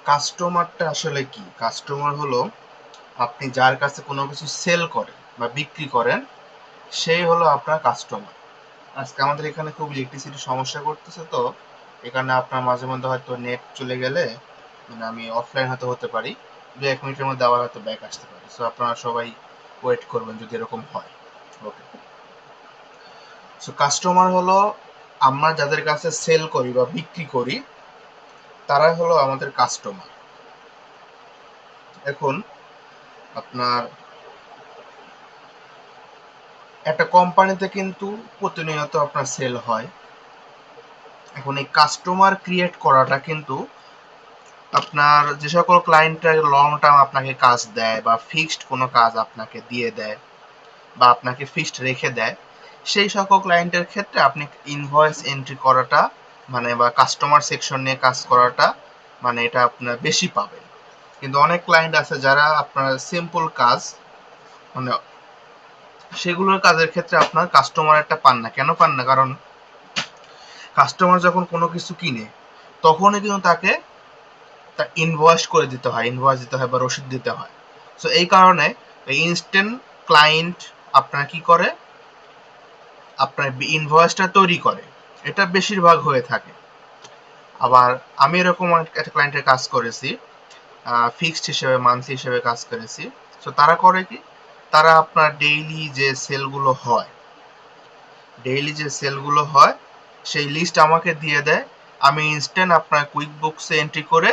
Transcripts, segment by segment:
কাস্টমারটা আসলে কি? কাস্টমার হলো আপনি যার কাছে কোনো কিছু সেল করেন বা বিক্রি করেন, সেই হলো আপনার কাস্টমার। আজকে আমাদের এখানে খুব ইলেকট্রিসিটির সমস্যা করতেছে, তো এখানে আপনার মাঝে মধ্যে হয়তো নেট চলে গেলে মানে আমি অফলাইন হয়তো হতে পারি, 2-1 মিনিটের মধ্যে আবার হয়তো ব্যাক আসতে পারে। সো আপনারা সবাই ওয়েট করবেন যদি এরকম হয়। ওকে। সো কাস্টমার হলো আমরা যাদের কাছে সেল করি বা বিক্রি করি, তারা হলো আমাদের কাস্টমার। এখন আপনার একটা কোম্পানিতে কিন্তু প্রতিনিয়ত আপনার সেল হয়। এখন এই কাস্টমার ক্রিয়েট করাটা কিন্তু আপনার যে সকল ক্লায়েন্টের লং টার্ম আপনাকে কাজ দেয় বা ফিক্সড কোনো কাজ আপনাকে দিয়ে দেয় বা আপনাকে ফিক্সড রেখে দেয়, সেই সকল ক্লায়েন্টের ক্ষেত্রে আপনি ইনভয়েস এন্ট্রি করাটা মানে বা কাস্টমার সেকশন নিয়ে কাজ করাটা মানে এটা আপনার বেশি পাবেন। কিন্তু অনেক ক্লায়েন্ট আছে যারা আপনার সিম্পল কাজ মানে সেগুলোর কাজের ক্ষেত্রে আপনার কাস্টমারটা পান না। কেন পান না? কারণ কাস্টমার যখন কোনো কিছু কিনে তখনই কিন্তু তাকে তার ইনভয়েস করে দিতে হয়, ইনভয়েস দিতে হয় বা রসিদ দিতে হয়। সো এই কারণে ইনস্ট্যান্ট ক্লায়েন্ট আপনার কি করে, আপনার ইনভয়েসটা তৈরি করে, এটা বেশিরভাগ হয়ে থাকে। আবার আমি এরকম একটা ক্লায়েন্টের কাজ করেছি, ফিক্সড হিসেবে মান্থলি হিসেবে কাজ করেছি। সো তারা করে কি, তারা আপনার ডেইলি যে সেলগুলো হয় সেই লিস্ট আমাকে দিয়ে দেয়। আমি ইনস্ট্যান্ট আপনার কুইক বুকসে এন্ট্রি করে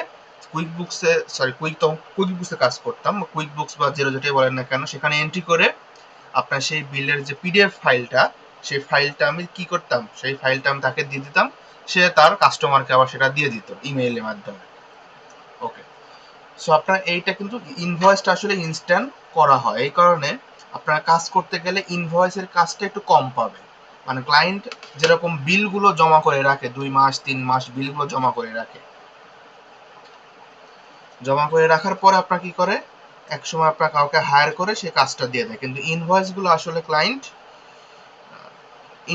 কুইক বুকসে কাজ করতাম, কুইক বুকস বা যেটা যেটাই বলেন না কেন, সেখানে এন্ট্রি করে আপনার সেই বিলের যে পিডিএফ ফাইলটা, সেই ফাইলটা আমি কি করতাম, সেই ফাইলটা আমি তাকে দিয়ে দিতাম, সে তার কাস্টমারকে আবার সেটা দিয়ে দিত ইমেইলের মাধ্যমে। ওকে। সো আপনার এইটা কিন্তু ইনভয়েসটা আসলে ইনস্ট্যান্ট করা হয়, এই কারণে আপনার কাজ করতে গেলে ইনভয়েসের কাজটা একটু কম পাবেন। মানে ক্লায়েন্ট যেরকম বিলগুলো জমা করে রাখে, 2 মাস 3 মাস বিলগুলো জমা করে রাখার পরে আপনার কি করে, একসময় আপনার কাউকে হায়ার করে সে কাজটা দিয়ে দেয়। কিন্তু ইনভয়েসগুলো আসলে ক্লায়েন্ট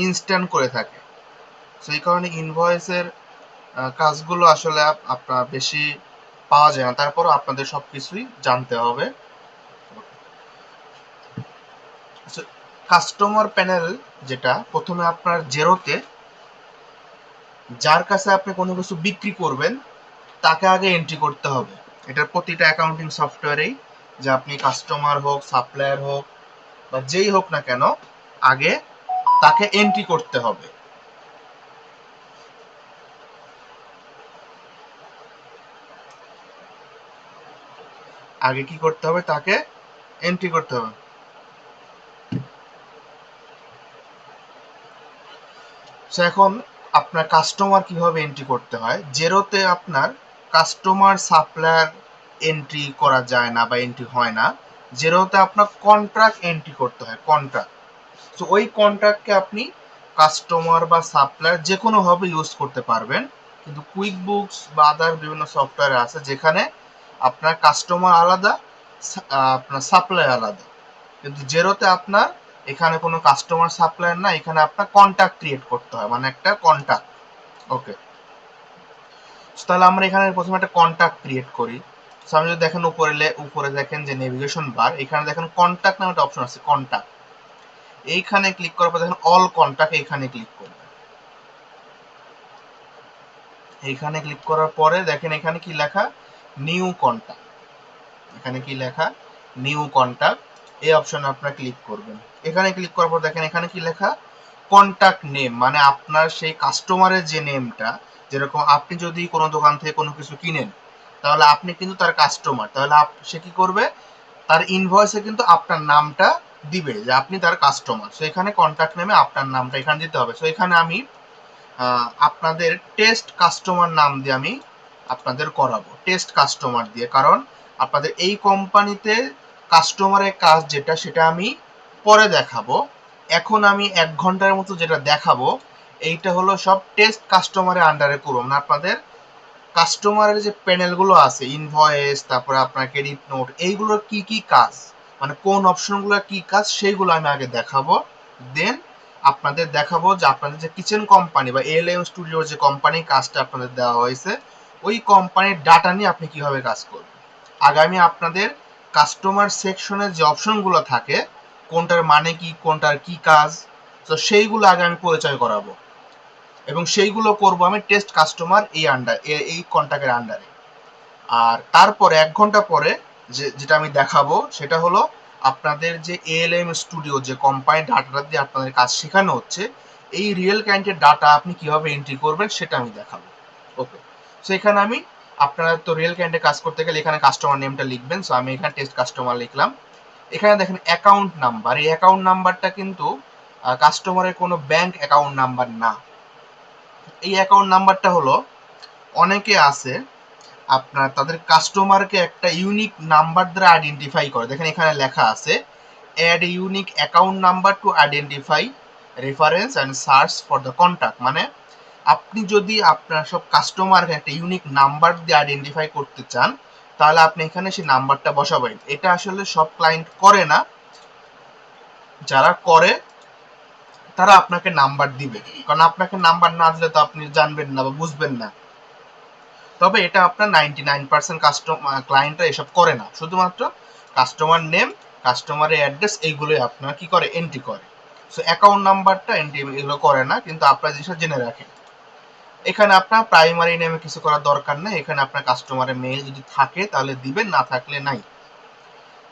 ইনস্ট্যান্ট করে থাকে। সেই কারণে ইনভয়েসের কাজগুলো আসলে আপনার বেশি পাওয়া যায় না, তারপরও আপনাদের সবকিছুই জানতে হবে। কাস্টমার প্যানেল যেটা প্রথমে আপনার জেরোতে যার কাছে আপনি কোনো কিছু বিক্রি করবেন তাকে আগে এন্ট্রি করতে হবে। এটার প্রতিটা অ্যাকাউন্টিং সফটওয়্যারেই, যে আপনি কাস্টমার হোক, সাপ্লায়ার হোক বা যেই হোক না কেন, আগে তাকে এন্ট্রি করতে হবে। আগে কি করতে হবে, তাকে এন্ট্রি করতে হবে। সো এখন আপনার কাস্টমার কিভাবে এন্ট্রি করতে হয়, জেরোতে আপনার কাস্টমার সাপ্লায়ার এন্ট্রি করা যায় না বা এন্ট্রি হয় না। জেরোতে আপনার কন্ট্রাক্ট এন্ট্রি করতে হয়, কন্ট্রাক্ট। সো ওই কন্ট্রাক্টকে আপনি কাস্টমার বা সাপ্লায়ার যে কোনোভাবে ইউজ করতে পারবেন। কিন্তু কুইক বুকস বা আদার বিভিন্ন সফটওয়্যার আছে যেখানে আপনার কাস্টমার আলাদা, আপনার সাপ্লায়ার আলাদা। কিন্তু জেরোতে আপনার এখানে কোনো কাস্টমার সাপ্লায়ার না, এখানে আপনার কন্ট্যাক্ট ক্রিয়েট করতে হয়, মানে একটা কন্ট্যাক্ট। ওকে। তাহলে আমরা এখানে প্রথমে একটা কন্ট্যাক্ট ক্রিয়েট করি। সো আমি যদি দেখেন উপরে দেখেন যে নেভিগেশন বার, এখানে দেখেন কন্ট্যাক্ট নামে একটা অপশন আছে, কন্ট্যাক্ট। এইখানে ক্লিক করার পর দেখেন অল কন্ট্যাক্ট, এইখানে ক্লিক করবেন। এইখানে ক্লিক করার পরে দেখেন এখানে কি লেখা, নিউ কন্ট্যাক্ট। এখানে কি লেখা, নিউ কন্ট্যাক্ট। এই অপশনে আপনারা ক্লিক করবেন। এখানে ক্লিক করার পর দেখেন এখানে কি লেখা, কন্ট্যাক্ট নেম, মানে আপনার সেই কাস্টমারের যে নেমটা, যেরকম আপনি যদি কোনো দোকান থেকে কোনো কিছু কিনেন তাহলে আপনি কিন্তু তার কাস্টমার, তাহলে সে কি করবে, তার ইনভয়েসে কিন্তু আপনার নামটা দিবে যে আপনি তার কাস্টমার। সো এখানে কন্ট্যাক্ট নেমে আপনার নামটা এখানে দিতে হবে। সো এখানে আমি আপনাদের টেস্ট কাস্টমার নাম দিয়ে আমি আপনাদের করাবো, টেস্ট কাস্টমার দিয়ে। কারণ আপনাদের এই কোম্পানিতে কাস্টমারের কাজ যেটা, সেটা আমি পরে দেখাবো। এখন আমি 1 ঘন্টার মতো যেটা দেখাবো, এইটা হলো সব টেস্ট কাস্টমারের আন্ডারে করবো। মানে আপনাদের কাস্টমারের যে প্যানেলগুলো আছে, ইনভয়েস, তারপরে আপনার ক্রেডিট নোট, এইগুলোর কি কি কাজ, মানে কোন অপশনগুলো কি কাজ, সেইগুলো আমি আগে দেখাবো। দেন আপনাদের দেখাবো যে আপনাদের যে কিচেন কোম্পানি বা এএলএম স্টুডিওর যে কোম্পানি কাজটা আপনাদের দেওয়া হয়েছে, ওই কোম্পানির ডাটা নিয়ে আপনি কিভাবে কাজ করবেন। আগামী আপনাদের কাস্টমার সেকশনের যে অপশনগুলো থাকে, কোনটার মানে কি, কোনটার কি কাজ, তো সেইগুলো আগে আমি পরিচয় করাবো এবং সেইগুলো করব আমি টেস্ট কাস্টমার এই কন্ট্যাক্টের আন্ডারে। আর তারপরে 1 ঘন্টা পরে যেটা আমি দেখাবো সেটা হলো আপনাদের যে এএলএম স্টুডিও, যে কোম্পানি ডাটাটা দিয়ে আপনাদের কাজ শেখানো হচ্ছে, এই রিয়েল ক্লায়েন্টের ডাটা আপনি কিভাবে এন্ট্রি করবেন সেটা আমি দেখাবো। ওকে, সো এখানে আমি, আপনারা তো রিয়েল ক্লায়েন্টে কাজ করতে গেলে এখানে কাস্টমার নেমটা লিখবেন। সো আমি এখানে টেস্ট কাস্টমার লিখলাম। এখানে দেখেন অ্যাকাউন্ট নাম্বার, এই অ্যাকাউন্ট নাম্বারটা কিন্তু কাস্টমারের কোনো ব্যাংক অ্যাকাউন্ট নাম্বার না। এই অ্যাকাউন্ট নাম্বারটা হলো, অনেকে আছে আপনার তাদের কাস্টমারকে একটা ইউনিক নাম্বার দ্বারা আইডেন্টিফাই করে। দেখেন এখানে লেখা আছে add unique account number to identify reference and search for the contact. মানে আপনি যদি আপনার সব কাস্টমারকে একটা ইউনিক নাম্বার দিয়ে আইডেন্টিফাই করতে চান, তাহলে আপনি এখানে সেই নাম্বারটা বসাবেন। এটা আসলে সব ক্লায়েন্ট করে না, যারা করে তারা আপনাকে নাম্বার দিবে, কারণ আপনাকে নাম্বার না দিলে তো আপনি জানবেন না বা বুঝবেন না। তবে এটা আপনার 99% ক্লায়েন্টরা এসব করে না, শুধুমাত্র কাস্টমার নেম, কাস্টমারের অ্যাড্রেস এইগুলোই আপনার কি করে, এন্ট্রি করে। সো অ্যাকাউন্ট নাম্বারটা এন্ট্রি এগুলো করে না, কিন্তু আপনারা জিনিসটা জেনে রাখেন। এখানে আপনার প্রাইমারি নেমে কিছু করার দরকার নেই, এখানে আপনার কাস্টমারের মেইল যদি থাকে তাহলে দিবেন, না থাকলে নাই।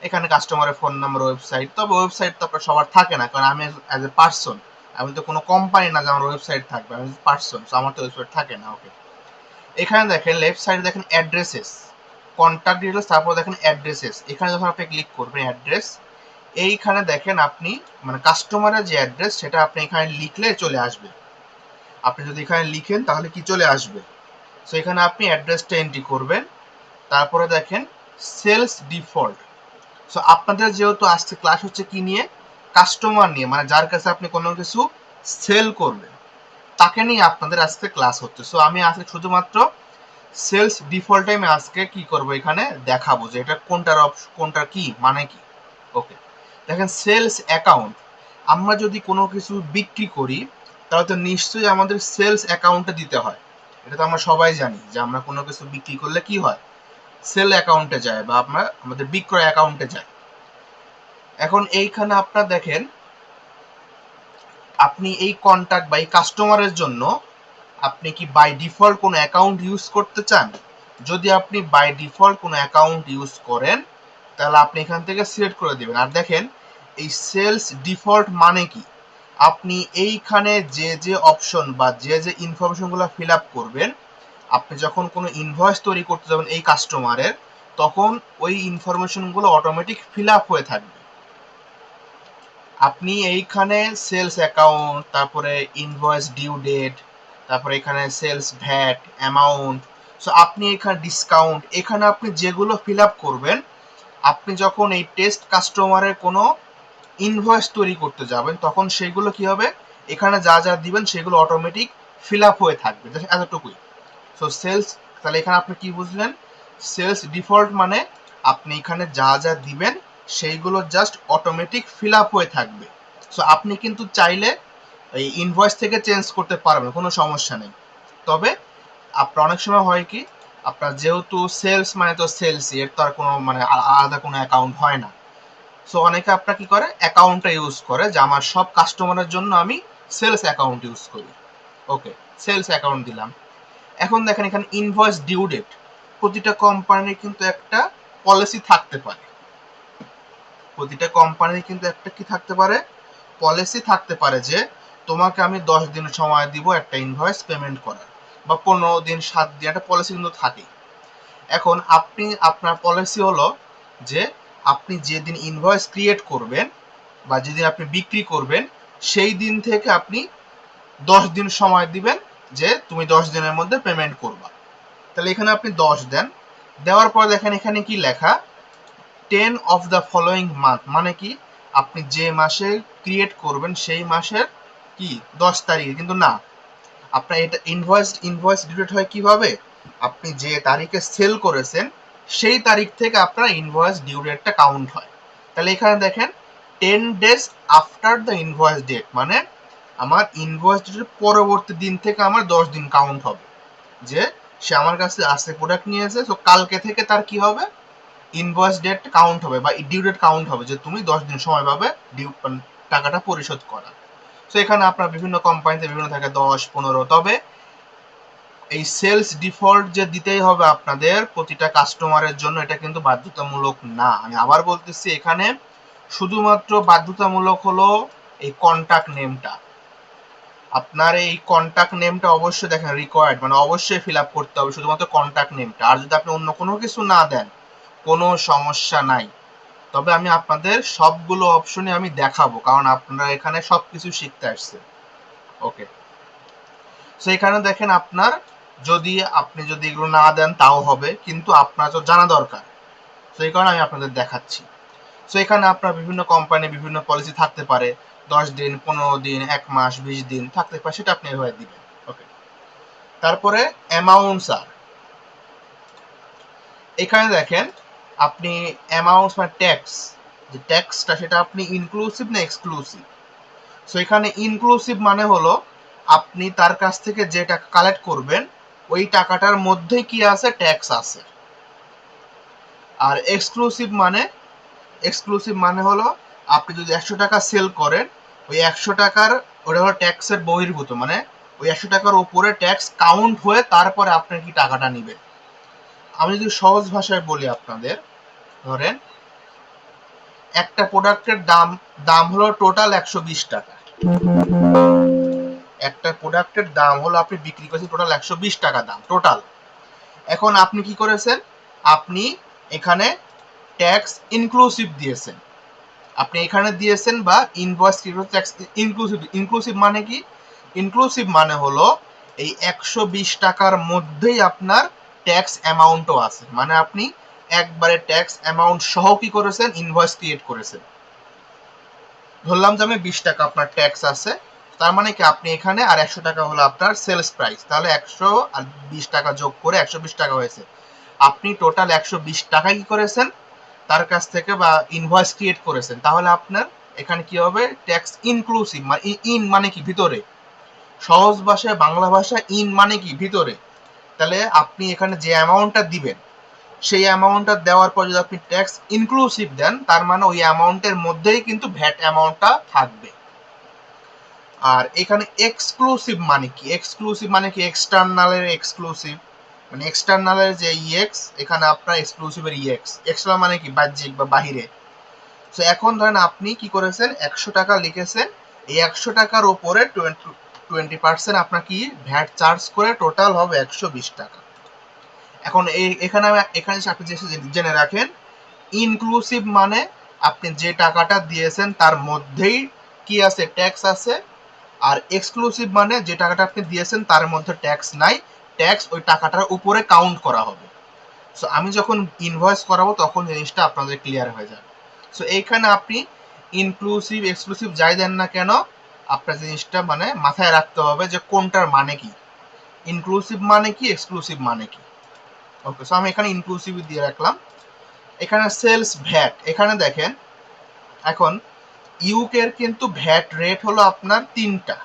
এখানে কাস্টমারের ফোন নাম্বার, ওয়েবসাইট, তবে ওয়েবসাইট তো আপনার সবার থাকে না, কারণ আমি অ্যাজ এ পার্সন, আমি তো কোনো কোম্পানি না যে আমার ওয়েবসাইট থাকবে, আমি পার্সন, সো আমার তো ওয়েবসাইট থাকে না। ওকে, এখানে দেখেন লেফট সাইডে দেখেন অ্যাড্রেসেস, কন্ট্যাক্ট ডিটেলস, তারপর দেখেন অ্যাড্রেসেস। এখানে যখন আপনি ক্লিক করবেন অ্যাড্রেস, এইখানে দেখেন আপনি মানে কাস্টমারের যে অ্যাড্রেস সেটা আপনি এখানে লিখলে চলে আসবে। আপনি যদি এখানে লিখেন তাহলে কি চলে আসবে। সো এখানে আপনি অ্যাড্রেসটা এন্ট্রি করবেন। তারপরে দেখেন সেলস ডিফল্ট। সো আপনাদের যেহেতু আজকে ক্লাস হচ্ছে কি নিয়ে, কাস্টমার নিয়ে, মানে যার কাছে আপনি কোনো কিছু সেল করবেন তাকে নিয়ে আপনাদের আজকে ক্লাস হচ্ছে। সো আমি আজকে শুধুমাত্র সেলস ডিফল্ট টাইমে আজকে কি করব, এখানে দেখাবো যে এটা কোনটার কি মানে কি। ওকে, দেখেন সেলস অ্যাকাউন্ট, আমরা যদি কোনো কিছু বিক্রি করি তাহলে তো নিশ্চয়ই আমাদের সেলস অ্যাকাউন্টে দিতে হয়। এটা তো আমরা সবাই জানি যে আমরা কোনো কিছু বিক্রি করলে কি হয়, সেল অ্যাকাউন্টে যায় বা আমাদের বিক্রয় অ্যাকাউন্টে যায়। এখন এইখানে আপনার দেখেন আপনি এই কন্টাক্ট বা এই কাস্টমারের জন্য আপনি কি বাই ডিফল্ট কোনো অ্যাকাউন্ট ইউজ করতে চান। যদি আপনি বাই ডিফল্ট কোনো অ্যাকাউন্ট ইউজ করেন তাহলে আপনি এখান থেকে সিলেক্ট করে দিবেন। আর দেখেন এই সেলস ডিফল্ট মানে কি, আপনি এইখানে যে যে অপশন বা যে যে ইনফরমেশনগুলো ফিল আপ করবেন, আপনি যখন কোনো ইনভয়েস তৈরি করতে যাবেন এই কাস্টমারের, তখন ওই ইনফরমেশনগুলো অটোমেটিক ফিল আপ হয়ে থাকবে। আপনি এইখানে সেলস অ্যাকাউন্ট, তারপরে ইনভয়েস ডিউ ডেট, তারপরে এখানে সেলস ভ্যাট অ্যামাউন্ট, সো আপনি এখানে ডিসকাউন্ট, এখানে আপনি যেগুলো ফিল আপ করবেন, আপনি যখন এই টেস্ট কাস্টমারের কোনো ইনভয়েস তৈরি করতে যাবেন তখন সেগুলো কি হবে, এখানে যা যা দিবেন সেগুলো অটোমেটিক ফিল আপ হয়ে থাকবে, এতটুকুই। সো সেলস, তাহলে এখানে আপনি কি বুঝলেন, সেলস ডিফল্ট মানে আপনি এখানে যা যা দিবেন সেইগুলো জাস্ট অটোমেটিক ফিল আপ হয়ে থাকবে। সো আপনি কিন্তু চাইলে এই ইনভয়েস থেকে চেঞ্জ করতে পারবেন, কোনো সমস্যা নেই। তবে আপনার অনেক সময় হয় কি, আপনার যেহেতু সেলস মানে তো সেলসই, এর তো আর কোনো মানে আলাদা কোনো অ্যাকাউন্ট হয় না। সো অনেকে আপনার কি করে, অ্যাকাউন্টটা ইউজ করে যে আমার সব কাস্টমারের জন্য আমি সেলস অ্যাকাউন্ট ইউজ করি। ওকে, সেলস অ্যাকাউন্ট দিলাম। এখন দেখেন এখানে ইনভয়েস ডিউ ডেট, প্রতিটা কোম্পানির কিন্তু একটা পলিসি থাকতে পারে, প্রতিটা কোম্পানির কিন্তু একটা কি থাকতে পারে, পলিসি থাকতে পারে যে তোমাকে আমি 10 দিন সময় দিব একটা ইনভয়েস পেমেন্ট করার, বা 15 দিন, 7 দিন, একটা পলিসি কিন্তু থাকে। এখন আপনি, আপনার পলিসি হলো যে আপনি যেদিন ইনভয়েস ক্রিয়েট করবেন বা যেদিন আপনি বিক্রি করবেন সেই দিন থেকে আপনি 10 দিন সময় দিবেন যে তুমি 10 দিনের মধ্যে পেমেন্ট করবা। তাহলে এখানে আপনি 10 দেন, দেওয়ার পর দেখেন এখানে কি লেখা, 10 অফ দ্য ফলোয়িং মান্থ, মানে কি আপনি যে মাসে ক্রিয়েট করবেন সেই মাসের কি 10 তারিখে, কিন্তু না, আপনার এটা ইনভয়েস ডিলিট হয় কিভাবে, আপনি যে তারিখে সেল করেছেন সেই তারিখ থেকে আপনার ইনভয়েস ডিউ ডেটটা কাউন্ট হয়। তাহলে এখানে দেখেন 10 days after the invoice date, মানে আমার ইনভয়েস ডেটের পরবর্তী দিন থেকে আমার 10 দিন কাউন্ট হবে, যে সে আমার কাছে আসছে, প্রোডাক্ট নিয়েছে, সো কালকে থেকে তার কি হবে, ইনভয়েস ডেট কাউন্ট হবে বা ডিউ ডেট কাউন্ট হবে, যে তুমি 10 দিন সময় পাবে ডিউ টাকাটা পরিশোধ করা। সো এখানে আপনার বিভিন্ন কোম্পানিতে বিভিন্ন থাকে 10-15, তবে এই সেলস ডিফল্ট যে দিতেই হবে আপনাদের প্রতিটা কাস্টমারের জন্য, এটা কিন্তু বাধ্যতামূলক না। আমি আবার বলতেছি, এখানে শুধুমাত্র বাধ্যতামূলক হলো এই কন্টাক্ট নেমটা। আপনার এই কন্টাক্ট নেমটা অবশ্যই দেখেন রিকোয়ার্ড, মানে অবশ্যই ফিল আপ করতে হবে শুধুমাত্র কন্টাক্ট নেমটা। আর যদি আপনি অন্য কোনো কিছু না দেন কোনো সমস্যা নাই, তবে আমি আপনাদের সবগুলো অপশনে আমি দেখাবো, কারণ আপনারা এখানে সবকিছু শিখতে আসছে। ওকে, সো এখানে দেখেন আপনার আপনি যদি এগুলো না দেন তাও হবে, কিন্তু আপনার তো জানা দরকার, সো এই কারণে আমি আপনাদের দেখাচ্ছি। সো এখানে আপনার বিভিন্ন কোম্পানি বিভিন্ন পলিসি থাকতে পারে, 10 দিন, 15 দিন, 1 মাস, 20 দিন থাকতে পারে, সেটা আপনি এভাবে দিবেন। ওকে, তারপরে অ্যামাউন্টস আর এখানে দেখেন আপনি অ্যামাউন্টস বা ট্যাক্স, যে ট্যাক্সটা সেটা আপনি ইনক্লুসিভ না এক্সক্লুসিভ। সো এখানে ইনক্লুসিভ মানে হলো আপনি তার কাছ থেকে যে টাকা কালেক্ট করবেন ওই টাকাটার মধ্যে কি আছে, ট্যাক্স আছে। আর এক্সক্লুসিভ মানে হলো আপনি যদি 100 টাকা সেল করেন, ওই 100 টাকার ওটা হলো ট্যাক্সের বহির্ভূত, মানে ওই 100 টাকার উপরে ট্যাক্স কাউন্ট হয়ে তারপরে আপনি কি টাকাটা নেবেন। আমি যদি সহজ ভাষায় বলি আপনাদের, ধরেন একটা প্রোডাক্টের দাম হলো টোটাল 120 টাকা। একটা প্রোডাক্টের দাম হলো আপনি বিক্রি করেছেন টোটাল 120 টাকা দাম টোটাল। এখন আপনি কি করেছেন, আপনি এখানে ট্যাক্স ইনক্লুসিভ দিয়েছেন, আপনি এখানে দিয়েছেন বা ইনভয়েস ট্যাক্স ইনক্লুসিভ মানে কি, ইনক্লুসিভ মানে হলো এই 120 টাকার মধ্যেই আপনার ট্যাক্স অ্যামাউন্টও আছে, মানে আপনি একবারে ট্যাক্স অ্যামাউন্ট সহ কি করেছেন, ইনভয়েস ক্রিয়েট করেছেন। ধরলাম যে আমি 20 টাকা আপনার ট্যাক্স আছে, তার মানে কি আপনি এখানে আর 100 টাকা হলো আপনার সেলস প্রাইস, তাহলে 100 আর 20 টাকা যোগ করে 120 টাকা হয়েছে। আপনি টোটাল 120 টাকা কি করেছেন তার কাছ থেকে বা ইনভয়েস ক্রিয়েট করেছেন, তাহলে আপনার এখানে কি হবে, ট্যাক্স ইনক্লুসিভ, মানে ইন মানে কি ভিতরে, সহজ ভাষায় বাংলা ভাষায় ইন মানে কি ভিতরে। তাহলে আপনি এখানে যে অ্যামাউন্টটা দিবেন সেই অ্যামাউন্টটা দেওয়ার পর যদি আপনি ট্যাক্স ইনক্লুসিভ দেন, তার মানে ওই অ্যামাউন্টের মধ্যেই কিন্তু ভ্যাট অ্যামাউন্টটা থাকবে। আর এখানে এক্সক্লুসিভ মানে কি, এক্সক্লুসিভ মানে কি এক্সটার্নালের এক্সক্লুসিভ, মানে এক্সটার্নালের যে ইএক্স, এখানে আপনার এক্সক্লুসিভের ইএক্স। এক্সটার্নাল মানে কি বাহ্যিক বা বাহিরে। তো এখন ধরেন আপনি কি করেছেন, 100 টাকা লিখেছেন, এই 100 টাকার উপরে 20% আপনার কি ভ্যাট চার্জ করে টোটাল হবে 120 টাকা। এখন এখানে আপনি জেনে রাখেন, ইনক্লুসিভ মানে আপনি যে টাকাটা দিয়েছেন তার মধ্যেই কি আছে, ট্যাক্স আছে। আর এক্সক্লুসিভ মানে যে টাকাটা আপনি দিয়েছেন তার মধ্যে ট্যাক্স নাই, ট্যাক্স ওই টাকাটার উপরে কাউন্ট করা হবে। সো আমি যখন ইনভয়েস করাবো তখন জিনিসটা আপনাদের ক্লিয়ার হয়ে যাবে। সো এইখানে আপনি ইনক্লুসিভ এক্সক্লুসিভ যাই দেন না কেন, আপনার জিনিসটা মানে মাথায় রাখতে হবে যে কোনটার মানে কি, ইনক্লুসিভ মানে কি, এক্সক্লুসিভ মানে কি। ওকে, সো আমি এখানে ইনক্লুসিভ দিয়ে রাখলাম। এখানে সেলস ভ্যাট, এখানে দেখেন এখন ইউকের কিন্তু ভ্যাট রেট হলো আপনার তিনটা,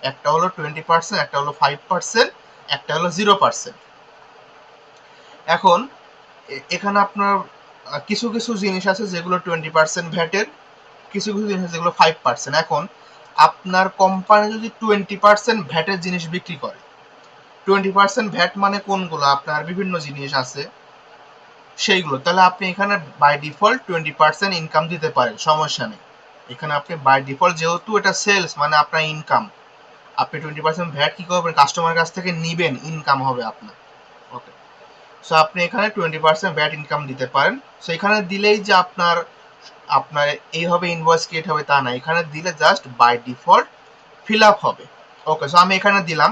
একটা হলো 20%, একটা হলো 5%, একটা হলো 0%। এখন এখানে আপনার কিছু কিছু জিনিস আছে যেগুলো 20% ভ্যাটের, কিছু কিছু জিনিস যেগুলো 5%। এখন আপনার কোম্পানি যদি 20% ভ্যাটের জিনিস বিক্রি করে, 20% ভ্যাট মানে কোনগুলো, আপনার বিভিন্ন জিনিস আছে সেইগুলো, তাহলে আপনি এখানে বাই ডিফল্ট 20% ইনকাম দিতে পারেন, সমস্যা নেই। এখানে আপনি বাই ডিফল্ট, যেহেতু এটা সেলস মানে আপনার ইনকাম, আপনি 20% ভ্যাট কি করবেন, কাস্টমার কাছ থেকে নিবেন, ইনকাম হবে আপনার। ওকে, সো আপনি এখানে 20% ভ্যাট ইনকাম দিতে পারেন। সো এখানে দিলেই যে আপনার আপনার এইভাবে ইনভয়েস ক্রিয়েট হবে তা না, এখানে দিলে just by default fill up হবে। ওকে, সো আমি এখানে দিলাম,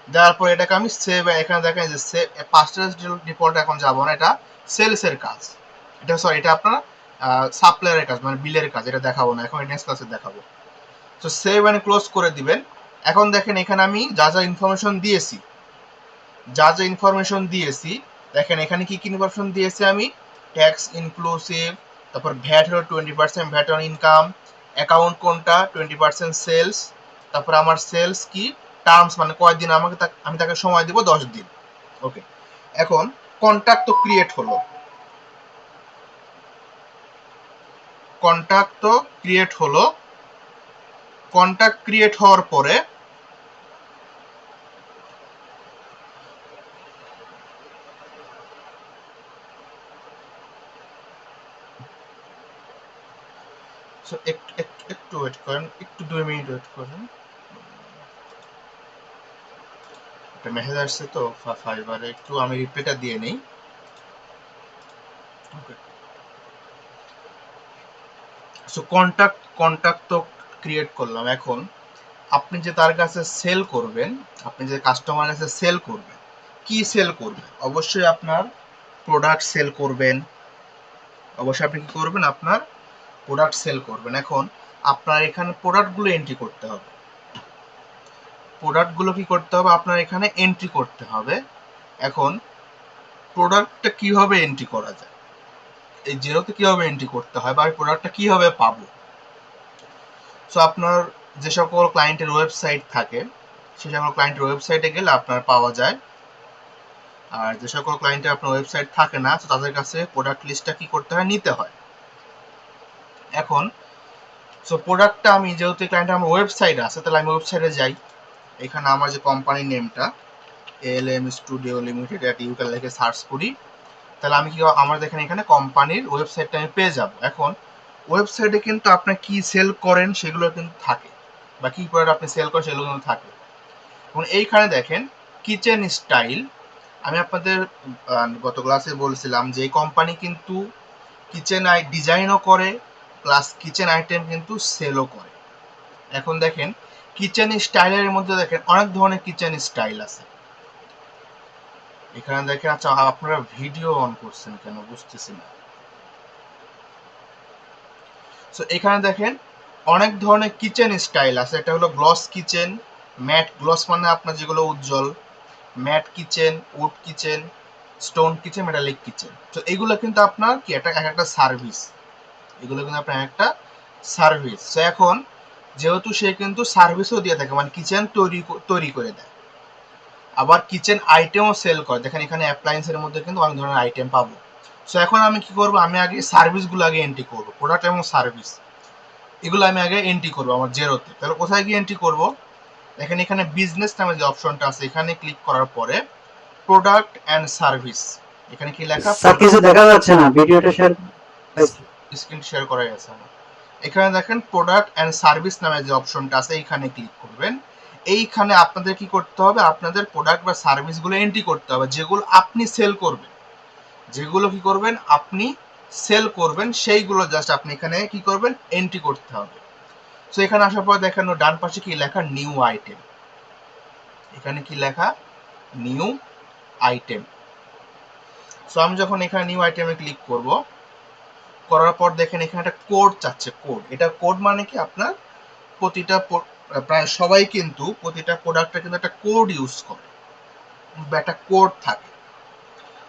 দেওয়ার পর এটাকে আমি সেভ, এখানে দেখেন যে সেভ পাস্টার ডিফল্ট এখন যাবো না, এটা সেলসের কাজ, এটা সরি এটা আপনার সাপ্লায়ারের কাজ, মানে বিলের কাজ, এটা দেখাবো না এখন, নেক্সট ক্লাসে দেখাবো। তো সেভ এন্ড ক্লোজ করে দিবেন। এখন দেখেন এখানে আমি যা যা ইনফরমেশন দিয়েছি, দেখেন এখানে কি কি ইনফরমেশন দিয়েছি আমি, ট্যাক্স ইনক্লুসিভ, তারপর ভ্যাট হলো 20% ভ্যাট অন ইনকাম, অ্যাকাউন্ট কোনটা 20% সেলস, তারপর আমার সেলস কি টার্মস মানে কয়দিন, আমি তাকে সময় দিব 10 দিন। ওকে, এখন কন্ট্যাক্ট তো ক্রিয়েট হলো, কন্ট্যাক্ট ক্রিয়েট হওয়ার পরে একটু ওয়েট করেন, একটু 2 মিনিট ওয়েট করেন, একটা মেসেজ আসছে তো ফাইবারে, একটু আমি রিপ্লাইটা দিয়ে নেই। ওকে, সো কন্ট্যাক্ট তো ক্রিয়েট করলাম। এখন আপনি যে তার কাছে সেল করবেন, আপনি যে কাস্টমার কাছে সেল করবেন, কি সেল করবেন? অবশ্যই আপনার প্রোডাক্ট সেল করবেন, অবশ্যই আপনি কি করবেন, আপনার প্রোডাক্ট সেল করবেন। এখন আপনার এখানে প্রোডাক্টগুলো এন্ট্রি করতে হবে, প্রোডাক্টগুলো কি করতে হবে, আপনার এখানে এন্ট্রি করতে হবে। এখন প্রোডাক্টটা কিভাবে এন্ট্রি করা যায়, এই জিরোতে কিভাবে এন্ট্রি করতে হয়, বা এই প্রোডাক্টটা কিভাবে পাবো? সো আপনার যে সকল ক্লায়েন্টের ওয়েবসাইট থাকে, সে সকল ক্লায়েন্টের ওয়েবসাইটে গেলে আপনার পাওয়া যায়। আর যে সকল ক্লায়েন্টের আপনার ওয়েবসাইট থাকে না, তো তাদের কাছে প্রোডাক্ট লিস্টটা কি করতে হয়, নিতে হয়। এখন সো প্রোডাক্টটা আমি যেহেতু ক্লায়েন্টের আমার ওয়েবসাইট আছে, তাহলে আমি ওয়েবসাইটে যাই। এখানে আমার যে কোম্পানির নেমটা ALM স্টুডিও লিমিটেড ইউকে লিখে সার্চ করি, তাহলে আমি কি আমার দেখেন এখানে কোম্পানির ওয়েবসাইটটা আমি পেয়ে যাব। এখন ওয়েবসাইটে কিন্তু আপনি কি সেল করেন সেগুলো কিন্তু থাকে, বা কি প্রোডাক্ট আপনি সেল করেন সেগুলো কিন্তু থাকে। এখন এইখানে দেখেন কিচেন স্টাইল, আমি আপনাদের গত ক্লাসে বলছিলাম যে এই কোম্পানি কিন্তু কিচেন ডিজাইনও করে, প্লাস কিচেন আইটেম কিন্তু সেলও করে। এখন দেখেন কিচেন স্টাইলের মধ্যে দেখেন অনেক ধরনের কিচেন স্টাইল আছে। এখানে দেখেন, আচ্ছা আপনারা ভিডিও অন করছেন কেন বুঝতেছি না। সো এখানে দেখেন অনেক ধরনের কিচেন স্টাইল আছে। এটা হলো গ্লস কিচেন, ম্যাট গ্লস মানে আপনার যেগুলো উজ্জ্বল, matte kitchen, wood kitchen, stone kitchen, metallic kitchen. তো এগুলো কিন্তু আপনার কি একটা সার্ভিস, এগুলো কিন্তু আপনার একটা সার্ভিস। তো এখন যেহেতু সে কিন্তু সার্ভিসও দিয়ে থাকে, মানে কিচেন তৈরি করে দেয়, আবার কিচেন আইটেমও সেল করে। দেখেন এখানে অ্যাপ্লায়েন্সের মধ্যে কিন্তু অনেক ধরনের আইটেম পাবো। সো এখন আমি কি করব, আমি আগে সার্ভিসগুলো আগে এন্ট্রি করব, প্রোডাক্ট এবং সার্ভিস এগুলো আমি আগে এন্ট্রি করব আমার জেরোতে। তাহলে কোথায় গিয়ে এন্ট্রি করব, দেখেন এখানে বিজনেস নামে যে অপশনটা আছে, এখানে ক্লিক করার পরে প্রোডাক্ট অ্যান্ড সার্ভিস, এখানে কি লেখা, স্যার কিছু দেখা যাচ্ছে না, ভিডিওটা শেয়ার। স্ক্রিন শেয়ার করাই আছে আমার। এখানে দেখেন প্রোডাক্ট অ্যান্ড সার্ভিস নামে যে অপশনটা আছে, এইখানে ক্লিক করবেন। এইখানে আপনাদের কি করতে হবে, আপনাদের প্রোডাক্ট বা সার্ভিসগুলো এন্ট্রি করতে হবে, যেগুলো আপনি সেল করবেন, যেগুলো কি করবেন আপনি সেল করবেন, সেইগুলো জাস্ট আপনি এখানে কি করবেন, এন্ট্রি করতে হবে। সো এখানে আসার পর দেখেন ডান পাশে কি লেখা, নিউ আইটেম, এখানে কি লেখা, নিউ আইটেম। সো আমি যখন এখানে নিউ আইটেমে ক্লিক করব, করার পর দেখেন এখানে একটা কোড চাচ্ছে, কোড। এটা কোড মানে কি, আপনার প্রতিটা প্রায় সবাই কিন্তু প্রতিটা প্রোডাক্টে কিন্তু একটা কোড ইউজ করে, বা একটা কোড থাকে।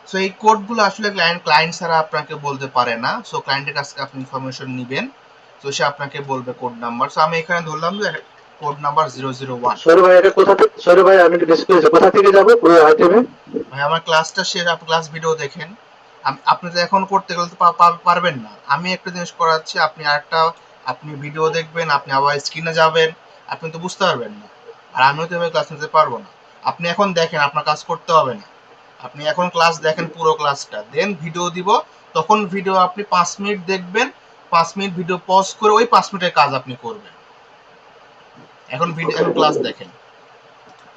সো এই কোডগুলো আসলে ক্লায়েন্ট ছাড়া আপনাকে বলতে পারে না। সো ক্লায়েন্টের কাছ থেকে আপনি ইনফরমেশন নেবেন, তো সে আপনাকে বলবে কোড নাম্বার। সো আমি এখানে ধরলাম যে কোড নাম্বার 001। সরি ভাই, এটা কোথা থেকে, সরি ভাই আমি একটু ডিসপ্লে কোথা থেকে যাব ওই আইটেমে? ভাই আমার ক্লাসটা শেষ, আপনি ক্লাস ভিডিও দেখেন। আপনি তো এখন করতে গেলে তো পারবেন না। আমি একটা জিনিস করাচ্ছি, আপনি আরেকটা, আপনি ভিডিও দেখবেন, আপনি আবার স্ক্রিনে যাবেন, আপনি তো বুঝতে পারবেন না। আর আমিও তো এভাবে ক্লাস নিতে পারবো না। আপনি এখন দেখেন, আপনার কাজ করতে হবে না। আপনি এখন ক্লাস দেখেন পুরো ক্লাসটা, দেন ভিডিও দিব, তখন ভিডিও আপনি 5 মিনিট দেখবেন, 5 মিনিট ভিডিও পজ করে ওই 5 মিনিটের কাজ আপনি করবেন। এখন ভিডিও, এখন ক্লাস দেখেন,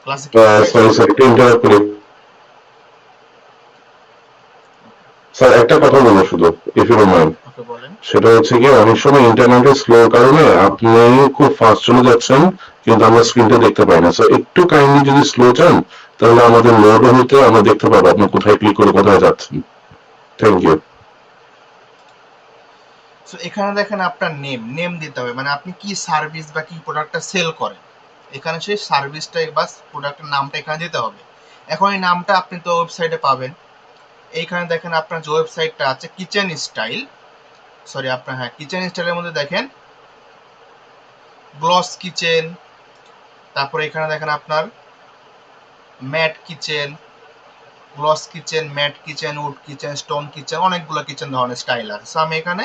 ক্লাসে কি দেখায়। সরি স্যার, একটু ইন্টারাপ্ট করি। স্যার একটা কথা বলবো শুধু, ইফ ইউ ডোন্ট মাইন্ড। ওকে বলেন। সেটা হচ্ছে কি, অনেক সময় ইন্টারনেটের স্লোর কারণে আপনি খুব ফাস্ট চলে যাচ্ছেন, কিন্তু আমরা স্ক্রিনটা দেখতে পাই না। স্যার একটু কাইন্ডলি যদি স্লো চান, তাহলে আমাদের লোড হতে আমরা দেখতে পাবো আপনি কোথায় ক্লিক করে কোথায় যাচ্ছেন। Thank you. সো এখানে দেখেন আপনার নেম দিতে হবে, মানে আপনি কি সার্ভিস বা কি প্রোডাক্টটা সেল করেন, এখানে সেই সার্ভিসটা বা প্রোডাক্টের নামটা এখানে দিতে হবে। এখন এই নামটা আপনি তো ওয়েবসাইটে পাবেন। এইখানে দেখেন আপনার যে ওয়েবসাইটটা আছে কিচেন স্টাইল, সরি আপনার, হ্যাঁ কিচেন স্টাইলের মধ্যে দেখেন গ্লস কিচেন, তারপরে এখানে দেখেন আপনার matte kitchen, gloss kitchen, mat kitchen, wood kitchen, stone kitchen, অনেকগুলো কিচেন ধরনের স্টাইল আছে। সো আমি এখানে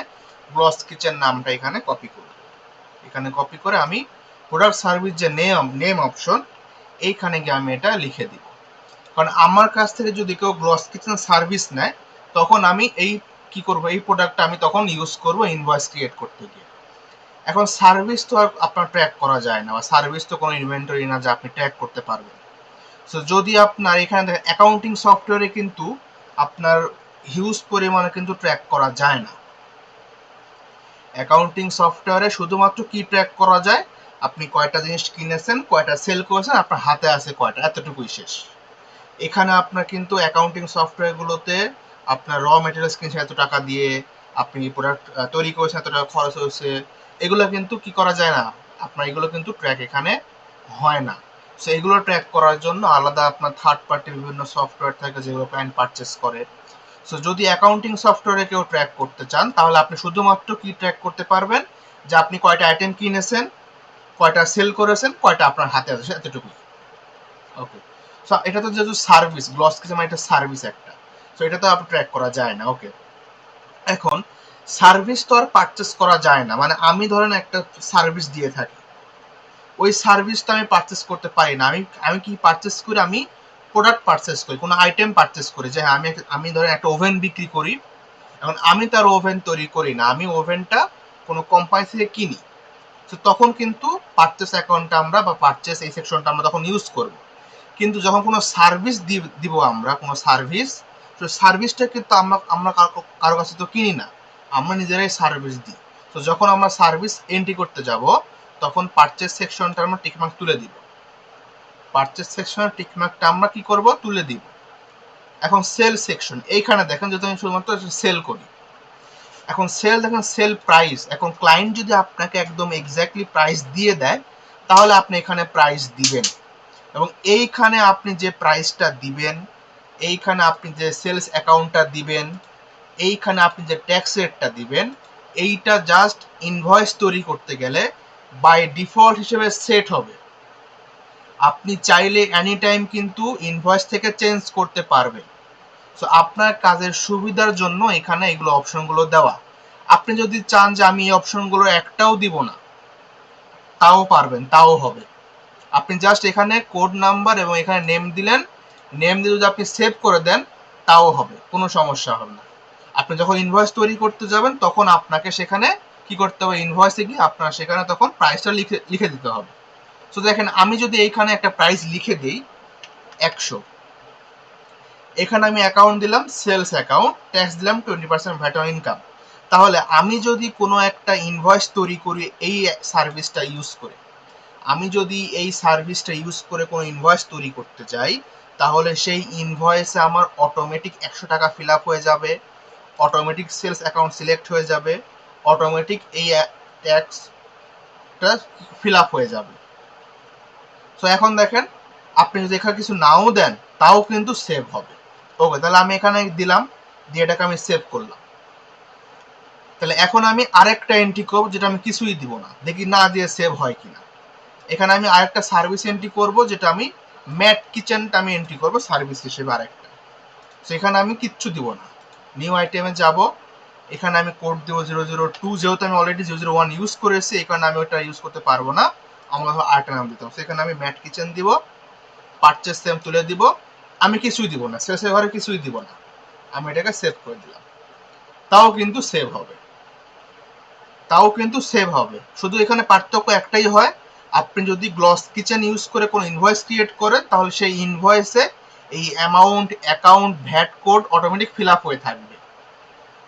গ্লস কিচেন নামটা এখানে কপি করব। এখানে কপি করে আমি প্রোডাক্ট সার্ভিস যে নেম অপশন, এইখানে গিয়ে আমি এটা লিখে দিব। কারণ আমার কাছ থেকে যদি কেউ গ্লস কিচেন সার্ভিস নেয়, তখন আমি এই কি করব, এই প্রোডাক্টটা আমি তখন ইউজ করব ইনভয়েস ক্রিয়েট করতে গিয়ে। এখন সার্ভিস তো আর আপনার ট্র্যাক করা যায় না, বা সার্ভিস তো কোনো ইনভেন্টরি না যে আপনি ট্র্যাক করতে পারবেন। সো যদি আপনার এখানে দেখেন অ্যাকাউন্টিং সফটওয়্যারে কিন্তু আপনার হিউজ পরিমাণে কিন্তু ট্র্যাক করা যায় না। অ্যাকাউন্টিং সফটওয়্যারে শুধুমাত্র কি ট্র্যাক করা যায়, আপনি কয়টা জিনিস কিনেছেন, কয়টা সেল করেছেন, আপনার হাতে আছে কয়টা, এতটুকুই শেষ। এখানে আপনার কিন্তু অ্যাকাউন্টিং সফটওয়্যারগুলোতে আপনার র মেটেরিয়ালস কিনছেন এত টাকা দিয়ে, আপনি প্রোডাক্ট তৈরি করেছেন এত টাকা খরচ হয়েছে, এগুলো কিন্তু কি করা যায় না, আপনার এগুলো কিন্তু ট্র্যাক এখানে হয় না। সো এগুলো ট্র্যাক করার জন্য আলাদা আপনার থার্ড পার্টি বিভিন্ন সফটওয়্যার থাকে যেগুলো ক্লায়েন্ট পারচেস করে। সো যদি অ্যাকাউন্টিং সফটওয়্যারে কেউ ট্র্যাক করতে চান, তাহলে আপনি শুধুমাত্র কি ট্র্যাক করতে পারবেন, যে আপনি কয়টা আইটেম কিনেছেন, কয়টা সেল করেছেন, কয়টা আপনার হাতে আছে, এতটুকুই। ওকে। সো এটা তো যেহেতু সার্ভিস, গ্লস কিচেন মানে এটা সার্ভিস একটা, সো এটা তো আপনি ট্র্যাক করা যায় না। ওকে। এখন সার্ভিস তো আর পারচেস করা যায় না, মানে আমি ধরেন একটা সার্ভিস দিয়ে থাকি, ওই সার্ভিসটা আমি পারচেস করতে পারি না। আমি কি পারচেস করি, আমি প্রোডাক্ট পারচেস করি, কোনো আইটেম পারচেস করি, যে হ্যাঁ আমি ধরেন একটা ওভেন বিক্রি করি। এখন আমি তার ওভেন তৈরি করি না, আমি ওভেনটা কোনো কোম্পানি থেকে কিনি। তো তখন কিন্তু পারচেস অ্যাকাউন্টটা আমরা, বা পারচেস এই সেকশনটা আমরা তখন ইউজ করব। কিন্তু যখন কোনো সার্ভিস দিব আমরা, কোনো সার্ভিস, তো সার্ভিসটা কিন্তু আমরা আমরা কারো কাছে তো কিনি না, আমরা নিজেরাই সার্ভিস দিই। তো যখন আমরা সার্ভিস এন্ট্রি করতে যাব, তখন পারচেস সেকশনটা আমরা টিকমার্ক তুলে দিব। পারচেস সেকশনের টিকমার্কটা আমরা কি করব, তুলে দিব। এখন সেল সেকশন, এইখানে দেখেন যদি আমি শুধুমাত্র সেল করি, এখন সেল দেখেন সেল প্রাইস। এখন ক্লায়েন্ট যদি আপনাকে একদম এক্স্যাক্টলি প্রাইস দিয়ে দেয়, তাহলে আপনি এখানে প্রাইস দিবেন, এবং এইখানে আপনি যে প্রাইসটা দিবেন, এইখানে আপনি যে সেলস অ্যাকাউন্টটা দিবেন, এইখানে আপনি যে ট্যাক্স রেটটা দিবেন, এইটা জাস্ট ইনভয়েস তৈরি করতে গেলে বাই ডিফল্ট হিসেবে সেট হবে। আপনি চাইলে এনি টাইম কিন্তু ইনভয়েস থেকে চেঞ্জ করতে পারবেন। সো আপনার কাজের সুবিধার জন্য এখানে এগুলো অপশনগুলো দেওয়া। আপনি যদি চান যে আমি এই অপশনগুলো একটাও দিব না, তাও পারবেন, তাও হবে। আপনি জাস্ট এখানে কোড নাম্বার এবং এখানে নেম দিলেন, নেম দিয়ে যদি আপনি সেভ করে দেন, তাও হবে, কোনো সমস্যা হবে না। আপনি যখন ইনভয়েস তৈরি করতে যাবেন, তখন আপনাকে সেখানে কি করতে হবে, ইনভয়েসে গিয়ে আপনার সেখানে তখন প্রাইসটা লিখে দিতে হবে। সো দেখেন আমি যদি এইখানে একটা প্রাইস লিখে দিই 100, এখানে আমি অ্যাকাউন্ট দিলাম সেলস অ্যাকাউন্ট, ট্যাক্স দিলাম 20% ভ্যাট অন ইনকাম। তাহলে আমি যদি কোনো একটা ইনভয়েস তৈরি করি এই সার্ভিসটা ইউজ করে, আমি যদি এই সার্ভিসটা ইউজ করে কোনো ইনভয়েস তৈরি করতে চাই, তাহলে সেই ইনভয়েসে আমার অটোমেটিক 100 টাকা ফিল আপ হয়ে যাবে, অটোমেটিক সেলস অ্যাকাউন্ট সিলেক্ট হয়ে যাবে, অটোমেটিক এই ট্যাক্সটা ফিল আপ হয়ে যাবে। সো এখন দেখেন আপনি যদি এখানে কিছু নাও দেন, তাও কিন্তু সেভ হবে। ওকে, তাহলে আমি এখানে দিলাম, দিয়ে এটাকে আমি সেভ করলাম। তাহলে এখন আমি আরেকটা এন্ট্রি করবো, যেটা আমি কিছুই দিব না, দেখি না দিয়ে সেভ হয় কিনা। এখানে আমি আরেকটা সার্ভিস এন্ট্রি করব, যেটা আমি ম্যাট কিচেনটা আমি এন্ট্রি করব সার্ভিস হিসেবে আরেকটা। সেখানে আমি কিচ্ছু দিব না, নিউ আইটেমে যাব, এখানে আমি কোড দেবো 002, যেহেতু আমি অলরেডি 001 ইউজ করেছি, এখানে আমি ওটা ইউজ করতে পারবো না, আমার আরেকটা নাম দিতে হবে। সেখানে আমি ম্যাট কিচেন দিব, পারচেস সেম তুলে দিব, আমি কিছুই দিব না, সেলসের ঘরে কিছুই দিব না, আমি এটাকে সেভ করে দিলাম। তাও কিন্তু সেভ হবে, তাও কিন্তু সেভ হবে। শুধু এখানে পার্থক্য একটাই হয়, আপনি যদি গ্লস কিচেন ইউজ করে কোনো ইনভয়েস ক্রিয়েট করেন, তাহলে সেই ইনভয়েসে এই amount, account, VAT code automatic fill up হয়ে থাকবে।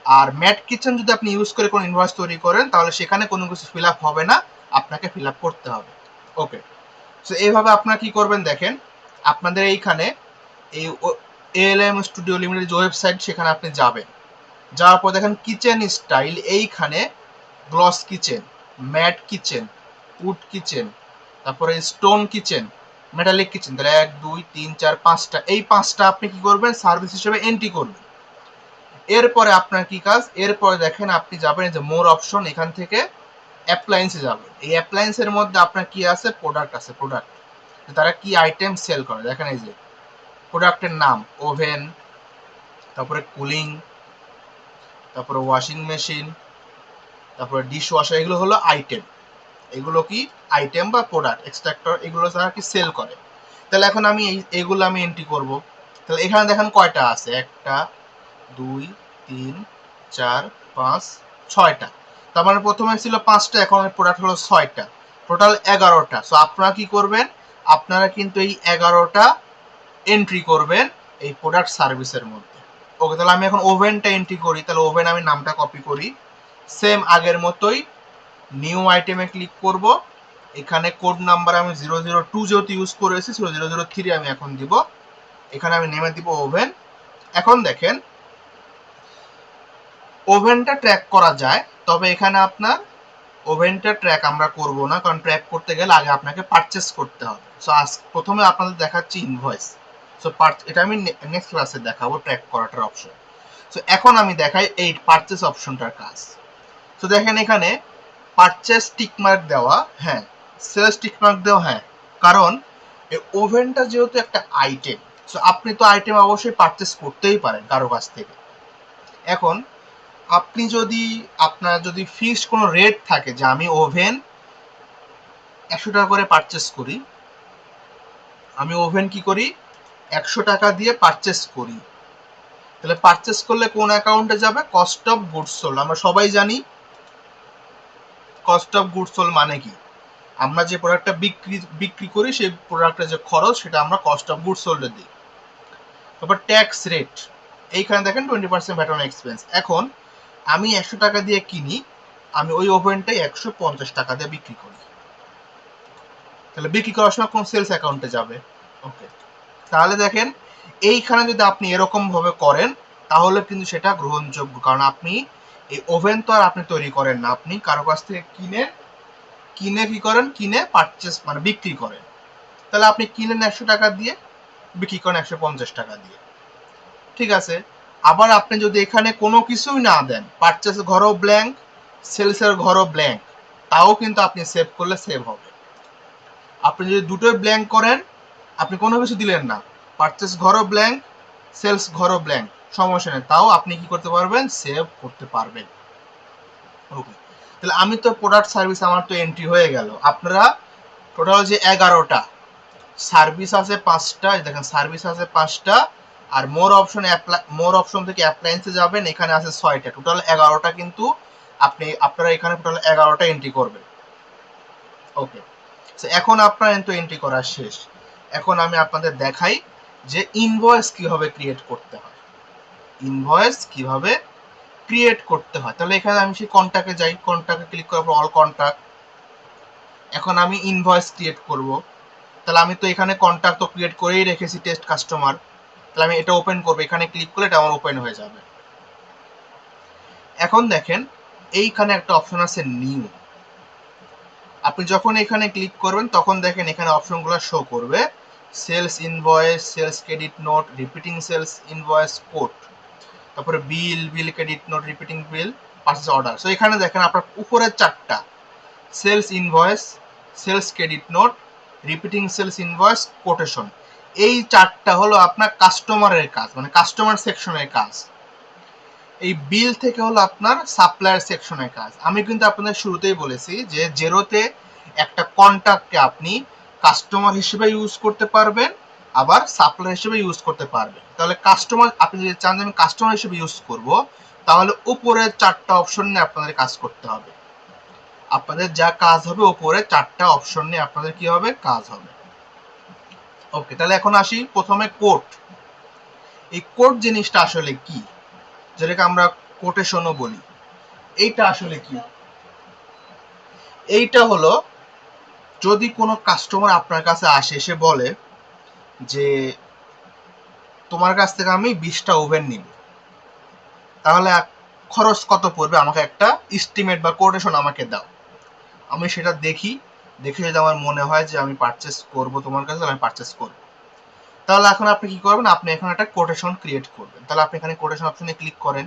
আর ম্যাট কিচেন যদি আপনি ইউজ করে কোনো ইনভয়েস তৈরি করেন, তাহলে সেখানে কোনো কিছু ফিল আপ হবে না, আপনাকে ফিল আপ করতে হবে। ওকে, সো এইভাবে আপনারা কি করবেন দেখেন, আপনাদের এইখানে এই ALM স্টুডিও লিমিটেড যে ওয়েবসাইট, সেখানে আপনি যাবেন, যাওয়ার পর দেখেন কিচেন স্টাইল, এইখানে gloss kitchen, mat kitchen, wood kitchen, তারপরে স্টোন কিচেন, মেটালিক কিচেন, তাহলে 1 2 3 4 5টা, এই 5টা আপনি কি করবেন, সার্ভিস হিসেবে এন্ট্রি করবেন। এরপরে আপনার কি কাজ, এরপরে দেখেন আপনি যাবেন যে মোর অপশন, এখান থেকে অ্যাপ্লায়েন্সে যাবেন। এই অ্যাপ্লায়েন্সের মধ্যে আপনার কি আছে, প্রোডাক্ট আছে, প্রোডাক্ট, তারা কি আইটেম সেল করে, দেখেন এই যে প্রোডাক্টের নাম ওভেন, তারপরে কুলিং, তারপরে ওয়াশিং মেশিন, তারপরে ডিশ ওয়াশার, এগুলো হলো আইটেম। এগুলো কি আইটেম বা প্রোডাক্ট এক্সট্রাক্টর, এগুলো যারা কি সেল করে। তাহলে এখন আমি এইগুলো আমি এন্ট্রি করব। তাহলে এখানে দেখেন কয়টা আছে, 1 2 3 4 5 6টা। তার মানে প্রথমে ছিল 5টা, এখন প্রোডাক্ট হলো 6টা, টোটাল 11টা। সো আপনারা কি করবেন, আপনারা কিন্তু এই 11টা এন্ট্রি করবেন এই প্রোডাক্ট সার্ভিসের মধ্যে। ওকে, তাহলে আমি এখন ওভেনটা এন্ট্রি করি। তাহলে ওভেন আমি নামটা কপি করি, সেম আগের মতোই নিউ আইটেমে ক্লিক করব। এখানে কোড নাম্বার আমি 002 যেহেতু ইউজ করেছি, 003 আমি এখন দিব। এখানে আমি নেমে দিব ওভেন। এখন দেখেন ওভেনটা ট্র্যাক করা যায়, তবে এখানে আপনার ওভেনটা ট্র্যাক আমরা করব না, কারণ ট্র্যাক করতে গেলে আগে আপনাকে পারচেস করতে হবে। সো আজ প্রথমে আপনাদের দেখাচ্ছি ইনভয়েস। সো এটা আমি নেক্সট ক্লাসে দেখাবো ট্র্যাক করাটার অপশন। সো এখন আমি দেখাই এই পারচেস অপশনটার কাজ। তো দেখেন এখানে পারচেস টিক মার্ক দেওয়া, হ্যাঁ, সেলস টিক মার্ক দেওয়া, হ্যাঁ, কারণ এই ওভেনটা যেহেতু একটা আইটেম, সো আপনি তো আইটেম অবশ্যই পারচেস করতেই পারেন কারো কাছ থেকে। এখন আপনি যদি আপনার যদি ফিক্সড কোনো রেট থাকে যে আমি ওভেন 100 টাকা করে পারচেস করি, আমি ওভেন কি করি 100 টাকা দিয়ে পারচেস করি, তাহলে পারচেস করলে কোন অ্যাকাউন্টে যাবে, কস্ট অফ গুডস সোল্ড। আমরা সবাই জানি কস্ট অফ গুডস সোল্ড মানে কি, আমরা যে প্রোডাক্টটা বিক্রি করি সেই প্রোডাক্টের যে খরচ সেটা আমরা কস্ট অফ গুডস সোল্ডে দিই। তারপর ট্যাক্স রেট, এইখানে দেখেন 20% ভ্যাট অন এক্সপেন্স। এখন আমি 100 টাকা দিয়ে কিনি, আমি ওই ওভেনটাই 150 টাকা দিয়ে বিক্রি করি, তাহলে বিক্রি করার সময় কোন সেলস অ্যাকাউন্টে যাবে। ওকে, তাহলে দেখেন এইখানে যদি আপনি এরকম ভাবে করেন তাহলে কিন্তু সেটা গ্রহণযোগ্য, কারণ আপনি এই ওভেন তো আর আপনি তৈরি করেন না, আপনি কারো কাছ থেকে কিনে কি করেন, কিনে পারচেস মানে বিক্রি করেন। তাহলে আপনি কিনেন 100 টাকা দিয়ে, বিক্রি করেন 150 টাকা দিয়ে, ঠিক আছে। আবার আপনি যদি এখানে কোনো কিছুই না দেন, পারচেস ঘরও ব্ল্যাঙ্ক, সেলসের ঘরও ব্ল্যাঙ্ক, তাও কিন্তু আপনি সেভ করলে সেভ হবে। আপনি যদি দুটোই ব্ল্যাঙ্ক করেন, আপনি কোনো কিছু দিলেন না, পারচেস ঘরও ব্ল্যাঙ্ক, সেলস ঘরও ব্ল্যাঙ্ক, সমস্যা নেই, তাও আপনি কি করতে পারবেন, সেভ করতে পারবেন। ওকে, তাহলে আমি তো প্রোডাক্ট সার্ভিস আমার তো এন্ট্রি হয়ে গেল। আপনারা টোটাল যে 11টা সার্ভিস আছে 5টা, দেখেন সার্ভিস আছে 5টা, আর মোর অপশন থেকে অ্যাপ্লায়েন্সে যাবেন, এখানে আছে 6টা, টোটাল 11টা কিন্তু আপনারা এখানে টোটাল 11টা এন্ট্রি করবেন। ওকে, এখন আপনার কিন্তু এন্ট্রি করা শেষ। এখন আমি আপনাদের দেখাই যে ইনভয়েস কিভাবে ক্রিয়েট করতে হয়। ইনভয়েস কিভাবে ক্রিয়েট করতে হয়, তাহলে এখানে আমি সেই কন্টাক্টে যাই, কন্টাক্টে ক্লিক করার পর অল কন্টাক্ট। এখন আমি ইনভয়েস ক্রিয়েট করব, তাহলে আমি তো এখানে কন্টাক্ট তো ক্রিয়েট করেই রেখেছি টেস্ট কাস্টমার, তাহলে আমি এটা ওপেন করবো, এখানে ক্লিক করলে এটা আমার ওপেন হয়ে যাবে। এখন দেখেন এইখানে একটা অপশন আছে নিউ, আপনি যখন এখানে ক্লিক করবেন তখন দেখেন এখানে অপশনগুলো শো করবে, sales invoice, sales credit note, repeating sales invoice, code, তারপরে bill credit note, repeating bill, purchase order. So এখানে দেখেন আপনার উপরের 4টা sales invoice, sales credit note, repeating sales invoice, quotation, এই 4টা হলো আপনার কাস্টমারের কাজ, মানে কাস্টমার সেকশনের কাজ। এই বিল থেকে হলো আপনার সাপ্লায়ার সেকশনের কাজ। আমি কিন্তু আপনাদের শুরুতেই বলেছি যে জেরোতে একটা কন্টাক্টকে আপনি কাস্টমার হিসেবে ইউজ করতে পারবেন, আবার সাপ্লায়ার হিসেবে ইউজ করতে পারবেন। তাহলে কাস্টমার আপনি যদি চান যে আমি কাস্টমার হিসেবে ইউজ করব, তাহলে উপরের 4টা অপশন নিয়ে আপনাদের কাজ করতে হবে। আপনাদের যা কাজ হবে উপরে 4টা অপশন নিয়ে আপনাদের কি হবে, কাজ হবে। ওকে, তাহলে এখন আসি প্রথমে কোড। এই কোড জিনিসটা আসলে কি, যেটাকে আমরা কোটেশনও বলি, এইটা আসলে কি? এইটা হলো যদি কোনো কাস্টমার আপনার কাছে আসে, এসে বলে যে তোমার কাছ থেকে আমি 20টা ওভেন নিব, তাহলে খরচ কত পড়বে, আমাকে একটা এস্টিমেট বা কোটেশন আমাকে দাও। আমি সেটা দেখি, দেখে যদি আমার মনে হয় যে আমি পারচেস করব তোমার কাছে, আমি পারচেস করব। তাহলে এখন আপনি কি করবেন, আপনি এখন একটা কোটেশন ক্রিয়েট করবেন। তাহলে আপনি এখানে কোটেশন অপশনে ক্লিক করেন,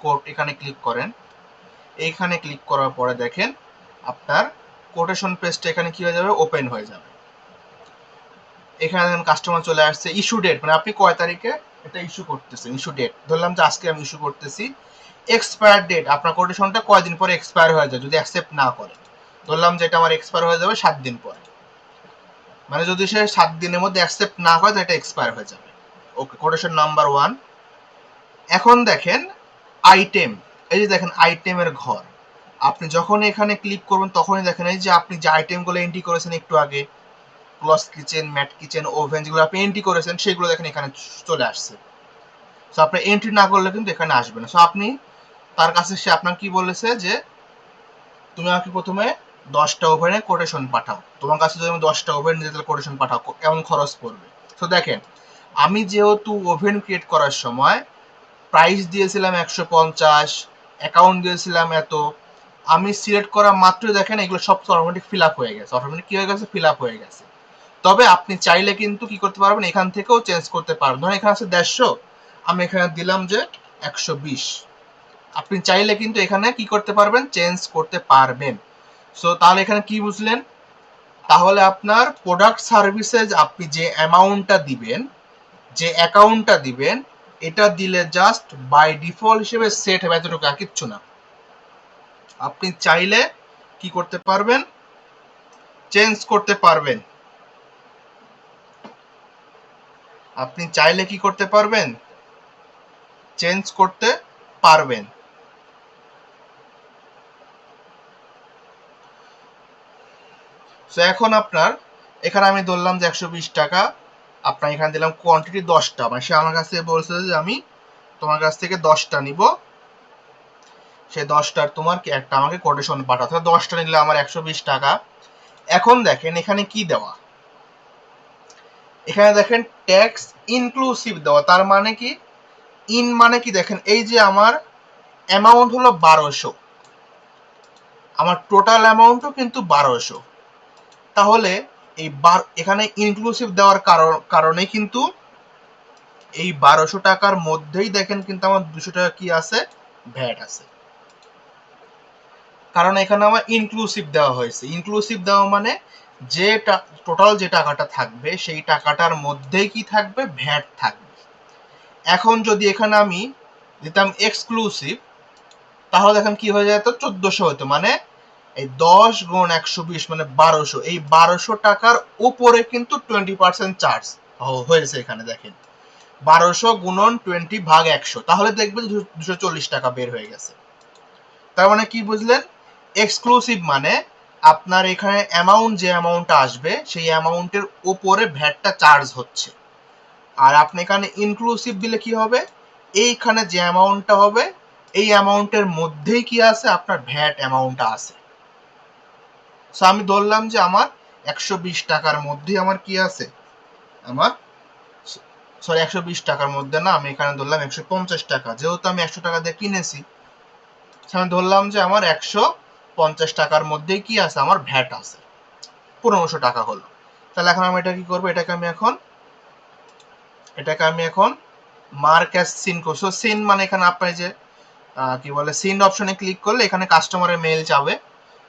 কোড এখানে ক্লিক করেন, এইখানে ক্লিক করার পরে দেখেন আপনার কোটেশন পেজটা এখানে কি হয়ে যাবে, ওপেন হয়ে যাবে। এখানে দেখেন কাস্টমার চলে আসছে, ইস্যু ডেট মানে আপনি কয় তারিখে এটা ইস্যু করতেছেন, ইস্যু ডেট ধরলাম যে আজকে আমি ইস্যু করতেছি। এক্সপায়ার ডেট আপনার কোটেশনটা কয়দিন পরে এক্সপায়ার হয়ে যায় যদি অ্যাকসেপ্ট না করে, ধরলাম যে এটা আমার এক্সপায়ার হয়ে যাবে 7 দিন পরে, মানে যদি সে 7 দিনের মধ্যে অ্যাকসেপ্ট না করে তো এটা এক্সপায়ার হয়ে যাবে। ওকে, কোটেশন নাম্বার 1। এখন দেখেন আইটেম, এই যে দেখেন আইটেমের ঘর, আপনি যখন এখানে ক্লিক করবেন তখনই দেখেন এই যে আপনি যে আইটেমগুলো এন্ট্রি করেছেন একটু আগে, ক্লস কিচেন, ম্যাট কিচেন, ওভেন, যেগুলো আপনি এন্ট্রি করেছেন সেগুলো দেখেন এখানে চলে আসছে। সো আপনি এন্ট্রি না করলে কিন্তু এখানে আসবে না। সো আপনি তার কাছে সে আপনার কি বলেছে যে তুমি আমাকে প্রথমে 10টা ওভেনের কোটেশন পাঠাও, তোমার কাছে যদি আমি 10টা ওভেন নিয়ে কোটেশন পাঠাও কেমন খরচ পড়বে। তো দেখেন আমি যেহেতু ওভেন ক্রিয়েট করার সময় প্রাইস দিয়েছিলাম 150, অ্যাকাউন্ট দিয়েছিলাম এত, আমি সিলেক্ট করা মাত্রই দেখেন এগুলো সব অটোমেটিক ফিল আপ হয়ে গেছে, অটোমেটিক কি হয়ে গেছে, ফিল আপ হয়ে গেছে। তবে আপনি চাইলে কিন্তু কি করতে পারবেন, এখান থেকেও চেঞ্জ করতে পারবেন। ধরেন এখানে আছে 150, আমি এখানে দিলাম যে 120, আপনি চাইলে কিন্তু এখানে কি করতে পারবেন, চেঞ্জ করতে পারবেন। সো তাহলে এখানে কি বুঝলেন, তাহলে আপনার প্রোডাক্ট সার্ভিসেস আপনি যে অ্যামাউন্টটা দিবেন, যে অ্যাকাউন্টটা দিবেন, এটা দিলে জাস্ট বাই ডিফল্ট হিসেবে সেট হবে এতটুকু, আর কিচ্ছু না। আপনি চাইলে কি করতে পারবেন, চেঞ্জ করতে পারবেন। আপনি চাইলে কি করতে পারবেন, চেঞ্জ করতে পারবেন। সো এখন আপনার এখানে আমি ধরলাম যে 120 টাকা, আপনার এখানে দিলাম কোয়ান্টিটি 10টা, মানে সে আমার কাছে বলছে যে আমি তোমার কাছ থেকে 10টা নিব, সে 10টার তোমার কি একটা আমাকে কোটেশন পাঠাতে, 10টা নিলে আমার 120 টাকা। এখন দেখেন এখানে কি দেওয়া, এখানে দেখেন ট্যাক্স ইনক্লুসিভ দেওয়া, তার মানে কি, ইন মানে কি, দেখেন এই যে আমার অ্যামাউন্ট হলো 1200, আমার টোটাল অ্যামাউন্টও কিন্তু 1200, তাহলে এই এখানে ইনক্লুসিভ দেওয়ার কারণে কিন্তু এই 1200 টাকার মধ্যেই দেখেন কিন্তু আমার 200 টাকা কি আছে, ভ্যাট আছে, কারণ এখানে আমার ইনক্লুসিভ দেওয়া হয়েছে। ইনক্লুসিভ দেওয়া মানে যে টোটাল যে টাকাটা থাকবে সেই টাকাটার মধ্যেই কি থাকবে, ভ্যাট থাকবে। এখন যদি এখানে আমি দিতাম এক্সক্লুসিভ, তাহলে দেখেন কি হয়ে যেত, 1400 হতো, মানে এই 10 গুণ 120 মানে 1200, এই 1200 টাকার উপরে কিন্তু 20% চার্জ হয়েছে। এখানে দেখেন 1200 গুণন 20 ভাগ 100, তাহলে দেখবেন 240 টাকা বের হয়ে গেছে। তার মানে কি বুঝলেন, এক্সক্লুসিভ মানে আপনার এখানে অ্যামাউন্ট, যে অ্যামাউন্টটা আসবে সেই অ্যামাউন্টের উপরে ভ্যাটটা চার্জ হচ্ছে। আর আপনি এখানে ইনক্লুসিভ দিলে কি হবে, এইখানে যে অ্যামাউন্টটা হবে এই অ্যামাউন্টের মধ্যেই কি আছে, আপনার ভ্যাট অ্যামাউন্টটা আছে। সো আমি ধরলাম যে আমার 120 টাকার মধ্যেই আমার কি আছে, আমার সরি 120 টাকার মধ্যে না, আমি এখানে ধরলাম 150 টাকা, যেহেতু আমি 100 টাকা দিয়ে কিনেছি, আমি ধরলাম যে আমার 150 টাকার মধ্যেই কি আছে, আমার ভ্যাট আছে, 1500 টাকা হলো। তাহলে এখন আমি এটা কি করবো, এটাকে আমি এখন মার্ক অ্যাজ সিন করব। সো সিন মানে এখানে আপনার যে কি বলে, সিন অপশনে ক্লিক করলে এখানে কাস্টমারের মেইল যাবে।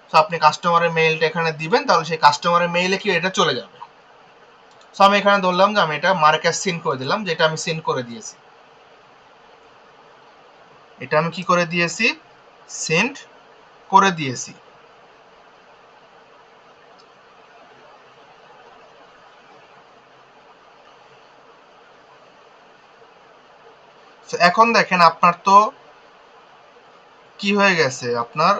সো আপনি কাস্টমারের মেইলটা এখানে দিবেন, তাহলে সেই কাস্টমারের মেইলে কি এটা চলে যাবে। সো আমি এখানে ধরলাম যে আমি এটা মার্ক অ্যাজ সিন করে দিলাম, যেটা আমি সিন করে দিয়েছি, এটা আমি কি করে দিয়েছি, সেন্ড করে দিয়েছি। এখন দেখেন আপনার তো কি হয়ে গেছে, আপনার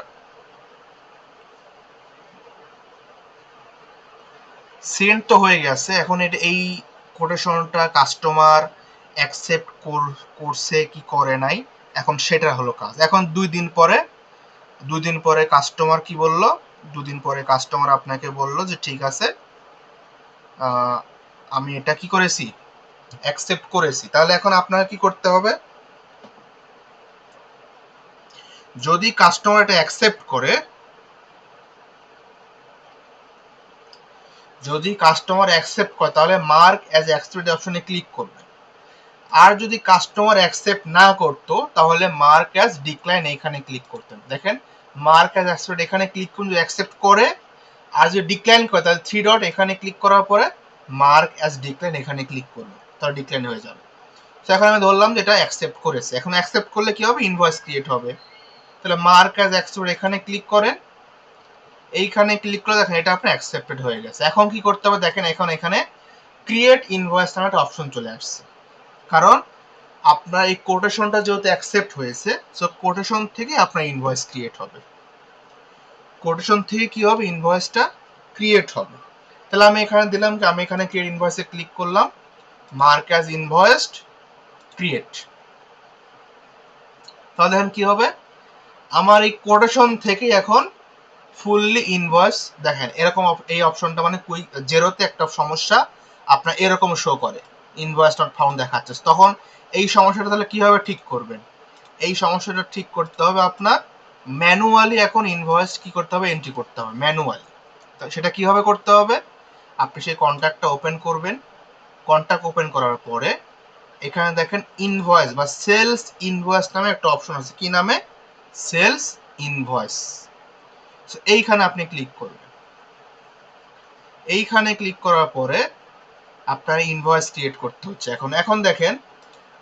সেন্ড তো হয়ে গেছে। এখন এটা এই কোটেশনটা কাস্টমার অ্যাকসেপ্ট করছে কি করে নাই, এখন সেটা হলো কাজ। এখন 2 দিন পরে কাস্টমার কি বলল, 2 দিন পরে কাস্টমার আপনাকে বলল যে ঠিক আছে আমি এটা কি করেছি, অ্যাকসেপ্ট করেছি। তাহলে এখন আপনাকে কি করতে হবে, যদি কাস্টমার এটা অ্যাকসেপ্ট করে, তাহলে মার্ক অ্যাজ অ্যাকসেপ্টেড অপশনে ক্লিক করবে। আর যদি কাস্টমার অ্যাকসেপ্ট না করতো তাহলে মার্ক অ্যাজ ডিক্লাইন এখানে ক্লিক করতেন। দেখেন মার্ক অ্যাজ অ্যাকসেপ্ট এখানে ক্লিক করুন যদি অ্যাকসেপ্ট করে, আর যদি ডিক্লাইন করে তাহলে 3 ডট এখানে ক্লিক করার পরে মার্ক অ্যাজ ডিক্লাইন এখানে ক্লিক করব, তাহলে ডিক্লাইন হয়ে যাবে। তো এখন আমি ধরলাম যে এটা অ্যাকসেপ্ট করেছে। এখন অ্যাকসেপ্ট করলে কি হবে, ইনভয়েস ক্রিয়েট হবে। তাহলে মার্ক অ্যাজ অ্যাকসেপ্ট এখানে ক্লিক করেন, এইখানে ক্লিক করে দেখেন এটা আপনার অ্যাকসেপ্টেড হয়ে গেছে। এখন কি করতে হবে দেখেন, এখন এখানে ক্রিয়েট ইনভয়েস নামে একটা অপশন চলে আসছে, কারণ আপনার এই কোটেশনটা যেহেতু অ্যাকসেপ্ট হয়েছে, সো কোটেশন থেকে আপনার ইনভয়েস ক্রিয়েট হবে। কোটেশন থেকে কি হবে, ইনভয়েসটা ক্রিয়েট হবে। তাহলে আমি এখানে দিলাম কি, আমি এখানে ক্রিয়েট ইনভয়েসে ক্লিক করলাম, মার্ক অ্যাজ ইনভয়েসড, ক্রিয়েট। তাহলে দেখেন কি হবে, আমার এই কোটেশন থেকে এখন ফুললি ইনভয়েস দেখেন এরকম এই অপশনটা মানে কুইক জেরোতে একটা সমস্যা আপনার এরকম শো করে, ইনভয়েস নট ফাউন্ড দেখাচ্ছে। তখন এই সমস্যাটা তাহলে কিভাবে ঠিক করবেন, এই সমস্যাটা ঠিক করতে হবে আপনার ম্যানুয়ালি। এখন ইনভয়েস কি করতে হবে, এন্ট্রি করতে হবে ম্যানুয়ালি। সেটা কিভাবে করতে হবে, আপনি সেই কন্ট্যাক্টটা ওপেন করবেন, কন্ট্যাক্ট ওপেন করার পরে এখানে দেখেন ইনভয়েস বা সেলস ইনভয়েস নামে একটা অপশন আছে, কি নামে, সেলস ইনভয়েস। এইখানে আপনি ক্লিক করবেন, এইখানে ক্লিক করার পরে আপনার ইনভয়েস ক্রিয়েট করতে হচ্ছে। এখন দেখেন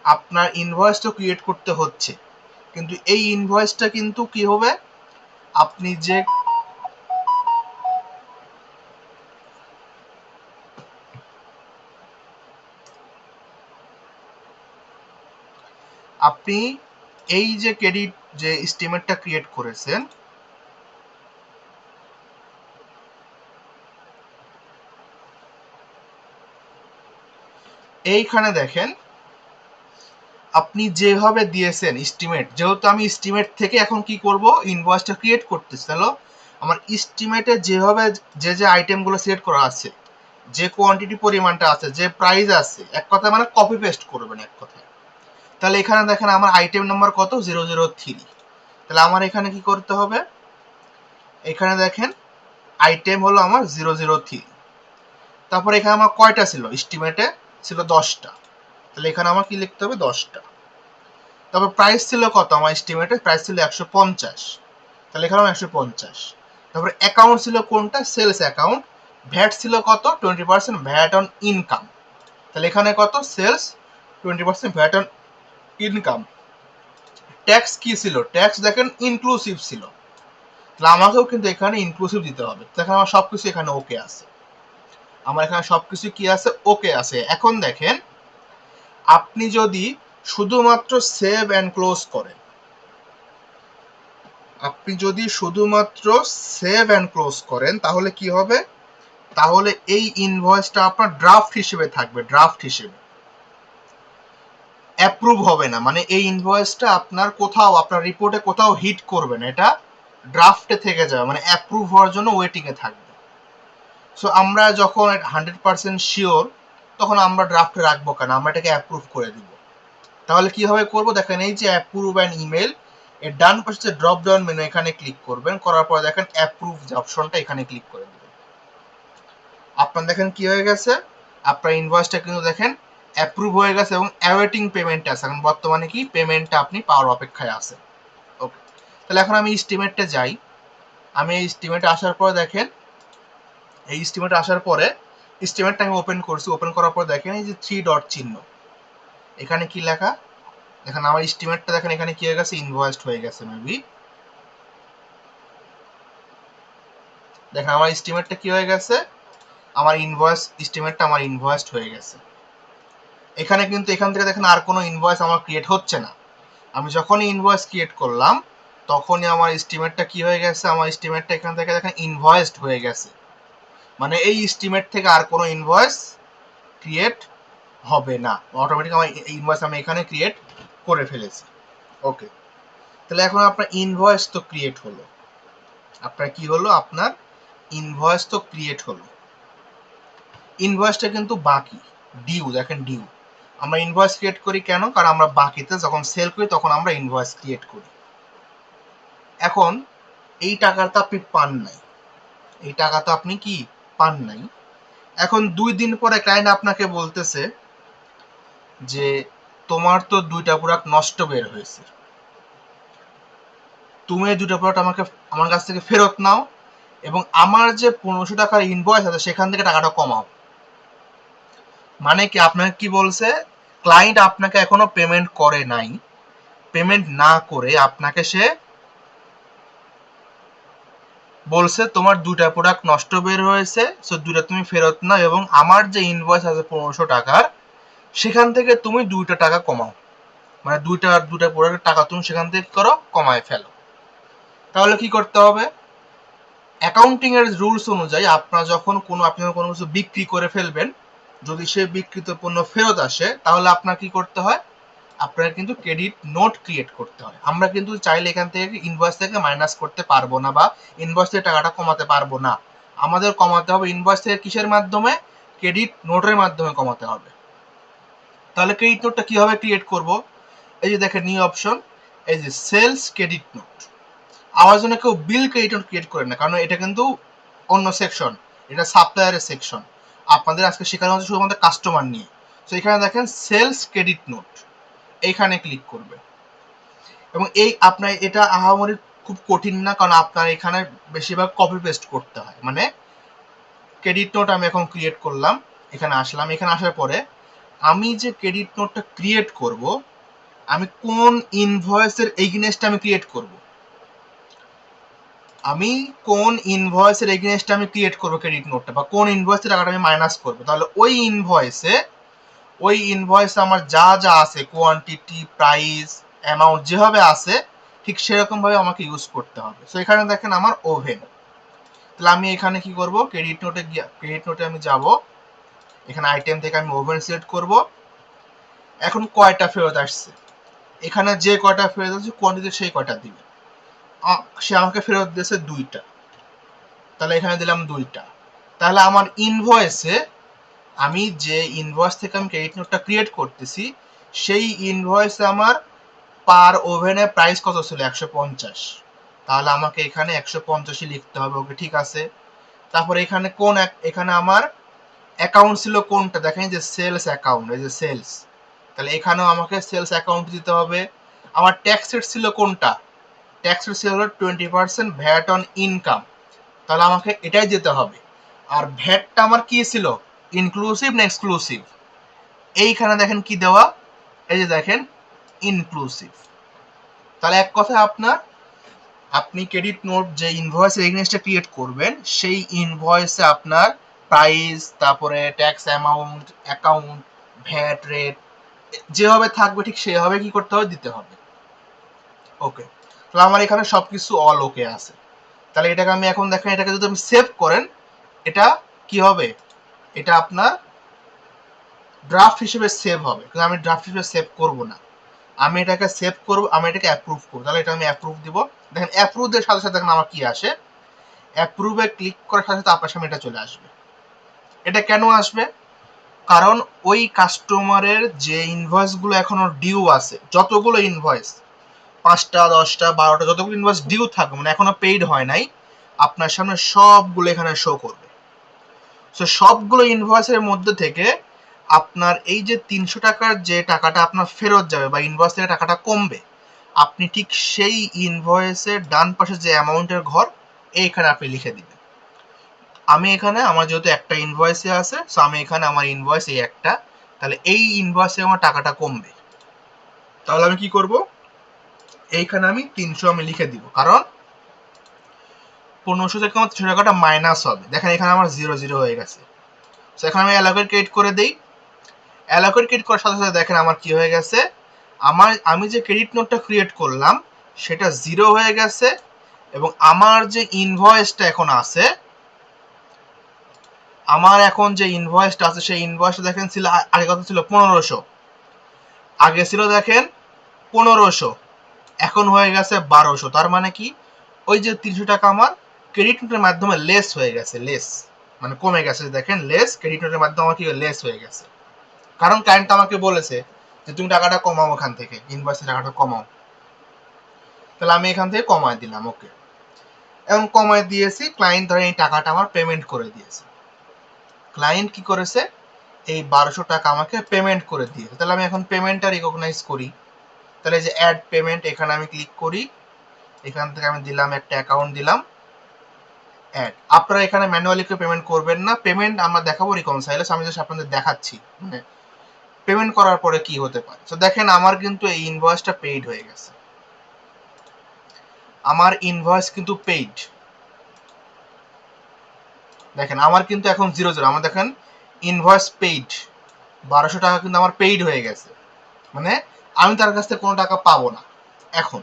আপনার ইনভয়েসটা ক্রিয়েট করতে হচ্ছে, কিন্তু এই ইনভয়েসটা কিন্তু কি হবে, আপনি যে আপনি এই যে ক্রেডিট যে এস্টিমেটটা ক্রিয়েট করেছেন, এইখানে দেখেন আপনি যেভাবে দিয়েছেন এস্টিমেট, যেহেতু আমি এস্টিমেট থেকে এখন কি করব, ইনভয়েসটা ক্রিয়েট করতেছি। তাহলে আমার এস্টিমেটে যেভাবে যে যে আইটেমগুলো সিলেক্ট করা আছে, যে কোয়ান্টিটি পরিমাণটা আছে, যে প্রাইস আছে, এক কথায় মানে কপি পেস্ট করবেন এক কথায়। তাহলে এখানে দেখেন আমার আইটেম নাম্বার কত, 003। তাহলে আমার এখানে কি করতে হবে, এখানে দেখেন আইটেম হলো আমার 003। তারপর এখানে আমার কয়টা ছিল, এস্টিমেটে ছিল 10টা, তাহলে এখানে আমার কি লিখতে হবে, 10টা। তারপর প্রাইস ছিল কত, আমার এস্টিমেটে প্রাইস ছিল 150, তাহলে এখানে 150। তারপর অ্যাকাউন্ট ছিল কোনটা, সেলস অ্যাকাউন্ট। ভ্যাট ছিল কত, 20% ভ্যাট অন ইনকাম, তাহলে এখানে কত, sales 20% VAT on income. Tax কি ছিল, ট্যাক্স দেখেন ইনক্লুসিভ ছিল, তাহলে আমাকেও কিন্তু এখানে ইনক্লুসিভ দিতে হবে। দেখেন আমার সবকিছু এখানে ওকে আছে, আমার এখানে সবকিছু কি আছে, ওকে আছে। এখন দেখেন আপনি যদি শুধুমাত্র সেভ অ্যান্ড ক্লোজ করেন, আপনি যদি শুধুমাত্র সেভ অ্যান্ড ক্লোজ করেন তাহলে কি হবে, তাহলে এই ইনভয়েসটা আপনার ড্রাফট হিসেবে থাকবে, ড্রাফট হিসেবে অ্যাপ্রুভ হবে না। মানে এই ইনভয়েসটা আপনার কোথাও আপনার রিপোর্টে কোথাও হিট করবে না, এটা ড্রাফটে থেকে যাবে, মানে অ্যাপ্রুভ হওয়ার জন্য ওয়েটিং এ থাকবে। সো আমরা যখন 100% শিওর, তখন আমরা ড্রাফটে রাখবো কেন, আমরা এটাকে অ্যাপ্রুভ করে দিব। তাহলে কিভাবে করব দেখেন, এই যে অ্যাপ্রুভ অ্যান্ড ইমেল এর ডান পাশে ড্রপ ডাউন মেনু, এখানে ক্লিক করবেন, করার পর দেখেন অ্যাপ্রুভ যে অপশনটা, এখানে ক্লিক করে দিবেন। আপনার দেখেন কি হয়ে গেছে, আপনার ইনভয়েসটা কিন্তু দেখেন অ্যাপ্রুভ হয়ে গেছে এবং অ্যাওয়েটিং পেমেন্ট আছে। এখন বর্তমানে কি পেমেন্টটা আপনি পাওয়ার অপেক্ষায় আছে। ওকে, তাহলে এখন আমি এস্টিমেটে যাই। আমি এই এস্টিমেটে আসার পর দেখেন, এই এস্টিমেটে আসার পরে এস্টিমেটটা আমি ওপেন করছি, ওপেন করার পর দেখেন এই যে 3 ডট চিহ্ন, এখানে কি লেখা দেখেন, আমার এস্টিমেটটা দেখেন এখানে কি হয়ে গেছে, ইনভয়েসড হয়ে গেছে মেবি। দেখেন আমার এস্টিমেটটা কি হয়ে গেছে, আমার ইনভয়েস এস্টিমেটটা আমার ইনভয়েসড হয়ে গেছে। এখানে কিন্তু এখান থেকে দেখেন আর কোনো ইনভয়েস আমার ক্রিয়েট হচ্ছে না। আমি যখনই ইনভয়েস ক্রিয়েট করলাম তখনই আমার এস্টিমেটটা কি হয়ে গেছে, আমার এস্টিমেটটা এখান থেকে দেখেন ইনভয়েসড হয়ে গেছে। মানে এই এস্টিমেট থেকে আর কোনো ইনভয়েস ক্রিয়েট হবে না, অটোমেটিক আমার ইনভয়েস আমি এখানে ক্রিয়েট করে ফেলেছি। ওকে, তাহলে এখন আপনার ইনভয়েস তো ক্রিয়েট হলো, আপনার কি হলো, আপনার ইনভয়েস তো ক্রিয়েট হলো। ইনভয়েসটা কিন্তু বাকি, ডিউ, দেখেন ডিউ। আমরা ইনভয়েস ক্রিয়েট করি কেন, কারণ আমরা বাকিতে যখন সেল করি তখন আমরা ইনভয়েস ক্রিয়েট করি। এখন এই টাকাটা আপনি পান নাই, এই টাকা তো আপনি কি পান নাই। এখন 2 দিন পরে ক্লায়েন্ট আপনাকে বলতেছে যে তোমার তো 2টা প্রোডাক্ট নষ্ট বের হয়েছে, তুমি এই 2টা প্রোডাক্ট আমাকে আমার কাছ থেকে ফেরত নাও এবং আমার যে 1500 টাকার ইনভয়েস আছে সেখান থেকে টাকাটা কমাও। মানে কি আপনাকে কি বলছে, ক্লায়েন্ট আপনাকে এখনো পেমেন্ট করে নাই, পেমেন্ট না করে আপনাকে সে বলছে তোমার 2টা প্রোডাক্ট নষ্ট বের হয়েছে, সো 2টা তুমি ফেরত নাও এবং আমার যে ইনভয়েস আছে 1500 টাকার সেখান থেকে তুমি 2টা টাকা কমাও, মানে দুটা প্রোডাক্টের টাকা তুমি সেখান থেকে করো কমায় ফেলো। তাহলে কি করতে হবে, অ্যাকাউন্টিং এর রুলস অনুযায়ী আপনি কোনো কিছু বিক্রি করে ফেলবেন, যদি সে বিক্রিত পণ্য ফেরত আসে তাহলে আপনার কি করতে হয়, আপনার কিন্তু ক্রেডিট নোট ক্রিয়েট করতে হয়। আমরা কিন্তু চাইলে এখান থেকে ইনভয়েস থেকে মাইনাস করতে পারবো না বা ইনভয়েস থেকে টাকাটা কমাতে পারবো না, আমাদের কমাতে হবে ইনভয়েস থেকে কিসের মাধ্যমে, ক্রেডিট নোটের মাধ্যমে কমাতে হবে। তাহলে ক্রেডিট নোটটা কিভাবে ক্রিয়েট করব, এই যে দেখেন নিউ অপশন, এই যে সেলস ক্রেডিট নোট। আমার জন্য কেউ বিল ক্রেডিট নোট ক্রিয়েট করে না, কারণ এটা কিন্তু অন্য সেকশন, এটা সাপ্লায়ারের সেকশন। আপনাদের আজকে শেখানো হচ্ছে শুধুমাত্র কাস্টমার নিয়ে। তো এখানে দেখেন সেলস ক্রেডিট নোট, এইখানে ক্লিক করবে এবং এই আপনার এটা আহামরি খুব কঠিন না, কারণ আপনার এখানে বেশিরভাগ কপি পেস্ট করতে হয়। মানে ক্রেডিট নোট আমি এখন ক্রিয়েট করলাম, এখানে আসলাম, এখানে আসার পরে আমি যে ক্রেডিট নোটটা ক্রিয়েট করব, আমি কোন ইনভয়েসের এগেইনস্টে আমি ক্রিয়েট করব, আমি কোন ইনভয়েসের এগেইনস্টে আমি ক্রিয়েট করব ক্রেডিট নোটটা, বা কোন ইনভয়েসের টাকাটা আমি মাইনাস করব, তাহলে ওই ইনভয়েসে আমার যা যা আছে কোয়ান্টিটি প্রাইস অ্যামাউন্ট যেভাবে আছে ঠিক সেরকম ভাবে আমাকে ইউজ করতে হবে। সো এখানে দেখেন আমার ওভেন, তাহলে আমি এখানে কি করব, ক্রেডিট নোটে আমি যাব, এখানে আইটেম থেকে আমি ওভেন সিলেক্ট করব। এখন কয়টা ফেরত আসছে, এখানে যে কয়টা ফেরত আসছে কোয়ান্টিটি সেই কয়টা দিবে, সে আমাকে ফেরত দিয়েছে 2টা, তাহলে এখানে দিলাম 2টা। তাহলে আমার ইনভয়েসে, আমি যে ইনভয়েস থেকে আমি ক্রেডিট নোটটা ক্রিয়েট করতেছি সেই ইনভয়েসে আমার পার ওভেনের প্রাইস কত ছিল, 150, তাহলে আমাকে এখানে 150ই লিখতে হবে। ওকে ঠিক আছে। তারপরে এখানে এখানে আমার অ্যাকাউন্ট ছিল কোনটা, দেখেন যে সেলস অ্যাকাউন্ট, এই যে সেলস, তাহলে এখানেও আমাকে সেলস অ্যাকাউন্ট দিতে হবে। আমার ট্যাক্স রেট ছিল কোনটা, ট্যাক্স রেট ছিল 20% ভ্যাট অন ইনকাম, তাহলে আমাকে এটাই দিতে হবে। আর ভ্যাটটা আমার কি ছিল, ইনক্লুসিভ না এক্সক্লুসিভ, এইখানে দেখেন কি দেওয়া, এই যে দেখেন ইনক্লুসিভ। তাহলে এক কথায় আপনি ক্রেডিট নোট যে ইনভয়েস এগেইনস্টে ক্রিয়েট করবেন সেই ইনভয়েসে আপনার প্রাইস, তারপরে tax amount, account, VAT rate যেভাবে থাকবে ঠিক সেভাবে কি করতে হবে, দিতে হবে। ওকে, তাহলে আমার এখানে সবকিছু অল ওকে আছে। তাহলে এটাকে আমি এখন দেখেন, এটাকে যদি আমি সেভ করেন এটা কি হবে, এটা আপনার ড্রাফট হিসেবে সেভ হবে, কিন্তু আমি ড্রাফট হিসেবে সেভ করব না, আমি এটাকে সেভ করব, আমি এটাকে অ্যাপ্রুভ করব। তাহলে এটা আমি অ্যাপ্রুভ দিব, দেখেন অ্যাপ্রুভ এর সাথে সাথে দেখেন আমার কি আসে, অ্যাপ্রুভে ক্লিক করার সাথে সাথে আপনার সামনে এটা চলে আসবে। এটা কেন আসবে, কারণ ওই কাস্টমারের যে ইনভয়েসগুলো এখনো ডিউ আছে, যতগুলো ইনভয়েস 5টা 10টা 12টা যতগুলো ইনভয়েস ডিউ থাকবে, মানে এখনো পেইড হয় নাই, আপনার সামনে সবগুলো এখানে শো করবে। সো সবগুলো ইনভয়েসের মধ্যে থেকে আপনার এই যে 300 টাকার যে টাকাটা আপনার ফেরত যাবে বা ইনভয়েস থেকে টাকাটা কমবে, আপনি ঠিক সেই ইনভয়েসের ডান পাশে যে অ্যামাউন্টের ঘর এইখানে আপনি লিখে দিবেন। আমি এখানে আমার যেহেতু একটা ইনভয়েসে আছে, সো আমি এখানে আমার ইনভয়েস এই একটা, তাহলে এই ইনভয়েসে আমার টাকাটা কমবে। তাহলে আমি কি করব, এইখানে আমি 300 আমি লিখে দিব, কারণ 1500 থেকে আমার 300 টাকাটা মাইনাস হবে। দেখেন এখানে আমার 0 হয়ে গেছে। সো এখন আমি অ্যালোকেট ক্রিয়েট করে দেই, অ্যালোকেট ক্রিয়েট করার সাথে সাথে দেখেন আমার কি হয়ে গেছে, আমি যে ক্রেডিট নোটটা ক্রিয়েট করলাম সেটা 0 হয়ে গেছে এবং আমার যে ইনভয়েসটা এখন আছে, আমার এখন যে ইনভয়েসটা আছে সেই ইনভয়েসটা দেখেন ছিল আগে কত ছিল, 1500, আগে ছিল দেখেন 1500, এখন হয়ে গেছে 1200। তার মানে কি, ওই যে 300 টাকা আমার ক্রেডিট নোটের মাধ্যমে লেস হয়ে গেছে, লেস মানে কমে গেছে, দেখেন লেস ক্রেডিট নোটের মাধ্যমে আমার কি লেস হয়ে গেছে, কারণ ক্লায়েন্ট আমাকে বলেছে যে তুমি টাকাটা কমাও, ওখান থেকে ইনভয়েসের টাকাটা কমাও। তাহলে আমি এখান থেকে কমায় দিলাম। ওকে, এবং কমায় দিয়েছি, ক্লায়েন্ট ধরেন এই টাকাটা আমার পেমেন্ট করে দিয়েছে। ক্লায়েন্ট কি করেছে, এই 1200 টাকা আমাকে পেমেন্ট করে দিয়েছে। তাহলে আমি এখন পেমেন্টটা রিকগনাইজ করি, তাহলে যে অ্যাড পেমেন্ট এখানে আমি ক্লিক করি, এখান থেকে আমি দিলাম একটা অ্যাকাউন্ট দিলাম, অ্যাড। আপনারা এখানে ম্যানুয়ালি কেউ পেমেন্ট করবেন না, পেমেন্ট আমরা দেখাবো রিকনসাইলেস, আমি জাস্ট আপনাদের দেখাচ্ছি মানে পেমেন্ট করার পরে কি হতে পারে। তো দেখেন আমার কিন্তু এই ইনভয়েসটা পেইড হয়ে গেছে, আমার ইনভয়েস কিন্তু পেইড। দেখেন আমার কিন্তু এখন 0 আমার দেখেন ইনভয়েস পেইড 1200 টাকা কিন্তু আমার পেইড হয়ে গেছে, মানে আমি তার কাছ থেকে কোনো টাকা পাবো না। এখন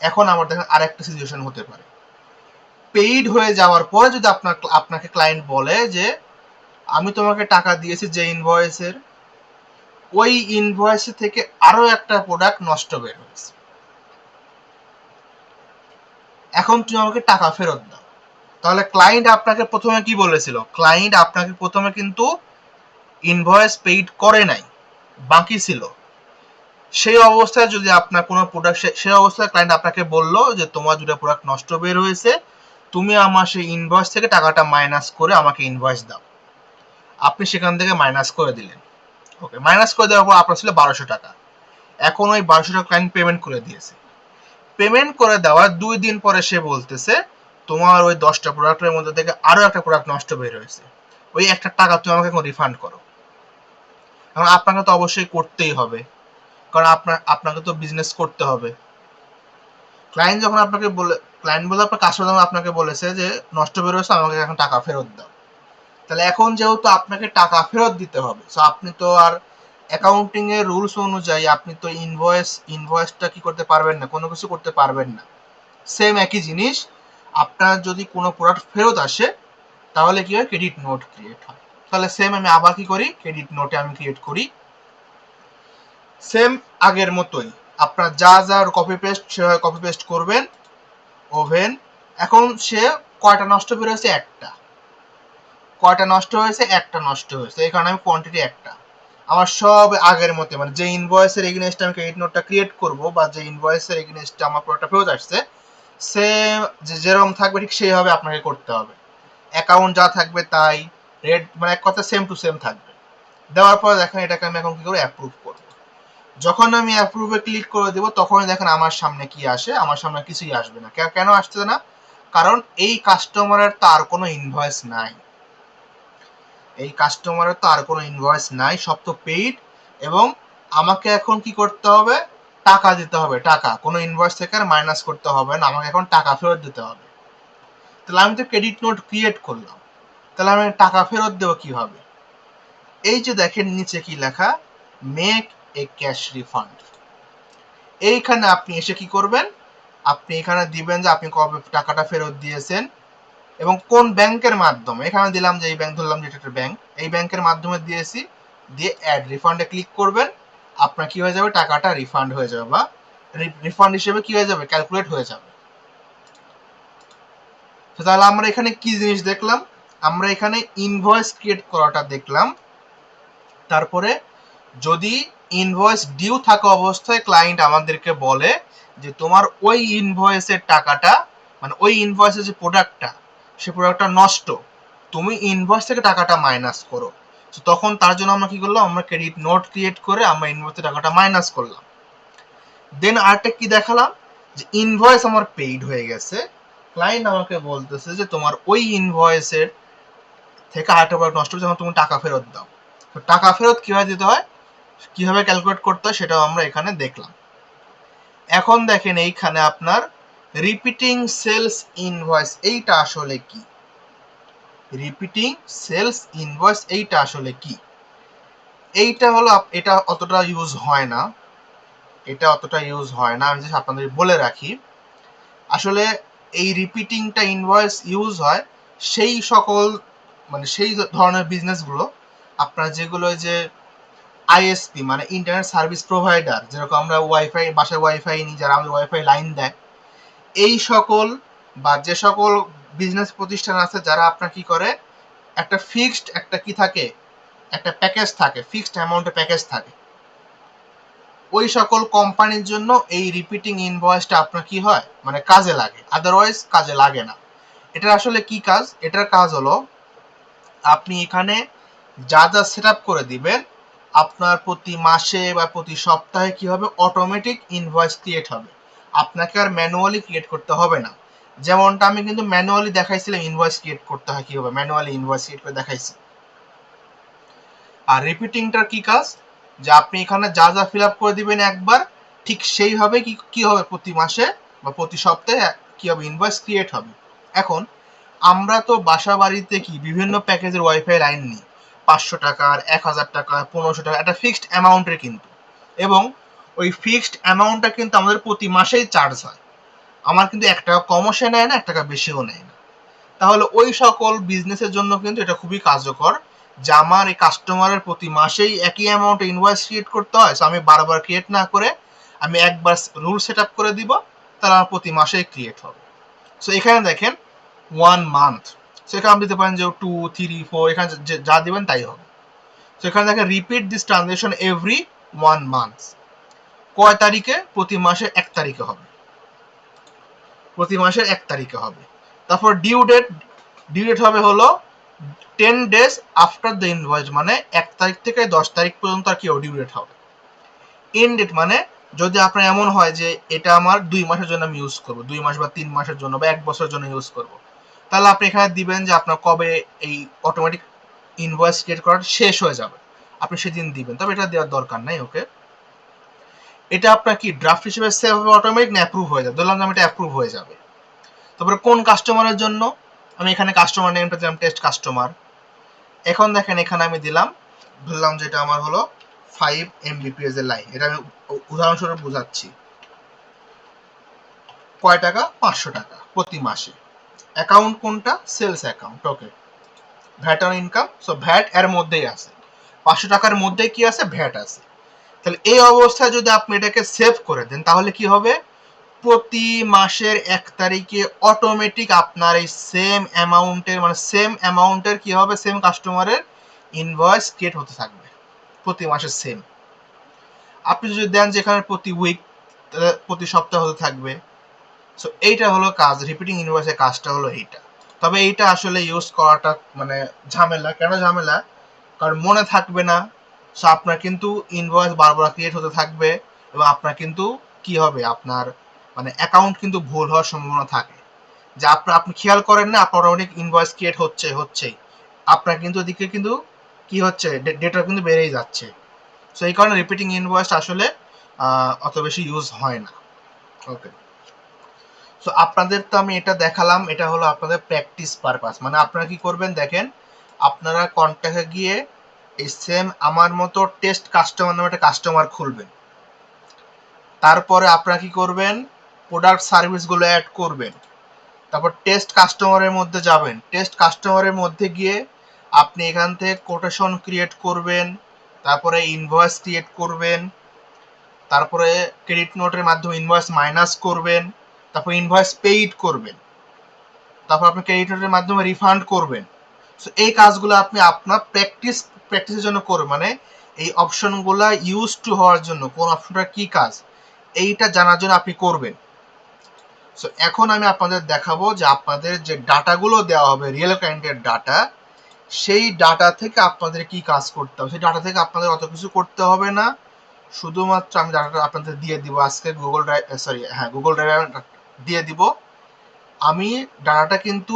এখন আমার দেখেন আরেকটা সিচুয়েশন হতে পারে, পেইড হয়ে যাওয়ার পরে যদি আপনাকে ক্লায়েন্ট বলে যে আমি তোমাকে টাকা দিয়েছি যে ইনভয়েসের, ওই ইনভয়েস থেকে আরো একটা প্রোডাক্ট নষ্ট বের হয়েছে, এখন তুমি আমাকে টাকা ফেরত দাও। তাহলে ক্লায়েন্ট আপনাকে প্রথমে কি বলেছিল, ক্লায়েন্ট আপনাকে প্রথমে কিন্তু ইনভয়েস পেইড করে নাই, বাকি ছিল। সেই অবস্থায় যদি আপনার কোনো প্রোডাক্ট, সেই অবস্থায় ক্লায়েন্ট আপনাকে বললো যে তোমার দুটো প্রোডাক্ট নষ্ট বের হয়েছে, তুমি আমার সেই ইনভয়েস থেকে টাকাটা মাইনাস করে আমাকে ইনভয়েস দাও। আপনি সেখান থেকে মাইনাস করে দিলেন, ওকে, মাইনাস করে দেওয়ার পর আপনার ছিল 1200 টাকা। এখন ওই 1200 টাকা ক্লায়েন্ট পেমেন্ট করে দিয়েছে, পেমেন্ট করে দেওয়ার 2 দিন পরে সে বলতেছে তোমার ওই 10টা প্রোডাক্টের মধ্যে থেকে আরো একটা প্রোডাক্ট নষ্ট বের হয়েছে, ওই একটা টাকা তুমি আমাকে এখন রিফান্ড করো। এখন আপনাকে তো অবশ্যই করতেই হবে, কারণ আপনাকে তো বিজনেস করতে হবে। ক্লায়েন্ট যখন আপনাকে বলে, ক্লায়েন্ট বলে আপনার কাস্টমার যখন আপনাকে বলেছে যে নষ্ট বের হয়েছে আমাকে এখন টাকা ফেরত দাও, তাহলে এখন যেহেতু আপনাকে টাকা ফেরত দিতে হবে, সো আপনি তো আর অ্যাকাউন্টিং এর রুলস অনুযায়ী আপনি তো ইনভয়েসটা কি করতে পারবেন না, কোনো কিছু করতে পারবেন না। সেম একই জিনিস, আপনার যদি কোনো প্রোডাক্ট ফেরত আসে তাহলে কি হয়, ক্রেডিট নোট ক্রিয়েট হয়। তাহলে সেম আমি আবার কি করি, ক্রেডিট নোটে আমি ক্রিয়েট করি সেম আগের মতোই, আপনার যা যা কপি পেস্ট সেভাবে কপি পেস্ট করবেন। ওভেন, এখন সে কয়টা নষ্ট বের হয়েছে, একটা, কয়টা নষ্ট হয়েছে, একটা নষ্ট হয়েছে, এখানে আমি কোয়ান্টিটি একটা। আমার সব আগের মতো, মানে যে ইনভয়েসের এগেইনস্টে আমি ক্রেডিট নোটটা ক্রিয়েট করব বা যে ইনভয়েসের এগেইনস্টে আমার প্রোডাক্টটা ফেরত আসছে, সেম যেরকম থাকবে ঠিক সেইভাবে আপনাকে করতে হবে। অ্যাকাউন্ট যা থাকবে তাই, রেট মানে এক কথা সেম টু সেম থাকবে। দেওয়ার পরে দেখেন এটাকে আমি এখন কি করব, অ্যাপ্রুভ করব। যখন আমি অ্যাপ্রুভে ক্লিক করে দেব তখনই দেখেন আমার সামনে কি আসে, আমার সামনে কিছুই আসবে না। কেন আসছে না, কারণ এই কাস্টমারের তো আর কোনো ইনভয়েস নাই, এই কাস্টমারের তো আর কোনো ইনভয়েস নাই, সব তো পেইড। এবং আমাকে এখন কি করতে হবে, টাকা দিতে হবে, টাকা, কোনো ইনভয়েস থেকে আর মাইনাস করতে হবে না, আমাকে এখন টাকা ফেরত দিতে হবে। তাহলে আমি তো ক্রেডিট নোট ক্রিয়েট করলাম, তাহলে আমি টাকা ফেরত দেবো কিভাবে, এই যে দেখেন নিচে কি লেখা, মেক এ ক্যাশ রিফান্ড। এইখানে আপনি এসে কি করবেন, আপনি এখানে দিবেন যে আপনি কবে টাকাটা ফেরত দিয়েছেন এবং কোন ব্যাংকের মাধ্যমে। এখানে দিলাম যে এই ব্যাংক, ধরলাম যে এটা ব্যাংক, এই ব্যাংকের মাধ্যমে দিয়েছি, দিয়ে অ্যাড রিফান্ডে ক্লিক করবেন। আপনার কি হয়ে যাবে, টাকাটা রিফান্ড হয়ে যাবে বা রিফান্ড হিসেবে কি হয়ে যাবে, ক্যালকুলেট হয়ে যাবে। তো তাহলে আমরা এখানে কি জিনিস দেখলাম, আমরা এখানে ইনভয়েস ক্রিয়েট করাটা দেখলাম। তারপরে যদি ইনভয়েস ডিউ থাকা অবস্থায় ক্লায়েন্ট আমাদেরকে বলে যে তোমার ওই ইনভয়েসের টাকাটা, মানে ওই ইনভয়েসের যে প্রোডাক্টটা, সে প্রোডাক্টটা নষ্ট, তুমি ইনভয়েস থেকে টাকাটা মাইনাস করো। তো তখন তার জন্য আমরা কি করলাম, আমরা ক্রেডিট নোট ক্রিয়েট করে আমরা ইনভয়েসের টাকাটা মাইনাস করলাম। দেন আরেকটা কি দেখালাম, যে ইনভয়েস আমার পেইড হয়ে গেছে, ক্লায়েন্ট আমাকে বলতেছে যে তোমার ওই ইনভয়েসের থেকে আরেকটা প্রোডাক্ট নষ্ট হয়েছে, তুমি টাকা ফেরত দাও। তো টাকা ফেরত কিভাবে দিতে হয়, কিভাবে ক্যালকুলেট করতে হয় সেটাও আমরা এখানে দেখলাম। এখন দেখেন এইখানে আপনার রিপিটিং সেলস ইনভয়েস, এইটা আসলে কি, রিপিটিং সেলস ইনভয়েস এইটা আসলে কি, এইটা হলো এটা অতটা ইউজ হয় না, এটা অতটা ইউজ হয় না, আমি জাস্ট আপনাদের বলে রাখি। আসলে এই রিপিটিংটা ইনভয়েস ইউজ হয় সেই সকল, মানে সেই ধরনের বিজনেসগুলো আপনার যেগুলো যে আইএসপি মানে ইন্টারনেট সার্ভিস প্রোভাইডার, যেরকম আমরা ওয়াইফাই, বাসায় ওয়াইফাই নিই, যারা আমাদের ওয়াইফাই লাইন দেয়, এই সকল বা যে সকল বিজনেস প্রতিষ্ঠান আছে যারা আপনার কি করে, একটা ফিক্সড একটা কি থাকে, একটা প্যাকেজ থাকে, ফিক্সড অ্যামাউন্টের প্যাকেজ থাকে, ওই সকল কোম্পানির জন্য এই রিপিটিং ইনভয়েসটা আপনার কি হয়, মানে কাজে লাগে, আদারওয়াইজ কাজে লাগে না। এটার আসলে কি কাজ, এটার কাজ হলো আপনি এখানে যা যা সেট আপ করে দিবেন, আপনার প্রতি মাসে বা প্রতি সপ্তাহে কি হবে, অটোমেটিক ইনভয়েস ক্রিয়েট হবে, আপনাকে আর ম্যানুয়ালি ক্রিয়েট করতে হবে না। যেমনটা আমি কিন্তু ম্যানুয়ালি দেখাইছিলাম ইনভয়েস ক্রিয়েট করতে হয় কিভাবে, ম্যানুয়ালি ইনভয়েস ক্রিয়েট করে দেখাইছি। আর রিপিটিংটার কি কাজ, যে আপনি এখানে যা যা ফিল আপ করে দিবেন একবার, ঠিক সেইভাবে কি হবে প্রতি মাসে বা প্রতি সপ্তাহে কি হবে, ইনভয়েস ক্রিয়েট হবে। এখন আমরা তো বাসা বাড়িতে কি বিভিন্ন প্যাকেজের ওয়াইফাই লাইন নিই, 500 টাকার, 1000 টাকা, 1500 টাকা, একটা ফিক্সড অ্যামাউন্টের কিন্তু, এবং ওই ফিক্সড অ্যামাউন্টটা কিন্তু আমাদের প্রতি মাসেই চার্জ হয়। আমার কিন্তু 1 টাকা কমও সে নেয় না, 1 টাকা বেশিও নেয় না। তাহলে ওই সকল বিজনেসের জন্য কিন্তু এটা খুবই কার্যকর, যে আমার এই কাস্টমারের প্রতি মাসেই একই অ্যামাউন্ট ইনভয়েস ক্রিয়েট করতে হয়। সো আমি বারবার ক্রিয়েট না করে আমি একবার রুল সেট আপ করে দিব, তাহলে আমার প্রতি মাসেই ক্রিয়েট হবে। সো এখানে দেখেন 1 মান্থ, সো এখানে আপনি দিতে পারেন যে 2, 3, 4, এখানে যা দিবেন তাই হবে। সো এখানে দেখেন repeat this transaction every 1 month, কয় তারিখে, প্রতি মাসের 1 তারিখে হবে, প্রতি মাসের 1 তারিখে হবে। তারপর ডিউ ডেট হবে হলো 10 days আফটার দ্য ইনভয়েস, মানে 1 তারিখ থেকে 10 তারিখ পর্যন্ত আর কি ডিউ ডেট হবে। এন্ড ডেট মানে যদি আপনার এমন হয় যে এটা আমার 2 মাসের জন্য আমি ইউজ করব, 2 মাস বা 3 মাসের জন্য বা 1 বছরের জন্য ইউজ করব, তাহলে আপনি এখানে দিবেন যে আপনার কবে এই অটোমেটিক ইনভয়েস ক্রিয়েট করা শেষ হয়ে যাবে, আপনি সেদিন দিবেন। তবে এটা দেওয়ার দরকার নাই। ওকে, এটা আপনার কি ড্রাফট হিসেবে সেভ হবে অটোমেটিক না অ্যাপ্রুভ হয়ে যাবে, ধরলাম এটা অ্যাপ্রুভ হয়ে যাবে। তারপরে কোন কাস্টমারের জন্য, আমি এখানে কাস্টমার নেমটা দিলাম টেস্ট কাস্টমার। এখন দেখেন এখানে আমি দিলাম, ধরলাম যেটা আমার হলো 5 Mbps এর লাইন, এটা আমি উদাহরণস্বরূপ বোঝাচ্ছি। কয় টাকা, 500 টাকা প্রতি মাসে। অ্যাকাউন্ট কোনটা, sales account. Okay, VAT on income, so VAT এর মধ্যেই আছে, 500 টাকার মধ্যে কি আছে, ভ্যাট আছে। তাহলে এই অবস্থায় যদি আপনি এটাকে সেভ করে দেন, তাহলে কি হবে, প্রতি মাসের 1 তারিখে অটোমেটিক আপনার এই সেম অ্যামাউন্টের, মানে সেম অ্যামাউন্টের কি হবে, সেম কাস্টমারের ইনভয়েস ক্রিয়েট হতে থাকবে প্রতি মাসে সেম। আপনি যদি দেন যেখানে প্রতি উইক, প্রতি সপ্তাহ হতে থাকবে। সো এইটা হলো কাজ, রিপিটিং ইনভয়েসের কাজটা হলো এইটা। তবে এইটা আসলে ইউজ করাটা মানে ঝামেলা। কেন ঝামেলা, কারণ মনে থাকবে না। সো আপনার কিন্তু ইনভয়েস বারবার ক্রিয়েট হতে থাকবে, এবং আপনার কিন্তু কি হবে, আপনার মানে অ্যাকাউন্ট কিন্তু ভুল হওয়ার সম্ভাবনা থাকে, যে আপনি খেয়াল করেন না, আপনার অটোমেটিক ইনভয়েস ক্রিয়েট হচ্ছেই, আপনার কিন্তু ওদিকে কিন্তু কি হচ্ছে, ডেটা কিন্তু বেড়েই যাচ্ছে। সো এই কারণে রিপিটিং ইনভয়েস আসলে অত বেশি ইউজ হয় না। ওকে, সো আপনাদের তো আমি এটা দেখালাম, এটা হলো আপনাদের প্র্যাকটিস পারপাস। মানে আপনারা কি করবেন দেখেন, আপনারা কন্ট্যাক্টে গিয়ে এই সেম আমার মতো টেস্ট কাস্টমার নামে একটা কাস্টমার খুলবেন। তারপরে আপনারা কি করবেন, প্রোডাক্ট সার্ভিসগুলো অ্যাড করবেন। তারপর টেস্ট কাস্টমারের মধ্যে যাবেন, টেস্ট কাস্টমারের মধ্যে গিয়ে আপনি এখান থেকে কোটেশন ক্রিয়েট করবেন, তারপরে ইনভয়েস ক্রিয়েট করবেন, তারপরে ক্রেডিট নোটের মাধ্যমে ইনভয়েস মাইনাস করবেন, তারপর ইনভয়েস পেইড করবেন, তারপর আপনি ক্রেডিট নোটের মাধ্যমে রিফান্ড করবেন। সো এই কাজগুলো আপনি আপনার প্র্যাকটিসের জন্য করবেন, মানে এই অপশনগুলো ইউজ টু হওয়ার জন্য, কোন অপশনটা কি কাজ, এইটা জানার জন্য আপনি করবেন। সো এখন আমি আপনাদের দেখাবো যে আপনাদের যে ডাটাগুলো দেওয়া হবে, রিয়েল ক্লায়েন্টের ডাটা, সেই ডাটা থেকে আপনাদের কি কাজ করতে হবে। সেই ডাটা থেকে আপনাদের অত কিছু করতে হবে না, শুধুমাত্র আমি ডাটাটা আপনাদের দিয়ে দিব আজকে গুগল ড্রাইভ দিয়ে দিব। আমি ডাটাটা কিন্তু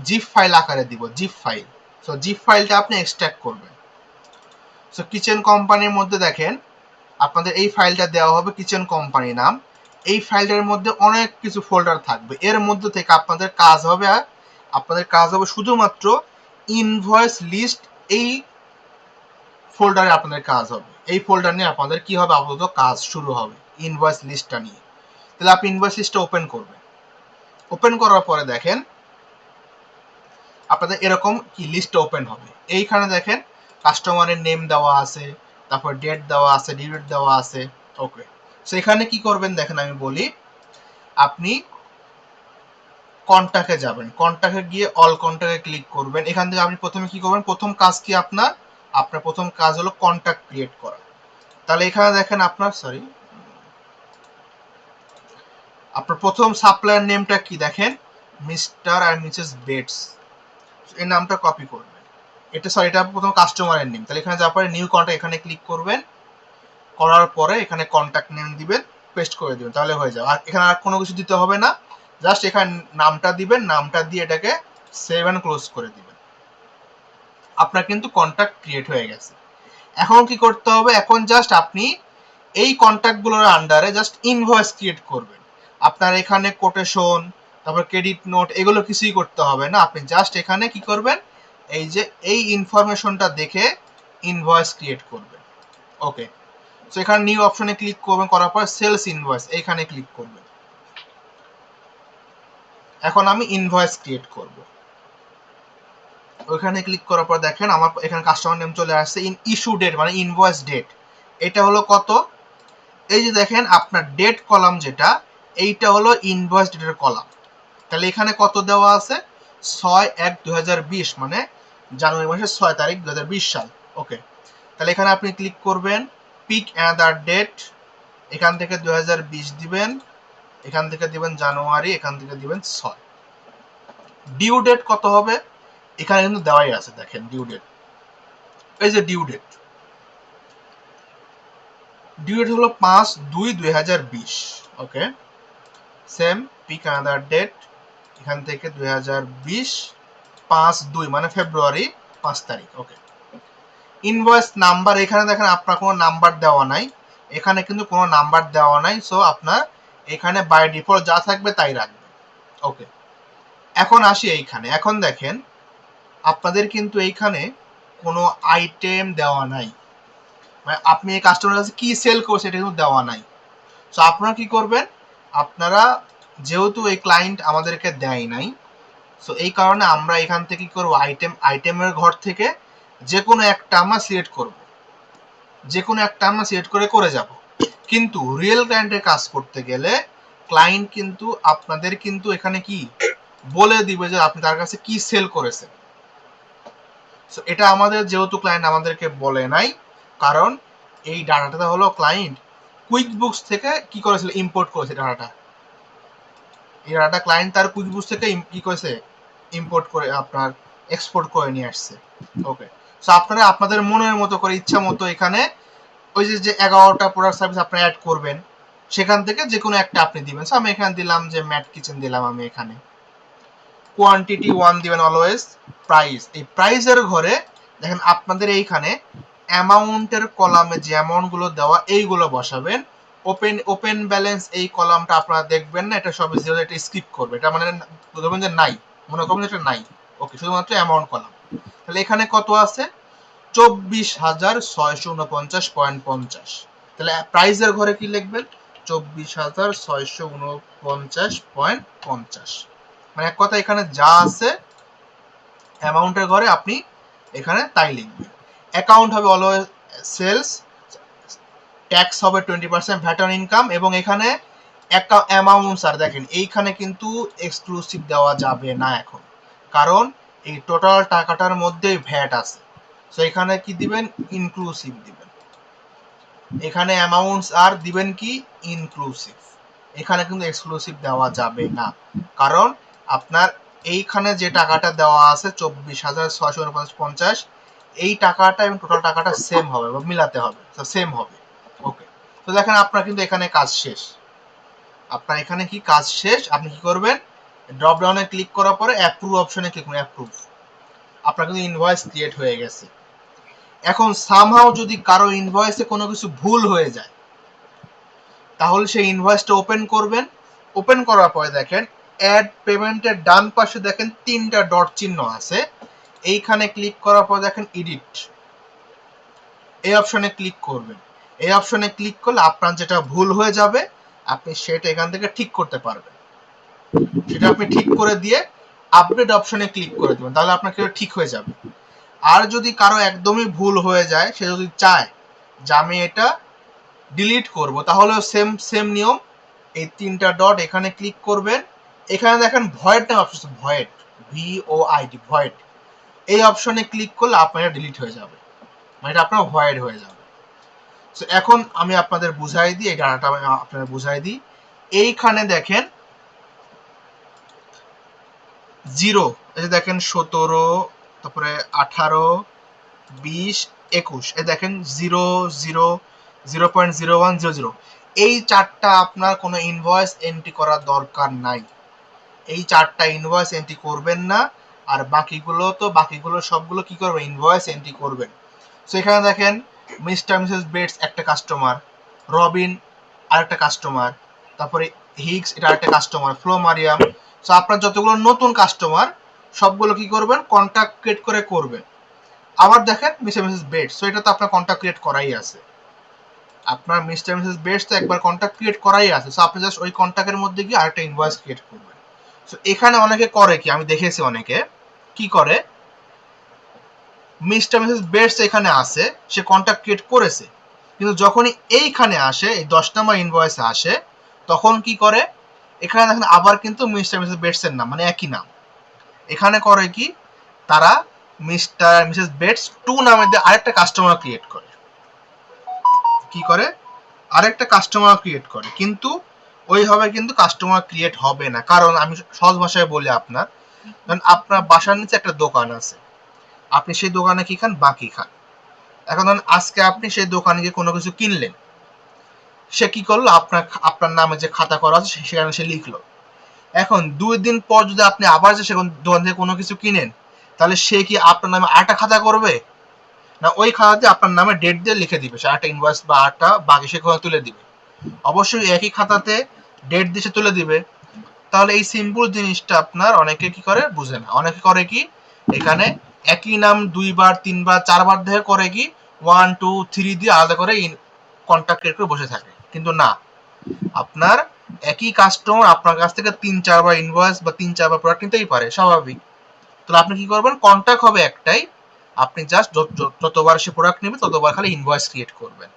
জিপ ফাইল আকারে দিব, জিপ ফাইল। সো জিপ ফাইলটা আপনি এক্সট্রাক্ট করবেন। সো কিচেন কোম্পানির মধ্যে দেখেন আপনাদের এই ফাইলটা দেওয়া হবে, কিচেন কোম্পানি নাম। এই ফাইলটার মধ্যে অনেক কিছু ফোল্ডার থাকবে, এর মধ্যে থেকে আপনাদের কাজ হবে শুধুমাত্র ইনভয়েস লিস্ট, এই ফোল্ডারে আপনাদের কাজ হবে। এই ফোল্ডার নিয়ে আপনাদের কি হবে, আপাতত কাজ শুরু হবে ইনভয়েস লিস্টটা নিয়ে। তাহলে আপনি ইনভয়েস লিস্টটা ওপেন করবেন। ওপেন করার পরে দেখেন আপনাদের এরকম কি লিস্ট ওপেন হবে। এইখানে দেখেন কাস্টমারের নেম দেওয়া আছে, তারপর ডেট দেওয়া আছে, ডিউ ডেট দেওয়া আছে। ওকে, সো এখানে কি করবেন দেখেন আমি বলি, আপনি কন্ট্যাক্টে যাবেন, কন্ট্যাক্টে গিয়ে অল কন্ট্যাক্টে ক্লিক করবেন। এখান থেকে আপনি প্রথমে কি করবেন, প্রথম কাজ কি আপনার প্রথম কাজ হলো কন্ট্যাক্ট ক্রিয়েট করা। তাহলে এখানে দেখেন আপনার প্রথম সাপ্লায়ার নেমটা কি, দেখেন মিস্টার আর মিসেস বেটস, এই নামটা কপি করবেন। এটা প্রথম কাস্টমারের নেম। তাহলে এখানে যাওয়ার পরে নিউ কন্ট্যাক্ট এখানে ক্লিক করবেন, করার পরে এখানে কন্ট্যাক্ট নেম দিবেন, পেস্ট করে দিবেন, তাহলে হয়ে যাবে। আর এখানে আর কোনো কিছু দিতে হবে না, জাস্ট এখানে নামটা দিবেন, নামটা দিয়ে এটাকে সেভ এন্ড ক্লোজ করে দিবেন। আপনার কিন্তু কন্ট্যাক্ট ক্রিয়েট হয়ে গেছে। এখন কি করতে হবে, এখন জাস্ট আপনি এই কন্ট্যাক্টগুলোর আন্ডারে জাস্ট ইনভয়েস ক্রিয়েট করবেন। আপনার এখানে কোটেশন, তারপর ক্রেডিট নোট, এগুলো কিছুই করতে হবে না। আপনি জাস্ট এখানে কি করবেন, এই যে এই ইনফরমেশনটা দেখে ইনভয়েস ক্রিয়েট করবেন। ওকে, সো এখানে নিউ অপশনে ক্লিক করবেন, করার পর সেলস ইনভয়েস এইখানে ক্লিক করবেন। এখন আমি ইনভয়েস ক্রিয়েট করব। ওইখানে ক্লিক করার পর দেখেন আমার এখানে কাস্টমার নেম চলে আসছে। ইস্যু ডেট মানে ইনভয়েস ডেট, এটা হলো কত, এই যে দেখেন আপনার ডেট কলাম যেটা, এইটা হলো ইনভয়েস ডেটের কলাম। তাহলে এখানে কত দেওয়া আছে, 6/1/2020, মানে জানুয়ারি মাসের 6 তারিখ 2020 সাল। ওকে, তাহলে এখানে আপনি ক্লিক করবেন, পিক অ্যানাদার ডেট, এখান থেকে 2020 দিবেন, এখান থেকে দিবেন জানুয়ারি, এখান থেকে দিবেন 6। ডিউ ডেট কত হবে, এখানে কিন্তু দেওয়াই আছে, দেখেন ডিউ ডেট, এই যে ডিউ ডেট, ডিউ ডেট হলো 5/2/2020। ওকে, সেম পিক অ্যানাদার ডেট, এখান থেকে 2020 5/2 মানে ফেব্রুয়ারি 5 তারিখ। ওকে, ইনভয়েস নাম্বার, এখানে দেখেন আপনার কোনো নাম্বার দেওয়া নাই, এখানে কিন্তু কোনো নাম্বার দেওয়া নাই, সো আপনার এখানে বাই ডিফল্ট যা থাকবে তাই রাখবে। ওকে, এখন আসি এইখানে, এখন দেখেন আপনাদের কিন্তু এইখানে কোনো আইটেম দেওয়া নাই, মানে আপনি এই কাস্টমারের কাছে কি সেল করছে এটা কিন্তু দেওয়া নাই। সো আপনারা কি করবেন, আপনারা যেহেতু এই ক্লায়েন্ট আমাদেরকে দেয় নাই, সো এই কারণে আমরা এখান থেকে কি করব, আইটেমের ঘর থেকে যে কোনো একটা আমরা সিলেক্ট করব, যে কোনো একটা আমরা সিলেক্ট করে যাব। কিন্তু রিয়েল ক্লায়েন্টের কাজ করতে গেলে ক্লায়েন্ট কিন্তু আপনাদের কিন্তু এখানে কি বলে দিবে যে আপনি তার কাছে কি সেল করেছেন। সো এটা আমাদের যেহেতু ক্লায়েন্ট আমাদেরকে বলে নাই, কারণ এই ডাটাটা হলো ক্লায়েন্ট কুইক বুকস থেকে কি করেছিল, ইম্পোর্ট করেছে ডাটাটা। এই ডাটা ক্লায়েন্ট তার কুইক বুকস থেকে কি করেছে, ইম্পোর্ট করে আপনার এক্সপোর্ট করে নিয়ে আসছে। ওকে, সো আপনারা আপনাদের মনের মতো করে ইচ্ছা মতো এখানে ওই যে 11টা প্রোডাক্ট সার্ভিস আপনি অ্যাড করবেন, সেখান থেকে যে কোনো একটা আপনি দিবেন। সো আমি এখানে দিলাম যে ম্যাট কিচেন দিলাম, আমি এখানে কোয়ান্টিটি 1 দিবেন অলওয়েজ। প্রাইস, এই প্রাইসের ঘরে দেখেন আপনাদের এইখানে অ্যামাউন্টের কলামে যে অ্যামাউন্টগুলো দেওয়া এইগুলো বসাবেন। ওপেন ব্যালেন্স এই কলামটা আপনারা দেখবেন না, এটা সব জিরো, এটা স্কিপ করবে, এটা মানে ধরবেন যে নাই, মনে করবেন এটা নাই। ওকে, শুধুমাত্র অ্যামাউন্ট কলাম। তাহলে এখানে কত আছে, 24,649.50। তাহলে প্রাইসের ঘরে কি লিখবেন, 24,649.50। মানে এক কথা এখানে যা আছে অ্যামাউন্টের ঘরে আপনি এখানে তাই লিখবেন। অ্যাকাউন্ট হবে অলওয়েজ সেলস, ট্যাক্স হবে 20%, ভ্যাট অন ইনকাম, এবং এখানে অ্যামাউন্টস আর দেখেন এইখানে কিন্তু এক্সক্লুসিভ দেওয়া যাবে না এখন, কারণ এই টোটাল টাকাটার মধ্যেই ভ্যাট আছে। সো এখানে কি দিবেন, ইনক্লুসিভ দিবেন। এখানে অ্যামাউন্টস আর দিবেন কি, ইনক্লুসিভ। এখানে কিন্তু এক্সক্লুসিভ দেওয়া যাবে না, কারণ আপনার এইখানে যে টাকাটা দেওয়া আছে 24,649.50, এই টাকাটা এবং টোটাল টাকাটা সেম হবে বা মিলাতে হবে, সেম হবে। ওকে, তো দেখেন আপনার কিন্তু এখানে কাজ শেষ। আপনার এখানে কি কাজ শেষ, আপনি কি করবেন, ড্রপ ডাউনে ক্লিক করার পরে অ্যাপ্রুভ অপশনে ক্লিক করুন, অ্যাপ্রুভ। আপনার কিন্তু ইনভয়েস ক্রিয়েট হয়ে গেছে। এখন সামহাও যদি কারো ইনভয়েসে কোনো কিছু ভুল হয়ে যায়, তাহলে সেই ইনভয়েসটা ওপেন করবেন। ওপেন করার পরে দেখেন অ্যাড পেমেন্টের ডান পাশে দেখেন 3টা ডট চিহ্ন আছে, এইখানে ক্লিক করার পর দেখেন এডিট, এই অপশনে ক্লিক করবেন। এই অপশনে ক্লিক করলে আপনার যেটা ভুল হয়ে যাবে আপনি সেটা এখান থেকে ঠিক করতে পারবেন। সেটা আপনি ঠিক করে দিয়ে আপডেট অপশনে ক্লিক করে দেবেন, তাহলে আপনার সেটা ঠিক হয়ে যাবে। আর যদি কারো একদমই ভুল হয়ে যায়, সে যদি চায় যে আমি এটা ডিলিট করব, তাহলে সেম নিয়ম, এই 3টা ডট এখানে ক্লিক করবেন। এখানে দেখেন ভয়েড নাম অপশন, ভয়েড, VOID, ভয়েড, এই অপশনে ক্লিক করলে আপনার এটা ডিলিট হয়ে যাবে, মানে এটা আপনার ভয়েড হয়ে যাবে। সো এখন আমি আপনাদের বুঝাই দিই, এই ডাটাটা আমি আপনাদের বুঝাই দিই। এইখানে দেখেন জিরো, এই যে দেখেন 17, তারপরে 18, 20, 21, এই দেখেন 0, 0, 0.0100, এই চারটা আপনার কোনো ইনভয়েস এন্ট্রি করার দরকার নাই। এই 4টা ইনভয়েস এন্ট্রি করবেন না, আর বাকিগুলো সবগুলো কি করবেন, ইনভয়েস এন্ট্রি করবেন। সো এখানে দেখেন মিস্টার মিসেস বেটস একটা কাস্টমার, রবিন আরেকটা কাস্টমার, তারপরে হিগস এটা আরেকটা কাস্টমার, ফ্লো মারিয়াম। সো আপনার যতগুলো নতুন কাস্টমার সবগুলো কি করবেন, কন্ট্যাক্ট ক্রিয়েট করে করবেন। আবার দেখেন মিস্টার মিসেস বেটস, সো এটা তো আপনার কন্ট্যাক্ট ক্রিয়েট করাই আছে, আপনার মিস্টার মিসেস বেটস তো একবার কন্ট্যাক্ট ক্রিয়েট করাই আছে। সো আপনি জাস্ট ওই কন্ট্যাক্টের মধ্যে গিয়ে আরেকটা ইনভয়েস ক্রিয়েট করবেন। সো এখানে অনেকে করে কি, আমি দেখেছি অনেকে কি করে, মিস্টার মিসেস বেটস এখানে আসে, সে কন্ট্যাক্ট ক্রিয়েট করেছে, কিন্তু যখনই এইখানে আসে, এই 10 নম্বর ইনভয়েসে আসে, তখন কি করে, এখানে দেখেন আবার কিন্তু মিস্টার মিসেস বেটস এর নাম, মানে একই নাম। এখানে করে কি, তারা মিস্টার মিসেস বেটস 2 নামে দিয়ে আরেকটা কাস্টমার ক্রিয়েট করে। কি করে, আরেকটা কাস্টমার ক্রিয়েট করে, কিন্তু ওইভাবে কিন্তু কাস্টমার ক্রিয়েট হবে না। কারণ আমি সহজ ভাষায় বলি, আপনার বাসার নিচে একটা দোকান আছে, আপনি সেই দোকানে কি খান, বাকি খান। এখন ধরুন আজকে আপনি সেই দোকানে গিয়ে কোনো কিছু কিনলেন, সে কি করলো, আপনার নামে যে খাতা করা আছে সেখানে সে লিখলো। এখন 2 দিন পর যদি আপনি আবার যে সেখান দোকান থেকে কোনো কিছু কিনেন, তাহলে সে কি আপনার নামে আরেকটা খাতা করবে, না ওই খাতাতে আপনার নামে ডেট দিয়ে লিখে দিবে, সে আরেকটা ইনভয়েস বা আরেকটা বাকি সে তুলে দিবে। অবশ্যই একই খাতাতে ডেট দিয়ে সে তুলে দিবে। তাহলে এই সিম্পল জিনিসটা আপনার অনেকে কি করে বুঝে না। অনেকে করে কি, এখানে একই নাম 2 বার 3 বার 4 বার দেখে করে কি 1 2 3 দিয়ে আলাদা করে কন্ট্যাক্ট ক্রিয়েট করে বসে থাকে, কিন্তু না, আপনার একই কাস্টমার আপনার কাছ থেকে 3 4 বার ইনভয়েস বা 3 4 বার প্রোডাক্ট নিতেই পারে, স্বাভাবিক। তাহলে আপনি কি করবেন, কন্ট্যাক্ট হবে একটাই, আপনি জাস্ট যতবার সে প্রোডাক্ট নেবে ততবার খালি ইনভয়েস ক্রিয়েট করবেন।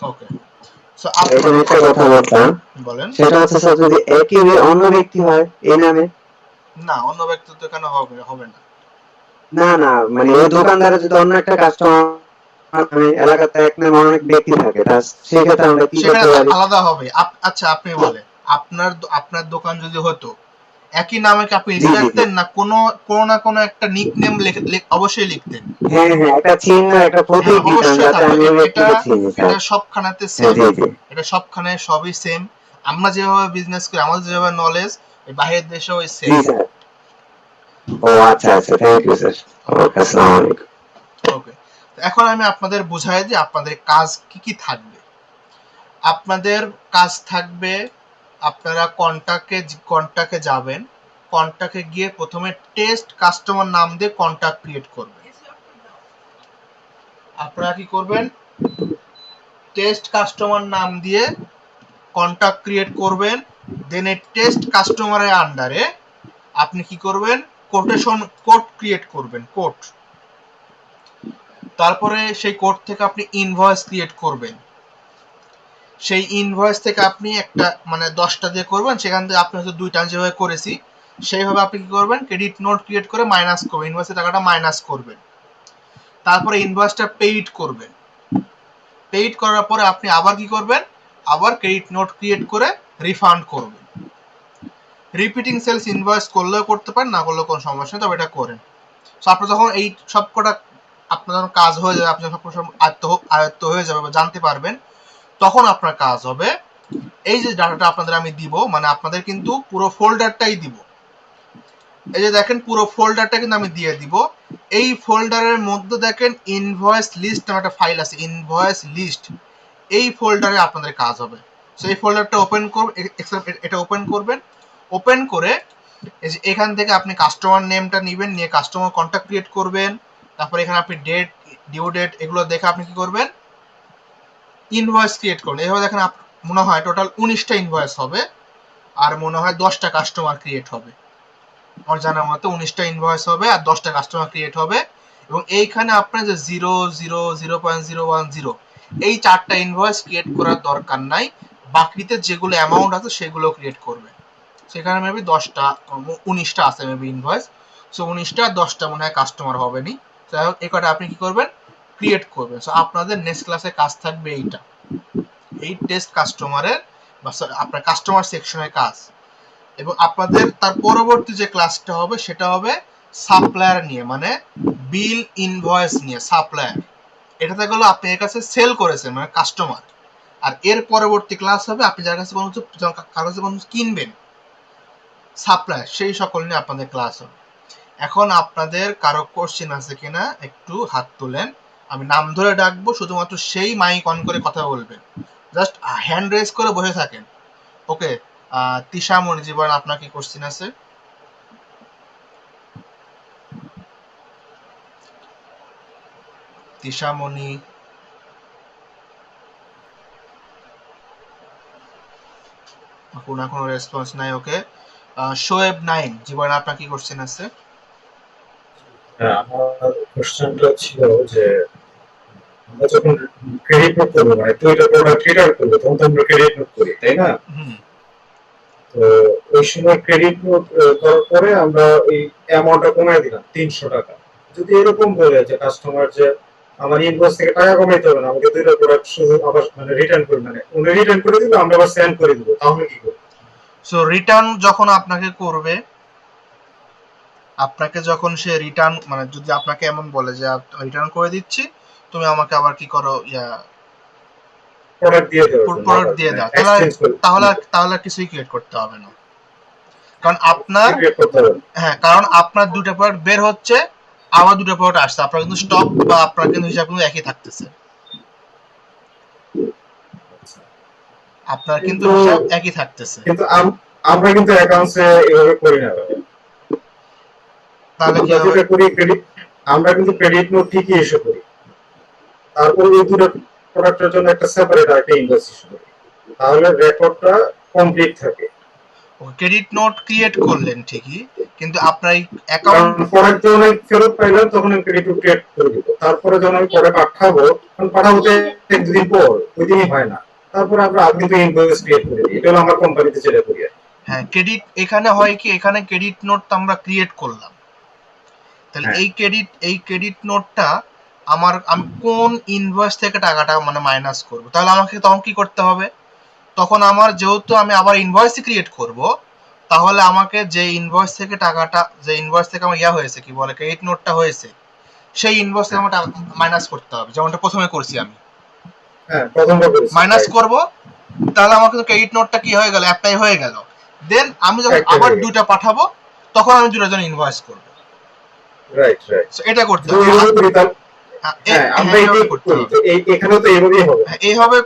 ওকে, সো এখানে একটা কথা বলতাম, বলেন। সেটা হচ্ছে স্যার যদি একই অন্য ব্যক্তি হয় এই নামে, না, অন্য ব্যক্তি তো এখানে হবে না। না না মানে ওই দোকানদারে যদি অন্য একটা কাস্টমার এলাকাতে এক নামে অনেক ব্যক্তি থাকে, তা সেক্ষেত্রে আমরা কি সেখানে করতে পারি? আলাদা হবে। আচ্ছা আপনি বলেন, আপনার দোকান যদি হতো, একই নামে কি আপনি জি জি জি, রাখতেন, না কোনো কোনো না কোনো একটা নিকনেম অবশ্যই লিখতেন? হ্যাঁ হ্যাঁ, একটা চিহ্ন একটা হ্যাঁ, প্রতীক দিতাম অবশ্যই যাতে থাকবে। আমি ওই এটা ব্যক্তিকে চিনি এটা স্যার। সবখানেতে হ্যাঁ সেম, জি জি এটা সবখানে সবই সেম। আমরা যেভাবে বিজনেস করি, আমাদের যেভাবে নলেজ, বাইরের দেশেও ওই জি সেম। স্যার। ও আচ্ছা আচ্ছা, থ্যাংক ইউ স্যার। ওকে, আসসালামু আলাইকুম। ওকে, এখন আমি আপনাদের বুঝাই দিই আপনাদের কাজ কি কি থাকবে। আপনাদের কাজ থাকবে, আপনারা কন্টাক্টে যাবেন, কন্টাক্টে গিয়ে প্রথমে টেস্ট কাস্টমার নাম দিয়ে কন্টাক্ট ক্রিয়েট করবেন। আপনারা কি করবেন, টেস্ট কাস্টমার নাম দিয়ে কন্টাক্ট ক্রিয়েট করবেন। দেন এই টেস্ট কাস্টমারের আন্ডারে আপনি কি করবেন, কোটেশন কোড ক্রিয়েট করবেন, কোড। তারপরে সেই কোড থেকে আপনি ইনভয়েস ক্রিয়েট করবেন। সেই ইনভয়েস থেকে আপনি একটা মানে 10টা দিয়ে করবেন, সেখান থেকে আপনি হয়তো 2টা যেভাবে করেছি সেইভাবে আপনি কি করবেন, ক্রেডিট নোট ক্রিয়েট করে মাইনাস করবেন, ইনভয়েসের টাকাটা মাইনাস করবেন। তারপরে ইনভয়েসটা পেইড করবেন। পেইড করার পরে আপনি আবার কি করবেন, আবার ক্রেডিট নোট ক্রিয়েট করে রিফান্ড করবেন। রিপিটিং সেলস ইনভয়েস করলেও করতে পারেন, না করলেও কোনো সমস্যা নেই, তবে এটা করেন। সো আপনি যখন এই সবকটা আপনার যখন কাজ হয়ে যাবে, আপনি যখন আয়ত্ত হয়ে যাবে বা জানতে পারবেন, তখন আপনার কাজ হবে এই যে ডাটাটা আপনাদের আমি দিব, মানে আপনাদের কিন্তু পুরো ফোল্ডারটাই দিব। এই যে দেখেন পুরো ফোল্ডারটা কিন্তু আমি দিয়ে দিব। এই ফোল্ডারের মধ্যে দেখেন ইনভয়েস লিস্ট নামে একটা ফাইল আছে, ইনভয়েস লিস্ট। এই ফোল্ডারে আপনাদের কাজ হবে। সো এই ফোল্ডারটা ওপেন করবেন, এটা ওপেন করবেন। ওপেন করে এই যে এখান থেকে আপনি কাস্টমার নেমটা নেবেন, নিয়ে কাস্টমার কন্ট্যাক্ট ক্রিয়েট করবেন। তারপর এখানে আপনি ডেট, ডিউ ডেট এগুলো দেখে আপনি কি করবেন, ইনভয়েস ক্রিয়েট করুন। এইভাবে দেখেন মনে হয় টোটাল 19টা ইনভয়েস হবে, আর মনে হয় 10টা কাস্টমার ক্রিয়েট হবে। আমার জানার মতো 19টা ইনভয়েস হবে আর 10টা কাস্টমার ক্রিয়েট হবে। এবং এইখানে আপনার যে 0 0 0.010 এই 4টা ইনভয়েস ক্রিয়েট করার দরকার নাই, বাকিতে যেগুলো অ্যামাউন্ট আছে সেগুলো ক্রিয়েট করবে। সেখানে মেবি 10টা 19টা আছে মেবি ইনভয়েস। সো 19টা 10টা মনে হয় কাস্টমার হবে নি। যাই হোক, এই কটা আপনি কি করবেন, ক্রিয়েট করবেন। সো আপনাদের নেক্সট ক্লাসে কাজ থাকবে এইটা, এই টেস্ট কাস্টমারের বা আপনার কাস্টমার সেকশনের কাজ। এবং আপনাদের তার পরবর্তী যে ক্লাসটা হবে সেটা হবে সাপ্লায়ার নিয়ে, মানে বিল ইনভয়েস নিয়ে। সাপ্লায়ার এটাতে গেলো আপনি এর কাছে সেল করেছেন, মানে কাস্টমার, আর এর পরবর্তী ক্লাস হবে আপনি যার কাছে কারো কাছে কোনো কিনবেন সাপ্লাই, সেই সকল নিয়ে আপনাদের ক্লাস হবে। এখন আপনাদের কারো কোশ্চেন আছে কিনা একটু হাত তোলেন, আমি নাম ধরে ডাকবো, শুধুমাত্র সেই মাইক অন করে কথা বলবেন, জাস্ট হ্যান্ড রেজ করে বসে থাকেন। ওকে, তিশা মনিজি বলেন আপনার কি কোশ্চেন আছে? তিশামণি, কোনো রেসপন্স নাই। ওকে, শোয়েব নাইম জীবন আপনার কি কোশ্চেন আছে? হ্যাঁ, আমার কোশ্চেনটা ছিল যে আমরা যখন ক্রেডিট নোট করবো মানে দুইটা প্রোডাক্ট রিটার্ন করবো তখন তো আমরা ক্রেডিট নোট করি, তাই না? তো ওই সময় ক্রেডিট নোট করার পরে আমরা ওই অ্যামাউন্টটা কমায় দিলাম 300 টাকা। যদি এরকম বলে যে কাস্টমার যে আমার ইনভয়েস থেকে টাকা কমাইতে হবে না, আমাকে দুইটা প্রোডাক্ট শুধু আবার মানে রিটার্ন করে মানে উনি রিটার্ন করে দিবে, আমরা আবার সেন্ড করে দিব, তাহলে কি করব? সো রিটার্ন যখন আপনাকে করবে, আপনাকে যখন সে রিটার্ন মানে যদি আপনাকে এমন বলে যে রিটার্ন করে দিচ্ছি, তুমি আমাকে আবার কি করো, প্রোডাক্ট দিয়ে দাও, প্রোডাক্ট দিয়ে দাও, তাহলে কিছুই ক্রিয়েট করতে হবে না। কারণ আপনার কারণ আপনার দুটো প্রোডাক্ট বের হচ্ছে, আবার দুটো প্রোডাক্ট আসছে, আপনার কিন্তু স্টক বা আপনার কিন্তু হিসাব কিন্তু একই থাকতেছে, আপনার কিন্তু হিসাব একই থাকতেছে। কিন্তু আমরা কিন্তু অ্যাকাউন্টসে এভাবে করি না। তাহলে কি আমরা যেটা করি ক্রেডিট, আমরা কিন্তু ক্রেডিট নোট ঠিকই ইস্যু করি, তারপর এই দুটো প্রোডাক্টের জন্য একটা সেপারেট একটা ইনভয়েস ইস্যু করি, তাহলে রেকর্ডটা কমপ্লিট থাকে। ক্রেডিট নোট ক্রিয়েট করলেন ঠিকই, কিন্তু আপনার অ্যাকাউন্ট প্রোডাক্ট যখন আমি ফেরত পাইলাম তখন আমি ক্রেডিট নোট ক্রিয়েট করে দিব, তারপরে যখন আমি প্রোডাক্ট পাঠাবো তখন পাঠাতে এক দুদিন পর, ওই দিনই হয় না, তারপরে আমরা আগে থেকে ইনভয়েস ক্রিয়েট করে দিই। এটা হলো আমার কোম্পানিতে যেটা করি। হ্যাঁ, ক্রেডিট এখানে হয় কি, এখানে ক্রেডিট নোট আমরা ক্রিয়েট করলাম, তাহলে এই ক্রেডিট নোটটা আমি কোন ইনভয়েস থেকে টাকাটা মানে মাইনাস করব, তাহলে আমাকে তখন কি করতে হবে, তখন আমার যেহেতু আমি আবার ইনভয়েস ক্রিয়েট করব, তাহলে আমাকে যে ইনভয়েস থেকে টাকাটা, যে ইনভয়েস থেকে আমার হয়েছে কি বলে ক্রেডিট নোটটা হয়েছে, সেই ইনভয়েস থেকে আমার মাইনাস করতে হবে, যেমনটা প্রথমে করছি আমি। হ্যাঁ, প্রথমটা করেছি মাইনাস করব, তাহলে আমার কিন্তু ক্রেডিট নোটটা কি হয়ে গেল, অ্যাপ্লাই হয়ে গেল। দেন আমি যখন আবার দুটো পাঠাবো তখন আমি দুটোর জন্য ইনভয়েস করব। রাইট রাইট, সো এটা করতে হবে। হ্যাঁ, আমরা এইটাই করি, তো এখানেও তো এইভাবেই হবে। এইভাবে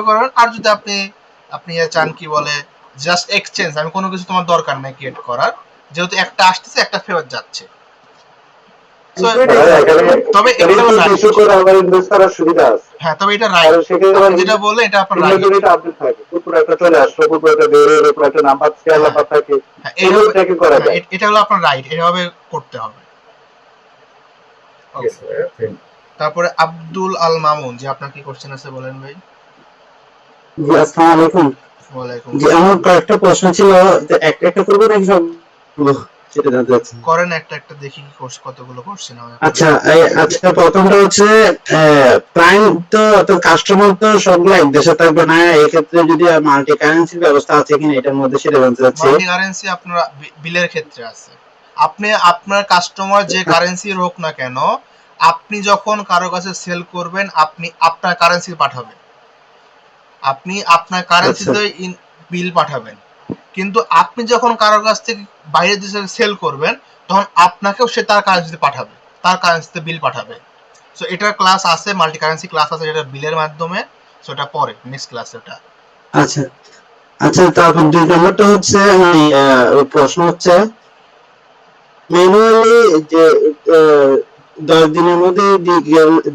করেন। আর যদি আপনি চান কি বলে জাস্ট এক্সচেঞ্জ, আমি কোনো কিছু তোমার দরকার নাই ক্রিয়েট করার, যেহেতু একটা আসতেছে একটা ফেরত যাচ্ছে, তবে হ্যাঁ, তবে এটা রাইট, যেটা বললে এটা আপনার রাইট। এটা হলো আপনার রাইট, এভাবে করতে হবে। তারপরে আব্দুল আল মামুন, যে আপনার কি কোশ্চেন আছে বলেন ভাই। জি, আসসালামু আলাইকুম। ওয়ালাইকুম জি, আমার কয়েকটা প্রশ্ন ছিল, একটা করব নাকি সব সেটা জানতে চাচ্ছি। করেন একটা দেখি কি কতগুলো কোশ্চেন হয়। আচ্ছা, আচ্ছা, প্রথমটা হচ্ছে ক্লায়েন্ট তো কাস্টমার তো সবগুলো এক দেশে থাকবে না, এই ক্ষেত্রে যদি মাল্টি কারেন্সির ব্যবস্থা আছে কিনা এটার মধ্যে সেটা জানতে চাচ্ছি। মাল্টি কারেন্সি আপনার বিলের ক্ষেত্রে আছে। আপনার কাস্টমার যে কারেন্সি হোক না কেন, আপনি যখন কারো কাছে সেল করবেন আপনি আপনার কারেন্সি পাঠাবেন, আপনি আপনার কারেন্সিতে বিল পাঠাবেন, কিন্তু আপনি যখন কারোর কাছ থেকে বাইরের দেশে সেল করবেন তখন আপনাকেও সে তার কারেন্সিতে পাঠাবে, তার কারেন্সিতে বিল পাঠাবে। সো এটার ক্লাস আছে, মাল্টি কারেন্সি ক্লাস আছে, যেটা বিলের মাধ্যমে, সো এটা পরে নেক্সট ক্লাসে ওটা। আচ্ছা আচ্ছা, তারপর দুই নম্বরটা হচ্ছে প্রশ্ন হচ্ছে ম্যানুয়ালি যে 10 দিনের মধ্যে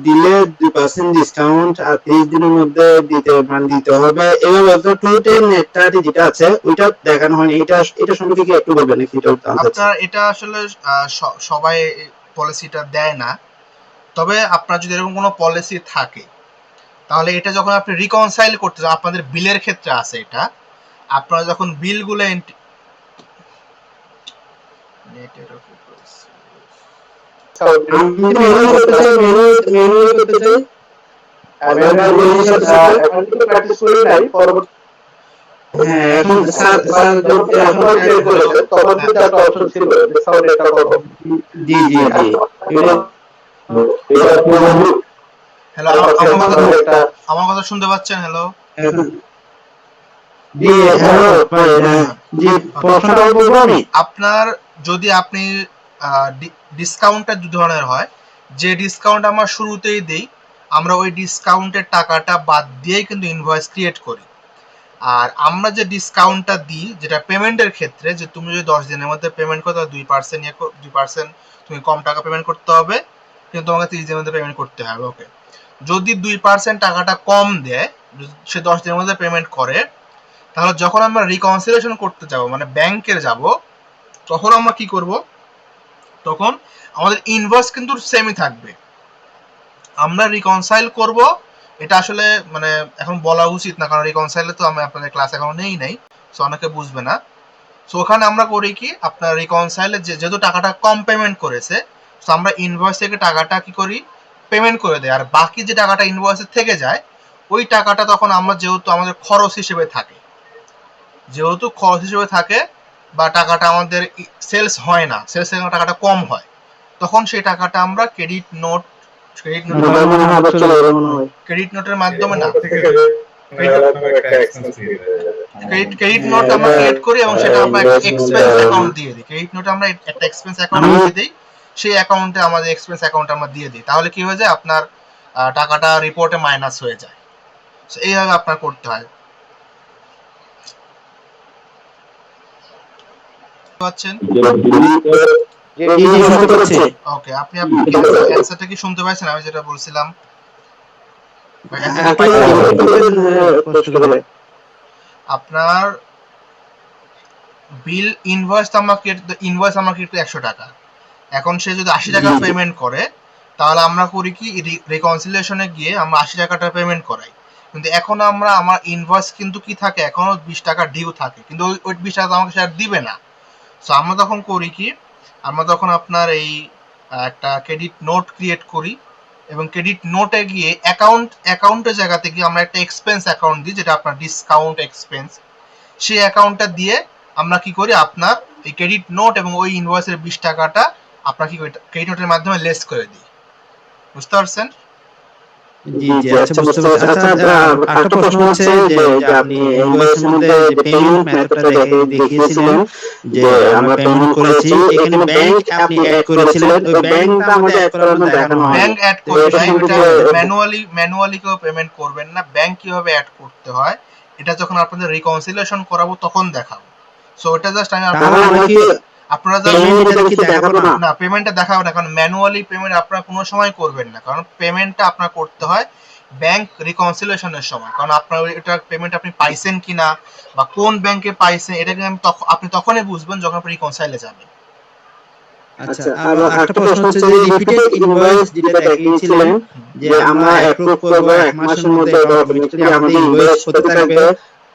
দিলে 2% ডিসকাউন্ট আর 30 দিনের মধ্যে দিতে হবে, এভাবে তো টোটাল নেটটা যেটা আছে ওইটা দেখানো হয়নি, এটা সম্পর্কে কি একটু বলবেন নাকি? আপনার এটা আসলে সবাই পলিসিটা দেয় না, তবে আপনার যদি এরকম কোনো পলিসি থাকে তাহলে এটা যখন আপনি রিকনসাইল করতে যান, আপনাদের বিলের ক্ষেত্রে আছে এটা, আপনারা যখন বিলগুলো হ্যালো, আমার কথা শুনতে পাচ্ছেন? হ্যালো জি হ্যালো জি প্রশ্নটা বলবো আমি। আপনার যদি আপনি ডিসকাউন্টটা দু ধরনের হয়, যে ডিসকাউন্ট আমরা শুরুতেই দেই, আমরা ওই ডিসকাউন্টের টাকাটা বাদ দিয়েই কিন্তু ইনভয়েস ক্রিয়েট করি। আর আমরা যে ডিসকাউন্টটা দিই, যেটা পেমেন্টের ক্ষেত্রে, যে তুমি যদি 10 দিনের মধ্যে পেমেন্ট করতে 2% 2% তুমি কম টাকা পেমেন্ট করতে হবে, কিন্তু তোমাকে 30 দিনের মধ্যে পেমেন্ট করতে হবে। ওকে, যদি 2% টাকাটা কম দেয়, সে 10 দিনের মধ্যে পেমেন্ট করে, তাহলে যখন আমরা রিকনসিলিয়েশন করতে যাব, মানে ব্যাংকের যাব, তখন আমরা কি করব? তখন আমাদের ইনভয়েস কিন্তু সেমই থাকবে। আমরা রিকনসাইল করব, এটা আসলে মানে এখন বলা উচিত না, কারণ রিকনসাইলে তো আমি আপনাদের ক্লাস এখন নেই নাই, সো অনেকে বুঝবে না। সো ওখানে আমরা করি কি, আপনার রিকনসাইলে যেহেতু টাকাটা কম পেমেন্ট করেছে, সো আমরা ইনভয়েস থেকে টাকাটা কি করি, পেমেন্ট করে দেয়। আর বাকি যে টাকাটা ইনভয়েসে থেকে যায়, ওই টাকাটা তখন আমরা, যেহেতু আমাদের খরচ হিসেবে থাকে, বা টাকাটা আমাদের সেলস হয় না, সেলস থেকে টাকাটা কম হয়, তখন সেই টাকাটা আমরা ক্রেডিট নোটের মাধ্যমে না, ক্রেডিট নোট আমরা ক্রিয়েট করি এবং সেটা আমরা একটা এক্সপেন্স অ্যাকাউন্ট দিয়ে দিই। ক্রেডিট নোট আমরা একটা এক্সপেন্স অ্যাকাউন্ট দিয়ে দিই, সেই অ্যাকাউন্টে আমাদের এক্সপেন্স অ্যাকাউন্ট আমরা দিয়ে দিই। তাহলে কি হয়ে যায়, আপনার টাকাটা রিপোর্টে মাইনাস হয়ে যায়। এইভাবে আপনার করতে হয়। পাচ্ছেন? ওকে, আপনি অ্যানসারটা কি শুনতে পাচ্ছেন আমি যেটা বলছিলাম? আপনার বিল ইনভয়েস আমরা ক্রিয়েট করি 100 টাকা। এখন সে যদি 80 টাকা পেমেন্ট করে, তাহলে আমরা করি কি, রিকনসিলিয়েশনে গিয়ে আমরা 80 টাকাটা পেমেন্ট করাই। কিন্তু এখন আমার ইনভয়েস কিন্তু কি থাকে, এখনো 20 টাকা ডিউ থাকে, কিন্তু ওই 20 টাকা আমাকে সে আর দিবে না। সো আমরা তখন করি কি, আমরা তখন আপনার এই একটা ক্রেডিট নোট ক্রিয়েট করি, এবং ক্রেডিট নোটে গিয়ে অ্যাকাউন্টের জায়গাতে গিয়ে আমরা একটা এক্সপেন্স অ্যাকাউন্ট দিই, যেটা আপনার ডিসকাউন্ট এক্সপেন্স। সেই অ্যাকাউন্টটা দিয়ে আমরা কি করি, আপনার এই ক্রেডিট নোট এবং ওই ইনভয়েসের 20 টাকাটা আপনার কি করি, ক্রেডিট নোটের মাধ্যমে লেস করে দিই। বুঝতে পারছেন? জি জি আচ্ছা বুঝতে পারছি। আচ্ছা একটা প্রশ্ন হচ্ছে যে আপনি ইনভয়েসের মধ্যে যে পেমেন্ট মেথডটা দেখিয়েছিলেন যে আমরা পেমেন্ট করেছি, এখানে ব্যাংক আপনি অ্যাড করেছিলেন, ওই ব্যাংকটা আমাদের অ্যাড করার মধ্যে দেখানো হয়। ব্যাংক অ্যাড করে নাই, এটা ম্যানুয়ালি কেউ পেমেন্ট করবেন না। ব্যাংক কিভাবে অ্যাড করতে হয়, এটা যখন আপনাদের রিকনসিলিয়েশন করাবো তখন দেখাবো। সো এটা জাস্ট আমি আপনারা না, পেমেন্টটা দেখাবো না, কারণ ম্যানুয়ালি পেমেন্ট আপনারা কোনো সময় করবেন না, কারণ পেমেন্টটা আপনার করতে হয় ব্যাংক রিকনসিলিয়েশনের সময়। কারণ আপনার এটা পেমেন্ট আপনি পাইছেন কিনা বা কোন ব্যাংকে পাইছেন, এটা কিন্তু আপনি তখনই বুঝবেন যখন আপনি রিকনসাইলে যাবেন। আচ্ছা আর একটা প্রশ্ন হচ্ছে যে রিপিটেড ইনভয়েস যেটা দেখিয়েছিলেন যে আমরা অ্যাপ্রুভ করব 1 মাসের মধ্যে, অটোমেটিক্যালি আমাদের ইনভয়েস হতে থাকবে,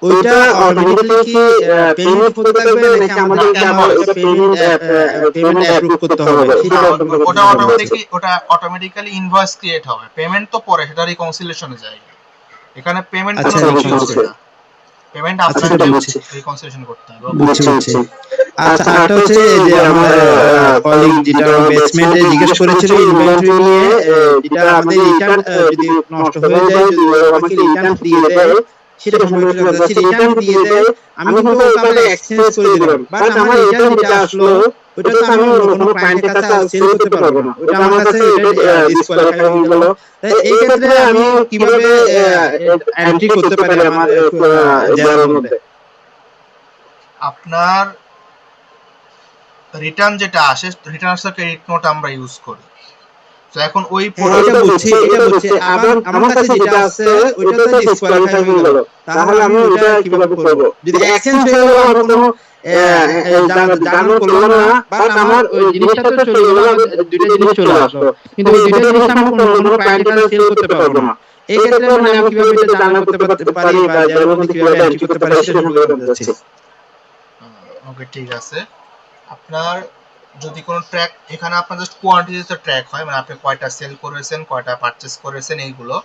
ওইটা অটোমেটিক্যালি কি পেমেন্ট হতে থাকবে নাকি আমাদের আবার ওটা পেমেন্ট অ্যাপ্রুভ করতে হবে? ওটা অটোমেটিক্যালি ইনভয়েস ক্রিয়েট হবে, পেমেন্ট তো পরে, সেটা রিকনসিলিয়েশনে যায়। এখানে পেমেন্ট কোনো কিছু হবে না, পেমেন্ট আপনাকে রিকনসিলিয়েশন করতে হবে। বুঝছি। আচ্ছা একটা হচ্ছে যে আমার কলিগ যেটা বেসমেন্টে জিজ্ঞেস করেছিল ইনভেন্টরি নিয়ে, যেটা আমাদের রিটার্ন যদি নষ্ট হয়ে যায়, যদি আমাকে রিটার্ন দিয়ে দেয়, সেটা সম্পর্কে জানতে চাচ্ছি। রিটার্ন দিয়ে দেয়, আমি কিন্তু ওটা এক্সচেঞ্জ করে দিলাম, বাট আমার রিটার্ন যেটা আসলো ওটা তো আমি কোনো ক্লায়েন্টের কাছে সেল করতে পারবো না, ওটা আমার কাছে এটা ডিসকোয়ালিফাই হয়ে গেল। তাই এই ক্ষেত্রে আমি কিভাবে এন্ট্রি করতে পারি আমার জেরার মধ্যে? আপনার রিটার্ন যেটা আসে, রিটার্ন আসলে ক্রেডিট নোট আমরা ইউজ করি। তো এখন ওই এটা বুঝছি আবার আমার কাছে যেটা আছে ওইটা তো ডিসকোয়ালিফাই হয়ে গেল, তাহলে আমি ওটা কিভাবে করব? যদি এক্সচেঞ্জ হয়ে গেল, আমার কোনো জানো করলাম না, বাট আমার ওই জিনিসটা তো চলে গেল, দুইটা জিনিস চলে আসলো, কিন্তু ওই দুইটা জিনিস আমি কোনো ক্লায়েন্টের কাছে সেল করতে পারবো না। এই ক্ষেত্রে মানে আমি কিভাবে এটা জানা করতে পারি বা জেরার মধ্যে কিভাবে এন্ট্রি করতে পারি সেটা সম্পর্কে জানতে চাচ্ছি। ওকে ঠিক আছে। আপনার যদি কোনো ট্র্যাক, এখানে আপনার জাস্ট কোয়ান্টিটিতে ট্র্যাক হয়, মানে আপনি কয়টা সেল করেছেন, কয়টা পারচেজ করেছেন, এইগুলো।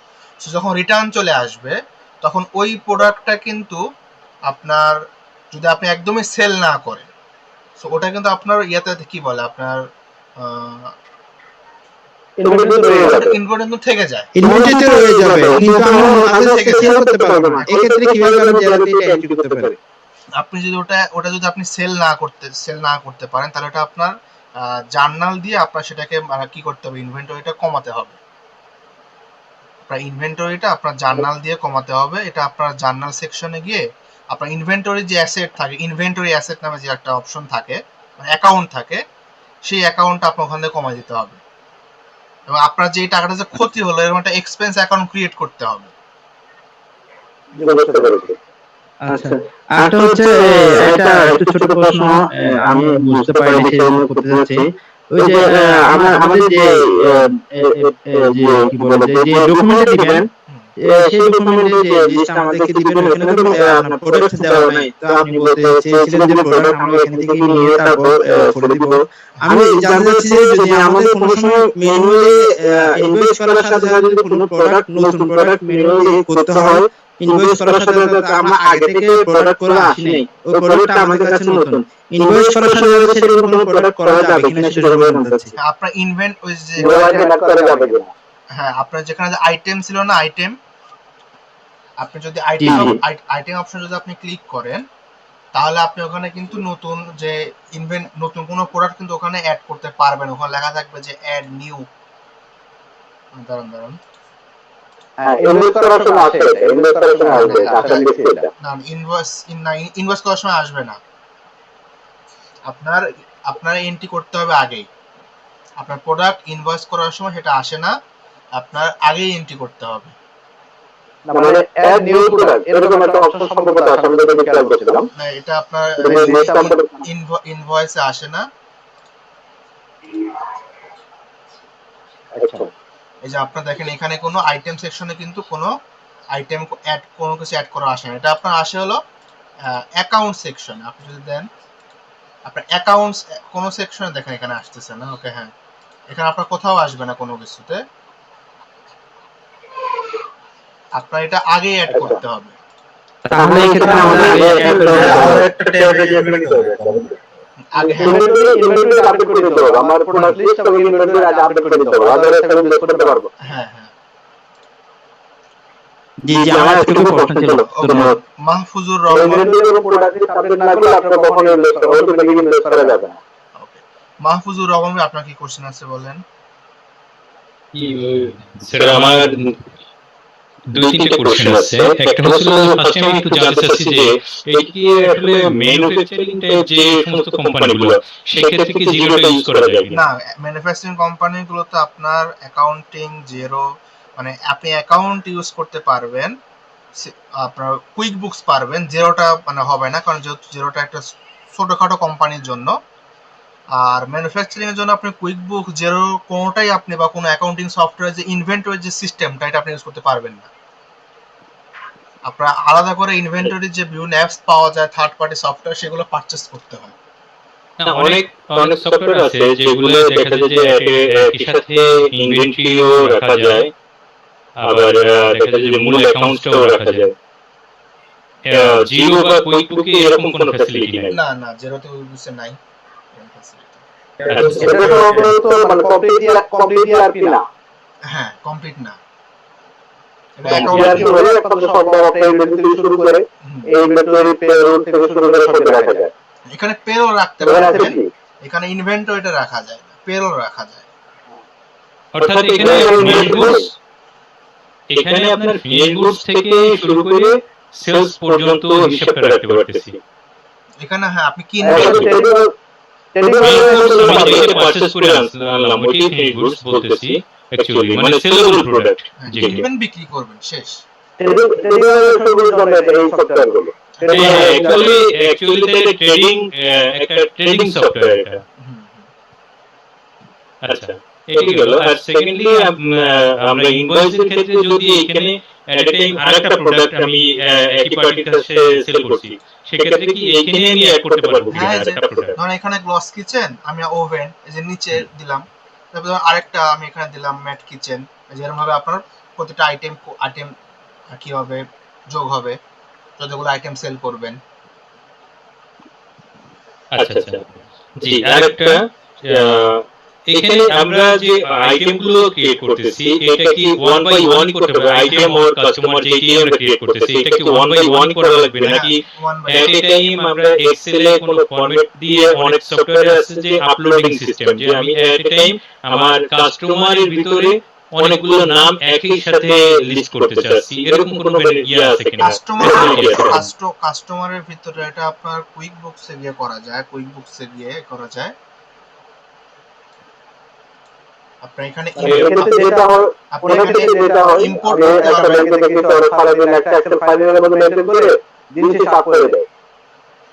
সো যখন রিটার্ন চলে আসবে, তখন ওই প্রোডাক্টটা কিন্তু আপনার, যদি আপনি একদমই সেল না করেন, সো ওটা কিন্তু আপনার ইয়াতে কি বলে, আপনার ইনভেন্টরি কিন্তু থেকে যায়। ইনভেন্টরিতে রয়ে যাবে কিন্তু আমরা মাঝে থেকে সেল করতে পারবো না। এক্ষেত্রে কিভাবে আমরা জেলাতে এটা এন্ট্রি করতে পারি? আপনি যদি ওটা যদি আপনি সেল না করতে পারেন তাহলে এটা আপনার জার্নাল দিয়ে আপনার সেটাকে কি করতে হবে, ইনভেন্টরিটা কমাতে হবে। আপনার ইনভেন্টরিটা আপনার জার্নাল দিয়ে কমাতে হবে। এটা আপনার জার্নাল সেকশনে গিয়ে আপনার ইনভেন্টরি যে অ্যাসেট থাকে, ইনভেন্টরি অ্যাসেট নামে যে একটা অপশন থাকে, মানে অ্যাকাউন্ট থাকে, সেই অ্যাকাউন্টটা আপনার ওখান থেকে কমাই দিতে হবে। এবং আপনার যে টাকাটা যে ক্ষতি হলো এরকম একটা এক্সপেন্স অ্যাকাউন্ট ক্রিয়েট করতে হবে। আচ্ছা, আরেকটা হচ্ছে এটা একটু ছোট প্রশ্ন, আমি বুঝতে পারিনি সেই জন্য করতে যাচ্ছি। ওই যে আমাদের যে কি বলে যে ডকুমেন্ট দিবেন, সেই ডকুমেন্টে যে লিস্ট আমাদেরকে দিবেন ওখানে তো আপনার প্রোডাক্ট দেওয়া নাই, তো আপনি বলতে চেয়েছিলেন যে প্রোডাক্ট আমরা এখান থেকে নিয়ে তারপর করে দিব। আমি জানতে চাচ্ছি যে যদি আমাদের কোনো সময় ম্যানুয়ালি ইনভয়েস করার সাথে সাথে যদি কোনো প্রোডাক্ট নতুন প্রোডাক্ট ম্যানুয়ালি করতে হয়, ইনভয়েস করার সাথে সাথে আমরা আগে থেকে প্রোডাক্ট করে আসি নাই, ওই প্রোডাক্টটা আমাদের কাছে নতুন, ইনভয়েস করার সাথে সাথে সেরকম কোনো প্রোডাক্ট করা যাবে কিনা সেটা জানতে চাচ্ছি। আপনার ইনভেন্ট ওই যে হ্যাঁ, আপনার যেখানে যে আইটেম ছিল না, আইটেম, আপনি যদি আইটেম অপশন যদি আপনি ক্লিক করেন তাহলে আপনি ওখানে কিন্তু নতুন কোনো প্রোডাক্ট কিন্তু ওখানে অ্যাড করতে পারবেন। ওখানে লেখা থাকবে যে অ্যাড নিউ। দাঁড়ান না, ইনভয়েস করার সময় আসবে না। আপনার এন্ট্রি করতে হবে আগেই। আপনার প্রোডাক্ট ইনভয়েস করার সময় সেটা আসে না, আপনার আগেই এন্ট্রি করতে হবে। মানে অ্যাড নিউ প্রোডাক্ট এরকম একটা অপশন সম্ভবত আছে, আমি তো খেয়াল করছিলাম না, এটা আপনার ইনভয়েসে আসে না। আচ্ছা এই যে আপনার দেখেন এখানে কোনো আইটেম সেকশনে কিন্তু কোনো আইটেম কোনো কিছু অ্যাড করা আসে না। এটা আপনার আসে হলো অ্যাকাউন্ট সেকশনে। আপনি যদি দেন আপনার অ্যাকাউন্টস কোনো সেকশনে দেখেন এখানে আসতেছে না। ওকে, হ্যাঁ, এখানে আপনার কোথাও আসবে না কোনো কিছুতে, আপনার এটা আগেই অ্যাড করতে হবে। তাহলে এই ক্ষেত্রে আমাদের একটা ট্যাব রেজিস্ট্রেশন করবে আগে ইনভেন্টরি আপডেট করে দিতে হবে, আমার প্রোডাক্ট লিস্ট এবং ইনভেন্টরি আপডেট করে দিতে হবে, আদারওয়াইজ আমি লিস্ট করতে পারবো। হ্যাঁ হ্যাঁ। জি জি, আমার একটু প্রশ্ন ছিল। ধন্যবাদ। মাহফুজুর রহমান। ইনভেন্টরি এবং প্রোডাক্ট লিস্ট আপডেট না করলে আপনারা কখনো ইনভেস্ট করা যাবে না। ওকে, মাহফুজুর রহমান, আপনার কি কোশ্চেন আছে বলেন। স্যার, আমার দুই তিনটে কোশ্চেন আছে। একটা হচ্ছে ফার্স্ট আমি একটু জানতে চাচ্ছি যে এই কি আসলে ম্যানুফ্যাকচারিং টাইপ যে সমস্ত কোম্পানিগুলো, সেক্ষেত্রে কি জিরোটা ইউজ করা যায় কিনা? না, ম্যানুফ্যাকচারিং কোম্পানিগুলোতে আপনার অ্যাকাউন্টিং জিরো, মানে আপনি অ্যাকাউন্ট ইউজ করতে পারবেন, আপনার কুইক বুকস পারবেন, জিরোটা মানে হবে না, কারণ যেহেতু জিরোটা একটা ছোটখাটো কোম্পানির জন্য। আর ম্যানুফ্যাকচারিং এর জন্য আপনি কুইক বুক জিরো কোনোটাই আপনি বা কোনো অ্যাকাউন্টিং সফটওয়্যার যে ইনভেন্টরি যে সিস্টেমটা, এটা আপনি ইউজ করতে পারবেন না। আপনার আলাদা করে ইনভেন্টরি যে বিভিন্ন অ্যাপস পাওয়া যায় থার্ড পার্টি সফটওয়্যার, সেগুলো পারচেজ করতে হয়। না, অনেক অনেক সফটওয়্যার আছে যেগুলো দেখা যায় যে একই সাথে ইনভেন্টরিও রাখা যায়, আবার দেখা যায় যে মূল অ্যাকাউন্টসটাও রাখা যায়। জিরো বা কুইক বুকে এরকম কোনো ফ্যাসিলিটি নাই। না না, জিরোতে ওই বুঝে নাই facility। এটা সম্ভবত মানে কমপ্লিট ইয়ারপি না। হ্যাঁ, কমপ্লিট না। ইয়ারপি হলে একটা সব আপনার ইনভেন্টরি থেকে শুরু করে এই ইনভেন্টরি পেরোল থেকে শুরু করে সব রাখা যায়। এখানে পেরোল রাখতে পারবেন, এখানে ইনভেন্টরিটা রাখা যায় না, পেরোল রাখা যায়। অর্থাৎ এখানে আপনার ফিনিশ গুডস থেকে শুরু করে সেলস পর্যন্ত হিসাবটা রাখতে পারতেছি। এখানে হ্যাঁ, আপনি কিনবেন, আমি যেটা পারচেজ করে আনলাম ওইটাই ফিনিশ গুডস বলতেছি অ্যাকচুয়ালি, মানে সেলেবল প্রোডাক্ট যেটা। কিনবেন বিক্রি করবেন, শেষ। অ্যাকচুয়ালি তাহলে ট্রেডিং একটা ট্রেডিং সফটওয়্যার এটা। আচ্ছা, এটাই গেল। আর সেকেন্ডলি আমরা ইনভয়েসের ক্ষেত্রে যদি এখানে এট এ টাইম আরেকটা প্রোডাক্ট আমি একই পার্টির কাছে সেল করছি, সেক্ষেত্রে কি এইখানে আমি অ্যাড করতে পারবো কিনা হ্যাঁ, আরেকটা প্রোডাক্ট? ধরুন এখানে গ্লস কিচেন, আমি ওভেন এই যে নিচে দিলাম, তারপর আরেকটা আমি এখানে দিলাম ম্যাট কিচেন। যেরকম ভাবে আপনার প্রতিটা আইটেম কি হবে, যোগ হবে যতগুলো আইটেম সেল করবেন। আচ্ছা আচ্ছা, জি। আরেকটা এখানে আমরা যে আইটেম গুলো ক্রিয়েট করতেছি এটা কি ওয়ান বাই ওয়ান করতে হবে আইটেম আর কাস্টমার যেটি আমরা ক্রিয়েট করতেছি এটা কি ওয়ান বাই ওয়ান করা লাগবে নাকি one by at a time আমরা এক্সেল এ কোনো ফরম্যাট দিয়ে অনেক সফটওয়্যার আছে যে আপলোডিং সিস্টেম যে আমি এট এ টাইম আমার কাস্টমারের ভিতরে অনেকগুলো নাম একই সাথে লিস্ট করতে চাচ্ছি এরকম কোনো ইয়ে আছে কিনা কাস্টমারের ভিতরে এটা আপনার কুইক বুকসে গিয়ে করা যায়, কুইক বুকসে গিয়ে করা যায়। আপনার এখানে এক্ষেত্রে যেটা হয় আপনি অনেক এখানে ক্ষেত্রে যেটা হয় ইম্পোর্ট আমি করতে একটা পারবেন। ব্যাংকে দেখি ফাইলের জন্য একটা এক্সেল ফাইলের মধ্যে মেনটেন করে জিনিস সাফ করে দেয়।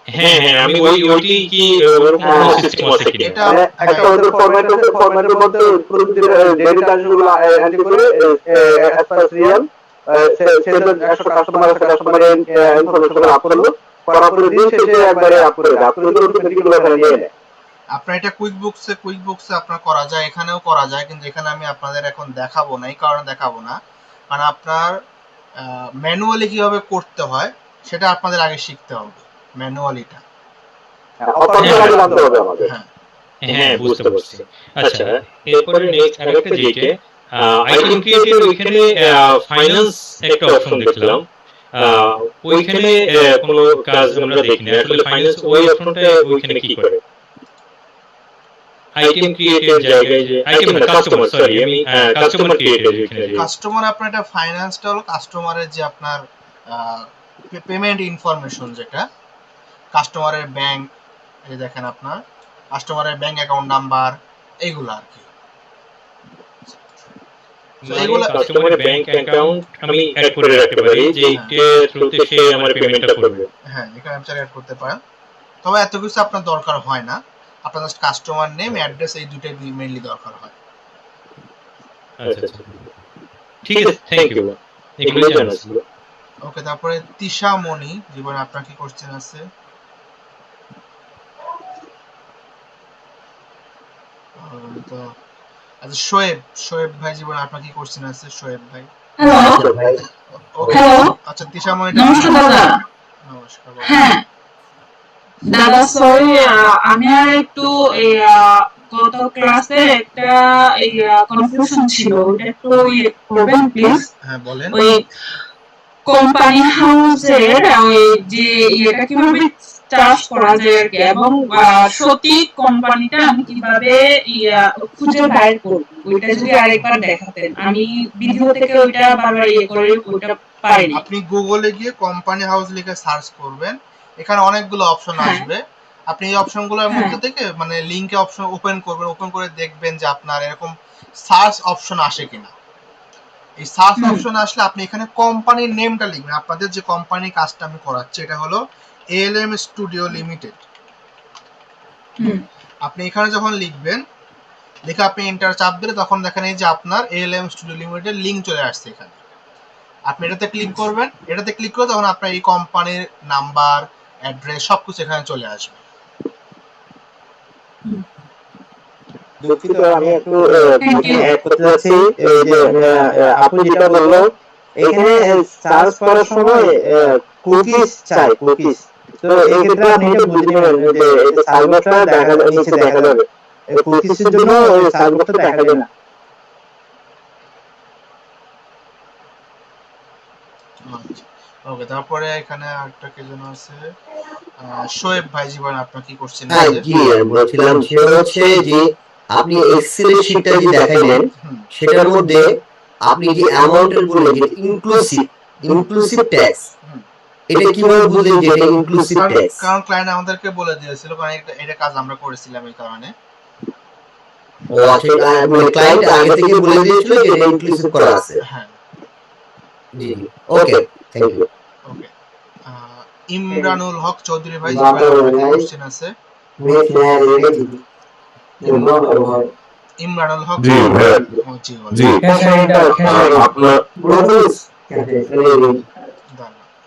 হ্যাঁ হ্যাঁ আমি ওইটি কি ওরকম কোনো সিস্টেম আছে কিনা এটা একটা ওদের ফরম্যাট আছে, ফরম্যাটের মধ্যে প্রতিদিন ডেইলি কাজগুলো এন্ট্রি করে অ্যাজ পার সিরিয়াল সেটা 100 কাস্টমার আছে, কাস্টমারের ইনফরমেশন আপ করলো, করার পরে দিন শেষে একবারে আপ করে দেয়, আপনি যদি অটোমেটিক্যালি ওখানে নিয়ে নেয়। আপনার এটা কুইক বুকসে আপনার করা যায়, এখানেও করা যায়, কিন্তু এখানে আমি আপনাদের এখন দেখাবো না। এই কারণে দেখাবো না কারণ আপনার ম্যানুয়ালি কিভাবে করতে হয় সেটা আপনাদের আগে শিখতে হবে, ম্যানুয়ালিটা। অপারেশন জানতে হবে আমাদের। হ্যাঁ হ্যাঁ বুঝতে পারছি আচ্ছা এরপরে নেক্সট আরেকটা যেটা আইটেম ক্রিয়েটের ওইখানে ফাইন্যান্স একটা অপশন দেখলাম ওইখানে কোনো কাজ আমরা দেখি না আসলে ফাইন্যান্স ওই অপশনটা ওইখানে কি করে আইটেম ক্রিয়েটের জায়গায় যে আইটেম না কাস্টমার সরি আমি কাস্টমার ক্রিয়েটের ওইখানে যে কাস্টমার আপনার এটা ফাইন্যান্সটা হলো কাস্টমারের যে আপনার পেমেন্ট ইনফরমেশন, যেটা কাস্টমারের ব্যাংক, এই দেখেন আপনার কাস্টমারের ব্যাংক অ্যাকাউন্ট নাম্বার, এইগুলো আর কি। এগুলো কাস্টমারের ব্যাংক অ্যাকাউন্ট আমি অ্যাড করে রাখতে পারি যে এইটা থ্রুতে সে আমার পেমেন্টটা করবে। হ্যাঁ এখানে আপনি অ্যাড করতে পারেন, তবে এত কিছু আপনার দরকার হয় না, আপনার জাস্ট কাস্টমার নেম অ্যাড্রেস এই দুটোই মেইনলি দরকার হয়। আচ্ছা আচ্ছা ঠিক আছে থ্যাংক ইউ এগুলো জানা ছিল। ওকে, তারপরে তিশা মনি জীবনে আপনার কি কোশ্চেন আছে? তো আচ্ছা শোয়েব ভাই জীবনে আপনার কি কোশ্চেন আছে? শোয়েব ভাই হ্যালো ওকে। হ্যালো আচ্ছা তিশা মনি নমস্কার দাদা। নমস্কার। হ্যাঁ দাদা সরি আমি আর একটু এই গত ক্লাসে একটা এই কনফিউশন ছিল, ওটা একটু করবেন প্লিজ। হ্যাঁ বলেন। ওই কোম্পানি হাউসের ওই যে এটা কিভাবে চার্জ করা যায় আর কি, এবং সঠিক কোম্পানিটা আমি কিভাবে খুঁজে বাইর করব ওইটা যদি আরেকবার দেখাতেন, আমি ভিডিও থেকে ওইটা বারবার করে ওইটা পাইনি। আপনি গুগলে গিয়ে কোম্পানি হাউস লিখে সার্চ করবেন, এখানে অনেকগুলো অপশন আসবে। আপনি এই অপশনগুলোর মধ্যে থেকে মানে লিংকে অপশন ওপেন করবেন, ওপেন করে দেখবেন যে আপনার এরকম সার্চ অপশন আসে কিনা। এই সার্চ অপশন আসলে আপনি এখানে কোম্পানির নেমটা লিখবেন। আপনাদের যে কোম্পানি কাজটা আমি করাচ্ছি এটা হলো ALM স্টুডিও লিমিটেড। আপনি এখানে যখন লিখবেন, লিখে আপনি এন্টার চাপ দিলে তখন দেখেন এই যে আপনার ALM স্টুডিও লিমিটেড লিংক চলে আসছে এখানে। আপনি এটাতে ক্লিক করবেন, এটাতে ক্লিক করে তখন আপনার এই কোম্পানির নাম্বার, অ্যাড্রেস সবকিছু এখানে চলে আসবে। দুঃখিত আমি একটু অ্যাড করতে যাচ্ছি। এই যে আপনি যেটা বললো এখানে সার্চ করার সময় কুকিজ চাই, কুকিজ। তো এই ক্ষেত্রে আপনি এটা বুঝে নেবেন যে এই যে সার্ভারটা দেখা যাবে, নিচে দেখা যাবে, এই কুকিজের জন্য ওই সার্ভারটা দেখা যায় না। ওকে, তারপরে এখানে আরেকটা কে যেন আছে শোয়েব ভাই জীবন আপনার কি কোশ্চেন হ্যাঁ আছে? জি বলছিলাম সেটা হচ্ছে যে আপনি এক্সেল এর শীটটা যে দেখাইলেন সেটার মধ্যে আপনি যে অ্যামাউন্টের বললেন যে ইনক্লুসিভ ট্যাক্স, এটা কিভাবে বুঝলেন যে এটা ইনক্লুসিভ ট্যাক্স? কারণ ক্লায়েন্ট আমাদেরকে বলে দিয়েছিল, কারণ এটা কাজ আমরা করেছিলাম এই কারণে। ও আচ্ছা মানে ক্লায়েন্ট আগে থেকে বলে দিয়েছিল যে এটা ইনক্লুসিভ করা আছে। হ্যাঁ জি ওকে থ্যাংক ইউ। ওকে, ইমরানুল হক চৌধুরী ভাই জীবন কোশ্চেন আছে? ইমরানুল হক জি ভাই জি জি আপনার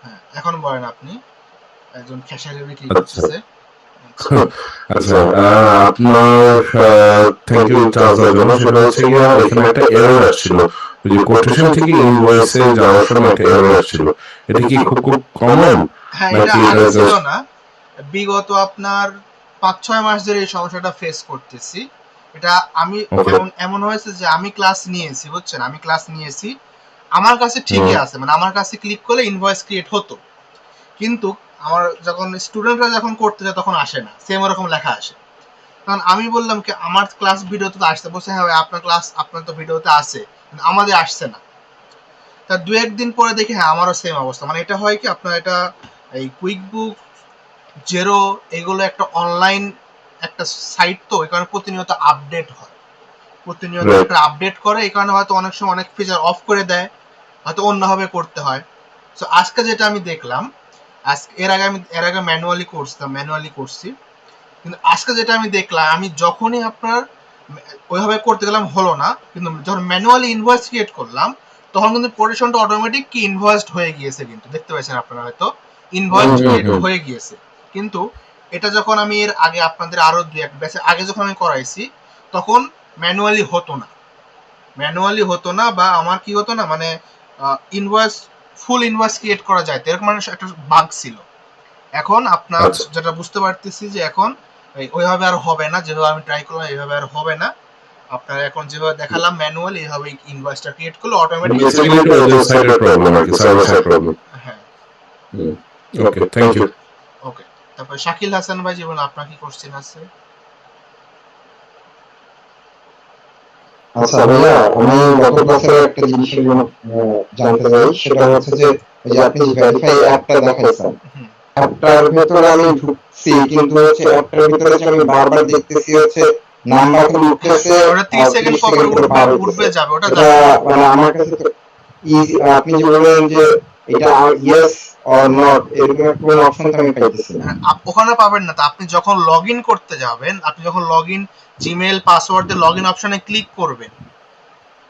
হ্যাঁ এখন বলেন আপনি একজন ক্যাশিয়ারের কি আচ্ছা। করতেছে? আচ্ছা আপনার থ্যাংক ইউ চার্জ দেওয়ার জন্য। সেটা হচ্ছে গিয়ে এখানে একটা এরর আসছিল, ওই যে কোটেশন থেকে ইনভয়েসে যাওয়ার সময় একটা এরর আসছিল। এটা কি খুব কমন হ্যাঁ এটা নাকি আগে এটা ছিল না, বিগত আপনার 5-6 মাস ধরে এই সমস্যাটা ফেস করতেছি। এটা আমি এমন হয়েছে যে আমি ক্লাস নিয়েছি, বুঝছেন, আমি ক্লাস নিয়েছি, আমার কাছে ঠিকই আছে, মানে আমার কাছে ক্লিক করলে ইনভয়েস ক্রিয়েট হতো, কিন্তু আমার যখন স্টুডেন্টরা যখন করতে যায় তখন আসে না, সেম ওরকম লেখা আসে। কারণ আমি বললাম কি আমার ক্লাস ভিডিওতে তো আসছে, বলছে হ্যাঁ ভাই আপনার ক্লাস আপনার তো ভিডিওতে আছে, কিন্তু আমাদের আসছে না। তা দু একদিন পরে দেখি হ্যাঁ আমারও সেম অবস্থা। মানে এটা হয় কি আপনার এটা এই কুইকবুক জেরো এগুলো একটা অনলাইন একটা সাইট, তো এই কারণে প্রতিনিয়ত আপডেট হয়, প্রতিনিয়ত একটা আপডেট করে, এই কারণে হয়তো অনেক সময় অনেক ফিচার অফ করে দেয়, হয়তো অন্যভাবে করতে হয়। সো আজকে যেটা আমি দেখলাম, আজকে এর আগে ম্যানুয়ালি করছি, কিন্তু আজকে যেটা আমি দেখলাম, আমি যখনই আপনার ওইভাবে করতে গেলাম হলো না, কিন্তু যখন ম্যানুয়ালি ইনভয়েস ক্রিয়েট করলাম তখন কিন্তু কোটেশনটা অটোমেটিক কি ইনভয়েসড হয়ে গিয়েছে, কিন্তু দেখতে পাচ্ছেন আপনারা হয়তো ইনভয়েস ক্রিয়েট হয়ে গিয়েছে। কিন্তু এটা যখন আমি এর আগে আপনাদের আরো দুই এক ব্যাচে আগে যখন আমি করাইছি তখন ম্যানুয়ালি হতো না, বা আমার কি হতো না, মানে ইনভয়েস ফুল ইনভয়েস ক্রিয়েট করা যায়, এরকম মানে একটা বাগ ছিল। এখন আপনার যেটা বুঝতে পারতেছি যে এখন ওইভাবে আর হবে না, যেভাবে আমি ট্রাই করলাম এইভাবে আর হবে না। আপনার এখন যেভাবে দেখালাম ম্যানুয়ালি এইভাবে ইনভয়েসটা ক্রিয়েট করলে অটোমেটিক। হ্যাঁ, ওকে, থ্যাংক ইউ। ওকে, তারপর শাকিল হাসান ভাই জীবন আপনার কি কোশ্চেন আছে? আচ্ছা ভাইয়া, আমি গত বছর একটা জিনিস জানতে চাই, সেটা হচ্ছে যে ওই যে আপনি ভেরিফাই অ্যাপটা দেখাইছেন, অ্যাপটার ভেতরে আমি ঢুকছি, কিন্তু হচ্ছে অ্যাপটার ভিতরে যে আমি বারবার দেখতেছি হচ্ছে নাম্বার খালি উঠতেছে, ওটা 30 সেকেন্ড পর উঠবে যাবে, ওটা এটা মানে আমার কাছে তো আপনি যে বললেন যে এটা ইয়েস অর নট এরকম কোনো অপশন তো আমি পাইতেছি না। ওখানে পাবেন না। তো আপনি যখন লগইন করতে যাবেন, আপনি যখন লগইন জিমেইল পাসওয়ার্ড দিয়ে লগইন অপশনে ক্লিক করবেন,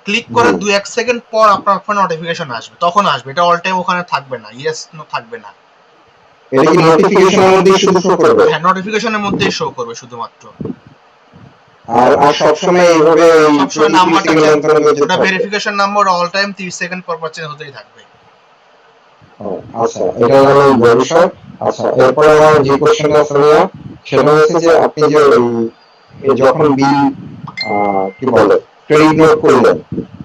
ক্লিক করে 2-1 সেকেন্ড পর আপনার ফোনে নোটিফিকেশন আসবে, তখন আসবে, এটা অল টাইম ওখানে থাকবে না, ইয়েস নো থাকবে না। এটা কি নোটিফিকেশনের মধ্যেই শুধু শো করবে? হ্যাঁ, নোটিফিকেশনের মধ্যেই শো করবে শুধুমাত্র। আর সবসময় এইভাবে সবসময় নাম্বারটা ওটা verification number all time 30 second পর চেঞ্জ হতেই থাকবে। আচ্ছা, এটা হলো বিষয়। আচ্ছা, এরপরে আমার যে কোশ্চেনটা আছে ভাইয়া, সেটা হচ্ছে যে আপনি যে যখন বিল কি বলে ক্রেডিট নোট করলেন,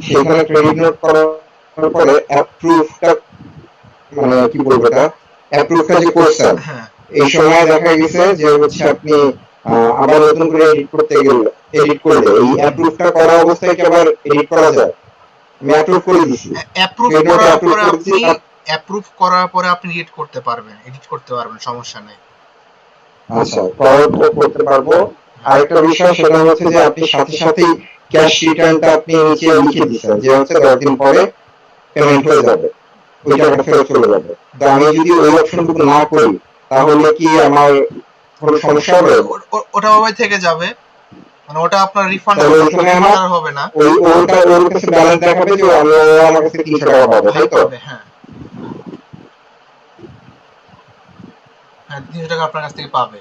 সেখানে ক্রেডিট নোট করার পরে অ্যাপ্রুভটা মানে কি বলবো এটা অ্যাপ্রুভটা যে করছেন, এই সময় দেখা গেছে যে হচ্ছে আপনি আবার নতুন করে এডিট করলে এই অ্যাপ্রুভটা করা অবস্থায় কি আবার এডিট করা যায়? আমি অ্যাপ্রুভ করে দিছি, অ্যাপ্রুভ করার পরে আপনি এডিট করতে পারবেন, সমস্যা নেই। আচ্ছা, করতে পারবো। আরেকটা বিষয় সেটা হচ্ছে যে আপনি সাথে সাথেই ক্যাশ রিটার্নটা আপনি নিচে লিখে দিচ্ছেন যে হচ্ছে 10 দিন পরে পেমেন্ট হয়ে যাবে, ওই টাকাটা ফেরত চলে যাবে। তো আমি যদি ওই অপশনটুকু না করি তাহলে কি আমার কোনো সমস্যা হবে? ওটা ওই থেকে যাবে, মানে ওটা আপনার রিফান্ড হবে না। ওর কাছে ব্যালেন্স দেখাবে যে আমার কাছে 300 টাকা পাবে, তাই তো? হ্যাঁ, 300 টাকা আপনার কাছ থেকে পাবে,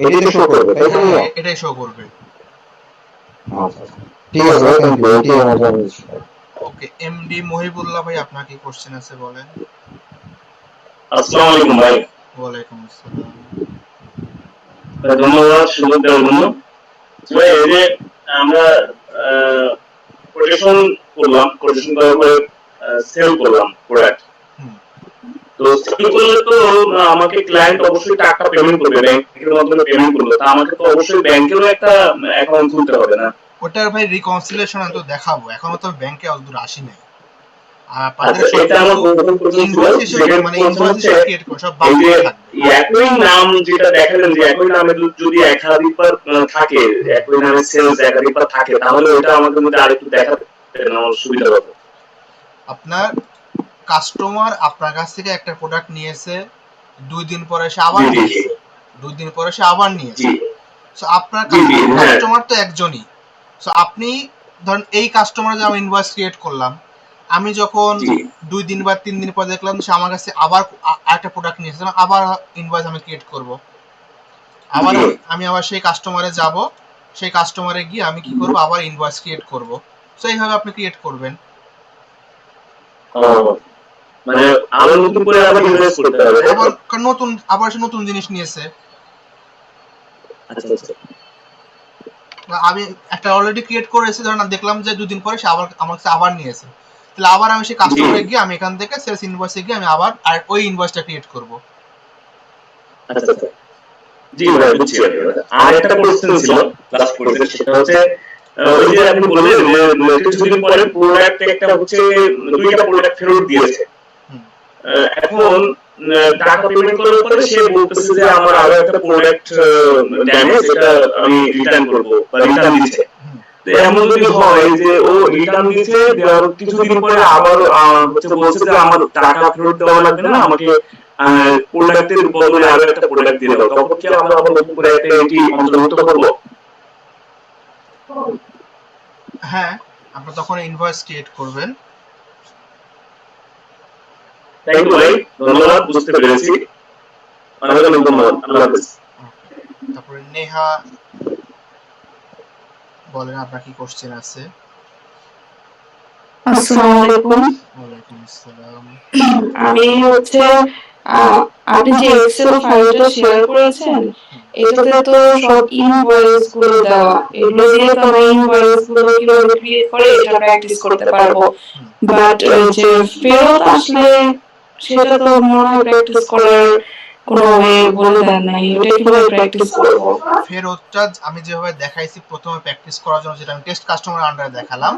এটাই তো শো করবে, তাই তো? এটাই শো করবে। আচ্ছা, ঠিক আছে ভাই, থ্যাংক ইউ। এটাই আমার জানার ছিল। ওকে, এমডি মহিবুল্লাহ ভাই আপনার কি কোশ্চেন আছে বলেন। আসসালামু আলাইকুম ভাই। ওয়ালাইকুম আসসালাম। ধন্যবাদ সুযোগ দেওয়ার জন্য। ভাই এই যে আমরা কোটেশন করার পরে সেল করলাম প্রোডাক্ট, তো সেল করলে তো আমাকে ক্লায়েন্ট অবশ্যই টাকা পেমেন্ট করবে, ব্যাংকের মাধ্যমে পেমেন্ট করবে, তা আমাকে তো অবশ্যই ব্যাংকেরও একটা অ্যাকাউন্ট খুলতে হবে না? ওটার ভাই রিকনসিলিয়েশন আমি তো দেখাবো, এখনো তো ব্যাংকে অতদূর আসি নাই। একই নাম যেটা দেখালেন যে একই নামে যদি একাধিকবার থাকে, একই নামে সেলস একাধিকবার থাকে, তাহলে ওটা আমাদের মধ্যে আরেকটু দেখাতে আমার সুবিধা হবে। আপনার কাস্টমার আপনার কাছ থেকে একটা প্রোডাক্ট নিয়েছে, 2 দিন পরে সে আবার নিয়েছে, 2 দিন পরে সে আবার নিয়েছে। সো আপনার কাস্টমার তো একজনই। সো আপনি ধরেন এই কাস্টমার যে আমি ইনভয়েস ক্রিয়েট করলাম, আমি যখন 2 দিন বা 3 দিন পর দেখলাম সে আমার কাছে আবার আরেকটা প্রোডাক্ট নিয়েছে, আবার ইনভয়েস আমি ক্রিয়েট করব, আবার আমি আবার সেই কাস্টমারে যাব, সেই কাস্টমারে গিয়ে আমি কি করব, আবার ইনভয়েস ক্রিয়েট করব। সো এইভাবে আপনি ক্রিয়েট করবেন। মানে আবার নতুন করে আবার ইনভয়েস করতে হবে, আবার সে নতুন জিনিস নিয়েছে। আচ্ছা আচ্ছা, আমি একটা অলরেডি ক্রিয়েট করেছি, ধরেন দেখলাম যে 2 দিন পরে সে আবার আমার কাছে আবার নিয়েছে, তাহলে আবার আমি সেই কাস্টমারে গিয়ে আমি এখান থেকে সেলস ইনভয়েসে গিয়ে আমি আবার আর ওই ইনভয়েসটা ক্রিয়েট করব। আচ্ছা আচ্ছা, জি ভাই বুঝছি ভাই। আর একটা কোশ্চেন ছিল লাস্ট কোশ্চেন, সেটা হচ্ছে ওই যে আপনি বললেন যে কিছুদিন পরে প্রোডাক্ট একটা হচ্ছে 2টা প্রোডাক্ট ফেরত দিয়েছে, এখন টাকা পেমেন্ট করার পরে সে বলতেছে যে আমার আরো একটা প্রোডাক্ট ড্যামেজ, এটা আমি রিটার্ন করব বা রিটার্ন দিচ্ছে। তো এমন যদি হয় যে ও রিটার্ন দিচ্ছে, দেওয়ার কিছুদিন পরে আবার হচ্ছে বলছে যে আমার টাকা ফেরত দেওয়া লাগবে না, আমাকে প্রোডাক্টের বদলে আরো একটা প্রোডাক্ট দিয়ে দাও, তখন কি আমরা আবার নতুন করে একটা এন্ট্রি অন্তর্ভুক্ত করবো? হ্যাঁ, আপনি তখন ইনভয়েস ক্রিয়েট করবেন। থ্যাংক ইউ ভাই, ধন্যবাদ, বুঝতে পেরেছি, অনেক অনেক ধন্যবাদ, আল্লাহ হাফেজ। তারপরে নেহা বলেন আপনার কি কোশ্চেন আছে? আসসালামু আলাইকুম। ওয়ালাইকুম আসসালাম। আমি হচ্ছে আপনি যে এক্সেল ফাইলটা শেয়ার করেছেন, এটাতে তো সব ইনভয়েস গুলো দেওয়া, এগুলো দিয়ে তো আমরা ইনভয়েস গুলো কিভাবে ক্রিয়েট করে এটা প্র্যাকটিস করতে পারবো, বাট যে ফেরত আসলে সেটা তো মনে হয় প্র্যাকটিস করার কোনো ওয়ে বলে দেন নাই, এটা কিভাবে প্র্যাকটিস করবো? ফেরতটা আমি যেভাবে দেখাইছি প্রথমে প্র্যাকটিস করার জন্য, যেটা আমি টেস্ট কাস্টমার আন্ডারে দেখালাম,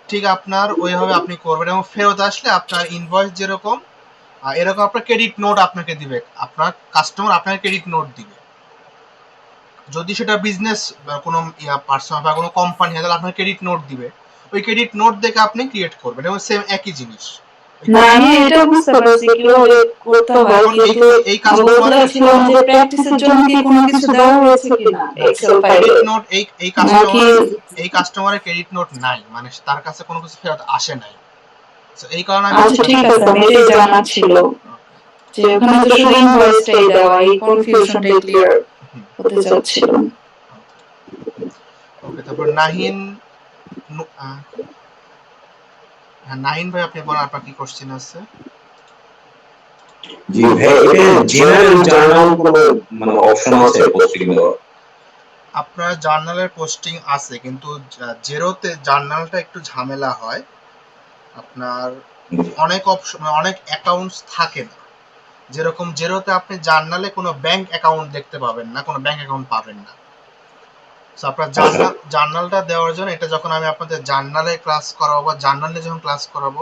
ঠিক আপনার ওইভাবে আপনি করবেন, এবং ফেরত আসলে আপনার ইনভয়েস যেরকম এরকম আপনার ক্রেডিট নোট আপনাকে দিবে, আপনার কাস্টমার আপনাকে ক্রেডিট নোট দিবে। যদি সেটা বিজনেস কোনো পার্সোনাল বা কোনো কোম্পানি হয় তাহলে আপনার ক্রেডিট নোট দিবে, ওই ক্রেডিট নোট দেখে আপনি ক্রিয়েট করবেন, এবং সেম একই জিনিস। না আমি এটা বুঝতে পারছি কিভাবে করতে হয়, কিন্তু এই আমি বলতে চাচ্ছিলাম যে প্র্যাকটিসের জন্য কি কোনো কিছু দেওয়া হয়েছে কিনা এক্সেল ফাইলে, ক্রেডিট নোট এই নাকি কাস্টমারের ক্রেডিট নোট নাই, মানে তার কাছে কোনো কিছু ফেরত আসে নাই। তো এই কারণে আমি আচ্ছা ঠিক আছে, আমি এটাই জানা ছিল যে ওখানে তো শুধু ইনভয়েসটাই দেওয়া, এই কনফিউশনটাই ক্লিয়ার হতে চাচ্ছিলাম। ওকে, তারপর নাহিন হ্যাঁ নাহিন ভাই আপনি বলেন আপনার কি কোশ্চেন আছে? জি ভাই, এটা জেনারেল জার্নাল কোনো মানে অপশন আছে পোস্টিং দেওয়ার? আপনার জার্নালের পোস্টিং আছে, কিন্তু জেরোতে জার্নালটা একটু ঝামেলা হয়, আপনার অনেক অপশন অনেক অ্যাকাউন্টস থাকে না। যেরকম জেরোতে আপনি জার্নালে কোনো ব্যাংক অ্যাকাউন্ট দেখতে পাবেন না, কোনো ব্যাংক অ্যাকাউন্ট পাবেন না। সো আপনার জার্নালটা দেওয়ার জন্য, এটা যখন আমি আপনাদের জার্নালে ক্লাস করাবো বা জার্নালে যখন ক্লাস করাবো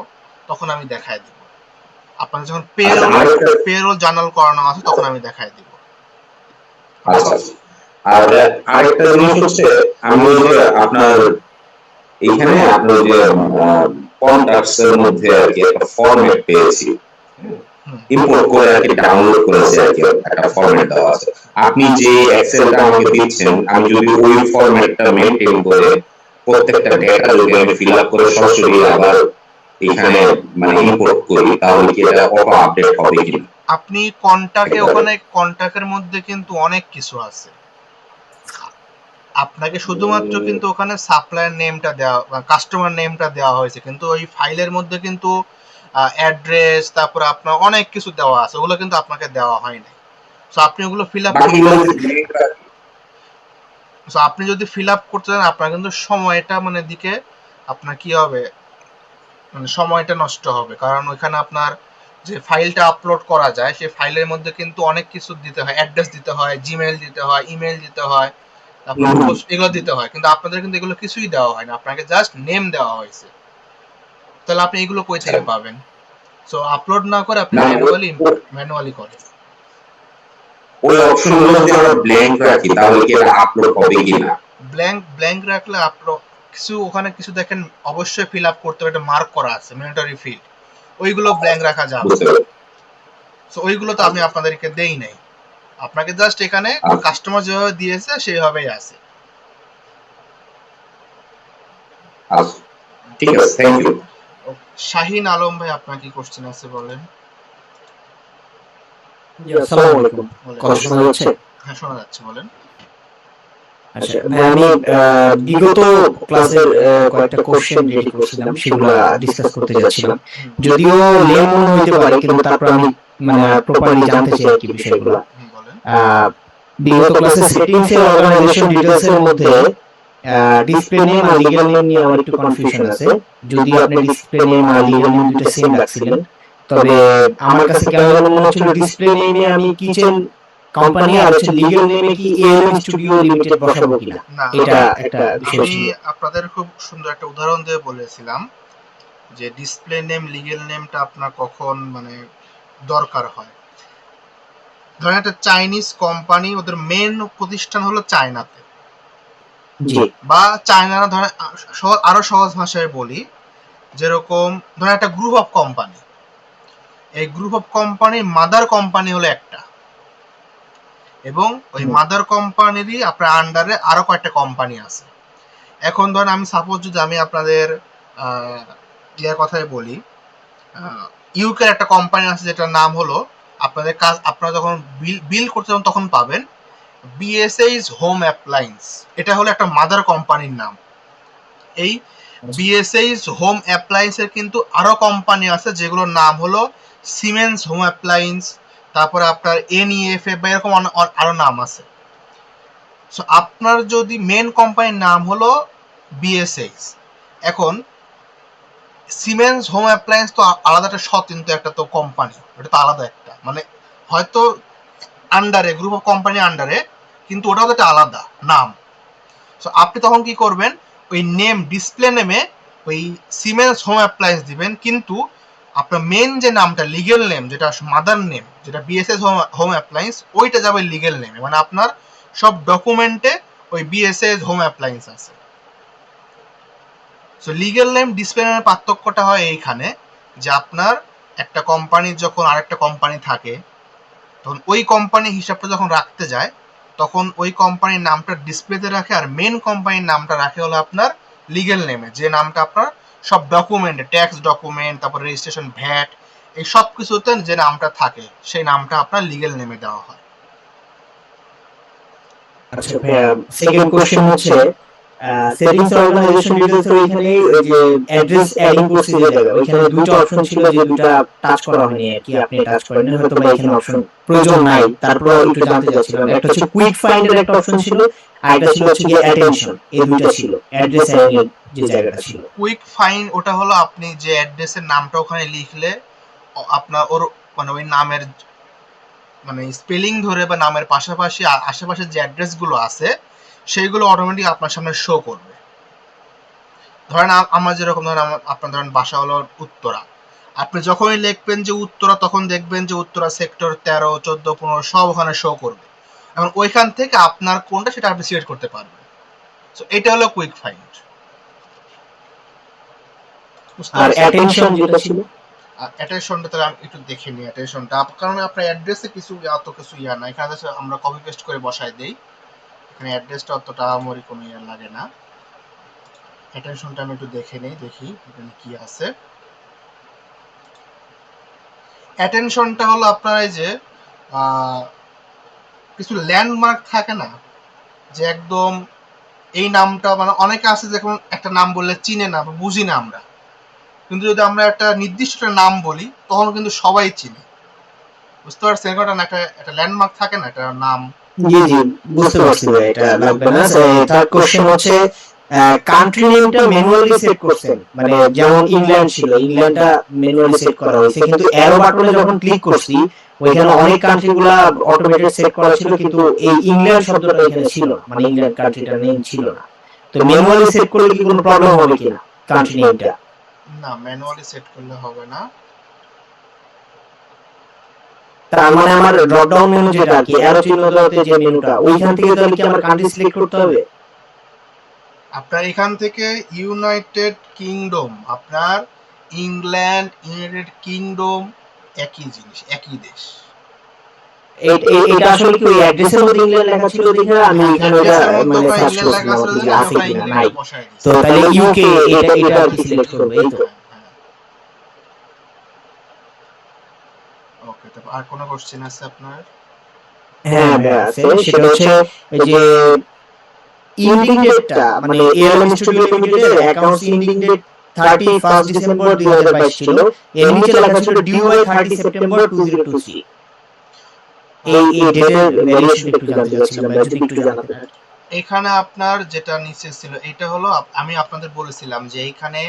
তখন আমি দেখাই দিব। আপনাদের যখন পেরোল জার্নাল করানো আছে তখন আমি দেখাই দিব। আচ্ছা, আর আরেকটা জিনিস হচ্ছে, আমি যে আপনার এখানে আপনার যে কন্টাক্টস এর মধ্যে আর কি একটা ফরম্যাট পেয়েছি, ইম্পোর্ট করে আর কি ডাউনলোড করেছি আর কি, একটা ফরম্যাট দেওয়া আছে। আপনি যে এক্সেলটা আমাকে দিচ্ছেন, আমি যদি ওই ফরম্যাটটা মেইনটেইন করে প্রত্যেকটা ডেটা যদি আমি ফিল আপ করে সরাসরি আবার এখানে মানে ইম্পোর্ট করি, তাহলে কি এটা অটো আপডেট হবে কি? আপনি কন্টাক্টে ওখানে কন্টাক্টের মধ্যে কিন্তু অনেক কিছু আছে, আপনাকে শুধুমাত্র কিন্তু ওখানে সাপ্লায়ার নেমটা দেওয়া বা কাস্টমার নেমটা দেওয়া হয়েছে, কিন্তু ওই ফাইলের মধ্যে কিন্তু অ্যাড্রেস তারপর আপনার অনেক কিছু দেওয়া আছে, ওগুলো কিন্তু আপনাকে দেওয়া হয়নি। সো আপনি ওগুলো ফিল আপ আপনি যদি ফিল আপ করতে চান আপনার কিন্তু সময়টা মানে দিকে আপনার কি হবে, মানে সময়টা নষ্ট হবে, কারণ ওইখানে আপনার যে ফাইলটা আপলোড করা যায় সেই ফাইলের মধ্যে কিন্তু অনেক কিছু দিতে হয়, অ্যাড্রেস দিতে হয়, জিমেইল দিতে হয়, ইমেল দিতে হয়, তারপর এগুলো দিতে হয়, কিন্তু আপনাদের কিন্তু এগুলো কিছুই দেওয়া হয় না, আপনাকে জাস্ট নেম দেওয়া হয়েছে। তাহলে আপনি এগুলো কই থেকে পাবেন? সো আপলোড না করে আপনি ম্যানুয়ালি করেন। ওই অপশনগুলো যদি আমরা ব্ল্যাঙ্ক রাখি তাহলে কি এটা আপলোড হবে কিনা? ব্ল্যাঙ্ক রাখলে আপলোড কিছু ওখানে কিছু দেখেন অবশ্যই ফিল আপ করতে হবে, এটা মার্ক করা আছে ম্যান্ডেটরি ফিল্ড, ওইগুলো ব্ল্যাঙ্ক রাখা যাবে। সো ওইগুলো তো আমি আপনাদেরকে দেই নাই, আপনাকে জাস্ট এখানে কাস্টমার যেভাবে দিয়েছে সেইভাবেই আছে। ঠিক আছে, থ্যাংক ইউ। শাহিন আলম ভাই আপনার কি কোশ্চেন আছে বলেন? আসসালামু আলাইকুম, কথা শোনা যাচ্ছে? হ্যাঁ শোনা যাচ্ছে, বলেন। আচ্ছা ভাই, আমি বিগত ক্লাসের কয়েকটা কোশ্চেন রেডি করছিলাম, সেগুলো ডিসকাস করতে যাচ্ছিলাম, যদিও লেম মনে হইতে পারে, কিন্তু তারপর আমি মানে প্রপারলি জানতে চাই কি বিষয়গুলো। বিগত ক্লাসে সেটিংস এর অর্গানাইজেশন ডিটেইলস এর মধ্যে ডিসপ্লে নেম আর লিগ্যাল নেম নিয়ে আমার একটু কনফিউশন আছে। যদিও আপনি ডিসপ্লে নেম আর লিগ্যাল নেম দুটো সেম রাখছিলেন, তবে আমার কাছে কেন যেন মনে হচ্ছিল ডিসপ্লে নেমে আমি কিচেন কোম্পানি আর হচ্ছে লিগ্যাল নেমে কি এএলএম স্টুডিও লিমিটেড বসাবো কিনা, না, এটা একটা বিষয় আমি ছিল। আপনাদের খুব সুন্দর একটা উদাহরণ দিয়ে বলেছিলাম যে ডিসপ্লে নেম লিগ্যাল নেমটা আপনার কখন মানে দরকার হয়। ধরেন একটা চাইনিজ কোম্পানি, ওদের মেন প্রতিষ্ঠান হলো চায়নাতে, জি বা চায়না ধরেন আরো সহজ ভাষায় বলি, যেরকম ধরেন একটা গ্রুপ অফ কোম্পানি, এই গ্রুপ অফ কোম্পানির মাদার কোম্পানি হলো একটা, এবং ওই মাদার কোম্পানিরই আপনার আন্ডারে আরো কয়েকটা কোম্পানি আছে। এখন ধরেন আমি সাপোজ যদি আমি আপনাদের ইয়ার কথাই বলি, ইউকের একটা কোম্পানি আছে যেটার নাম হলো, আপনাদের কাজ আপনারা যখন বিল করতে যাবেন তখন পাবেন বিএসএইচ হোম অ্যাপ্লায়েন্স, এটা হলো একটা মাদার কোম্পানির নাম। এই বিএসএইচ হোম অ্যাপ্লায়েন্সের কিন্তু আরো কোম্পানি আছে যেগুলোর নাম হলো সিমেন্স হোম অ্যাপ্লায়েন্স, তারপরে আপনার এনইএফএ বা এরকম আরো নাম আছে। সো আপনার যদি মেন কোম্পানির নাম হলো বিএসএইচ, এখন সিমেন্স হোম অ্যাপ্লায়েন্স তো আলাদা একটা স্বতন্ত্র একটা তো কোম্পানি, ওটা তো আলাদা একটা, মানে হয়তো আন্ডারে গ্রুপ অফ কোম্পানি আন্ডারে, কিন্তু ওটাও তো একটা আলাদা নাম। সো আপনি তখন কি করবেন, ওই নেম ডিসপ্লে নেমে ওই সিমেন্স হোম অ্যাপ্লায়েন্স দিবেন, কিন্তু আপনার মেন যে নামটা লিগেল নেম, যেটা মাদার নেম, যেটা বিএসএস হোম অ্যাপ্লায়েন্স, ওইটা যাবে লিগেল নেমে, মানে আপনার সব ডকুমেন্টে ওই বিএসএস হোম অ্যাপ্লায়েন্স আছে। সো লিগেল নেম ডিসপ্লে নেমের পার্থক্যটা হয় এইখানে যে আপনার একটা কোম্পানির যখন আরেকটা কোম্পানি থাকে, তখন ওই কোম্পানির হিসাবটা যখন রাখতে যায় তখন ওই কোম্পানির নামটা ডিসপ্লেতে রাখে, আর মেন কোম্পানির নামটা রাখে হলো আপনার লিগেল নেমে, যে নামটা আপনার সব ডকুমেন্টে, ট্যাক্স ডকুমেন্ট, তারপর রেজিস্ট্রেশন, ভ্যাট, এই সব কিছুতে যে নামটা থাকে সেই নামটা আপনার লিগেল নেমে দেওয়া হয়। আচ্ছা ভাইয়া, সেকেন্ড কোশ্চেন হচ্ছে সেটিংস অর্গানাইজেশন ডিটেইলস এর ওইখানে ওই যে অ্যাড্রেস অ্যাডিং প্রসিজার যাবে, ওইখানে দুটো অপশন ছিল যে দুটো টাচ করা হয়নি আর কি, আপনি টাচ করেন হয়তো বা এখানে অপশন প্রয়োজন নাই, তারপর একটু জানতে চাচ্ছিলাম। একটা হচ্ছে কুইক ফাইন্ড এর একটা অপশন ছিল, আর একটা ছিল হচ্ছে কি অ্যাটেনশন, এই দুটো ছিল অ্যাড্রেস অ্যাডিং এর যে জায়গাটা ছিল। কুইক ফাইন্ড ওটা হলো আপনি যে অ্যাড্রেসের নামটা ওখানে লিখলে আপনার ওর মানে ওই নামের মানে স্পেলিং ধরে বা নামের পাশাপাশি আশেপাশে যে অ্যাড্রেসগুলো আছে সেইগুলো অটোমেটিক আপনার সামনে শো করবে। ধরেন আমার যেরকম ধরেন আপনার ধরেন বাসা হলো উত্তরা, আপনি যখনই লিখবেন যে উত্তরা তখন দেখবেন যে উত্তরা সেক্টর 13, 14, 15 সব ওখানে শো করবে। এখন ওইখান থেকে আপনার কোনটা সেটা আপনি সিলেক্ট করতে পারবেন। সো এটা হলো কুইক ফাইন্ড। আর অ্যাটেনশন যেটা ছিল, অ্যাটেনশনটা তাহলে আমি একটু দেখে নিই। অ্যাটেনশনটা কারণ আপনার অ্যাড্রেসে কিছু অত কিছু ইয়া না, এখানে আমরা কপি পেস্ট করে বসাই দেই, এখানে অ্যাড্রেসটা অতটা আমারই কোনো ইয়া লাগে না। অ্যাটেনশনটা আমি একটু দেখে নেই, দেখি এখানে কি আছে। অ্যাটেনশনটা হলো আপনার এই যে কিছু ল্যান্ডমার্ক থাকে না, যে একদম এই নামটা মানে অনেকে আছে যখন একটা নাম বললে চিনে না বা বুঝি না আমরা, কিন্তু যদি আমরা একটা নির্দিষ্ট নাম বলি তখন কিন্তু সবাই চিনে, বুঝতে পারছেন? একটা ল্যান্ডমার্ক থাকে না একটা নাম। জি জি বুঝতে পারছি ভাই, এটা লাগবে না। থার্ড কোশ্চেন হচ্ছে কান্ট্রি নেমটা ম্যানুয়ালি সেট করছেন, মানে যেমন ইংল্যান্ড ছিল, ইংল্যান্ডটা ম্যানুয়ালি সেট করা হয়েছে, কিন্তু অ্যারো বাটনে যখন ক্লিক করছি ওইখানে অনেক কান্ট্রিগুলা অটোমেটেড সেট করা ছিল, কিন্তু এই ইংল্যান্ড শব্দটা এখানে ছিল না, মানে ইংল্যান্ড কান্ট্রিটার নেম ছিল না। তো ম্যানুয়ালি সেট করলে কি কোনো প্রবলেম হবে কিনা কান্ট্রি নেমটা? না, ম্যানুয়ালি সেট করলে হবে না। তার মানে আমার ড্রপ ডাউন মেনু যেটা কি অ্যারো চিহ্ন দেওয়াতে যে মেনুটা, ওইখান থেকে তাহলে কি আমার কান্ট্রি সিলেক্ট করতে হবে? আপনার এখান থেকে ইউনাইটেড কিংডম, আপনার ইংল্যান্ড, ইউনাইটেড কিংডম একই জিনিস, একই দেশ। এটা আসলে কি ওই অ্যাড্রেসের মধ্যে ইংল্যান্ড লেখা ছিল দেখে আমি এখানে ওটা মানে সার্চ করছিলাম যে আছে কিনা, নাই। তো তাহলে ইউকে এটা আর কি সিলেক্ট করব, এই তো? ওকে, তো আর কোন কোশ্চেন আছে আপনার? হ্যাঁ ভাই আছে, সেটা হচ্ছে এই যে ইন্ডিং ডেটটা, মানে এএলএম স্টুডিও লিমিটেডের অ্যাকাউন্টস ইন্ডিং ডেট 31 ডিসেম্বর 2022 ছিল, এর নিচে লেখা ছিল ডিউ বাই 30 সেপ্টেম্বর 2023। এই ডেটের ভ্যারিয়েশন একটু জানতে চাচ্ছিলাম ভাই, যদি একটু জানাতেন। এখানে আপনার যেটা নিচে ছিল এটা হলো আমি আপনাদের বলেছিলাম যে এইখানে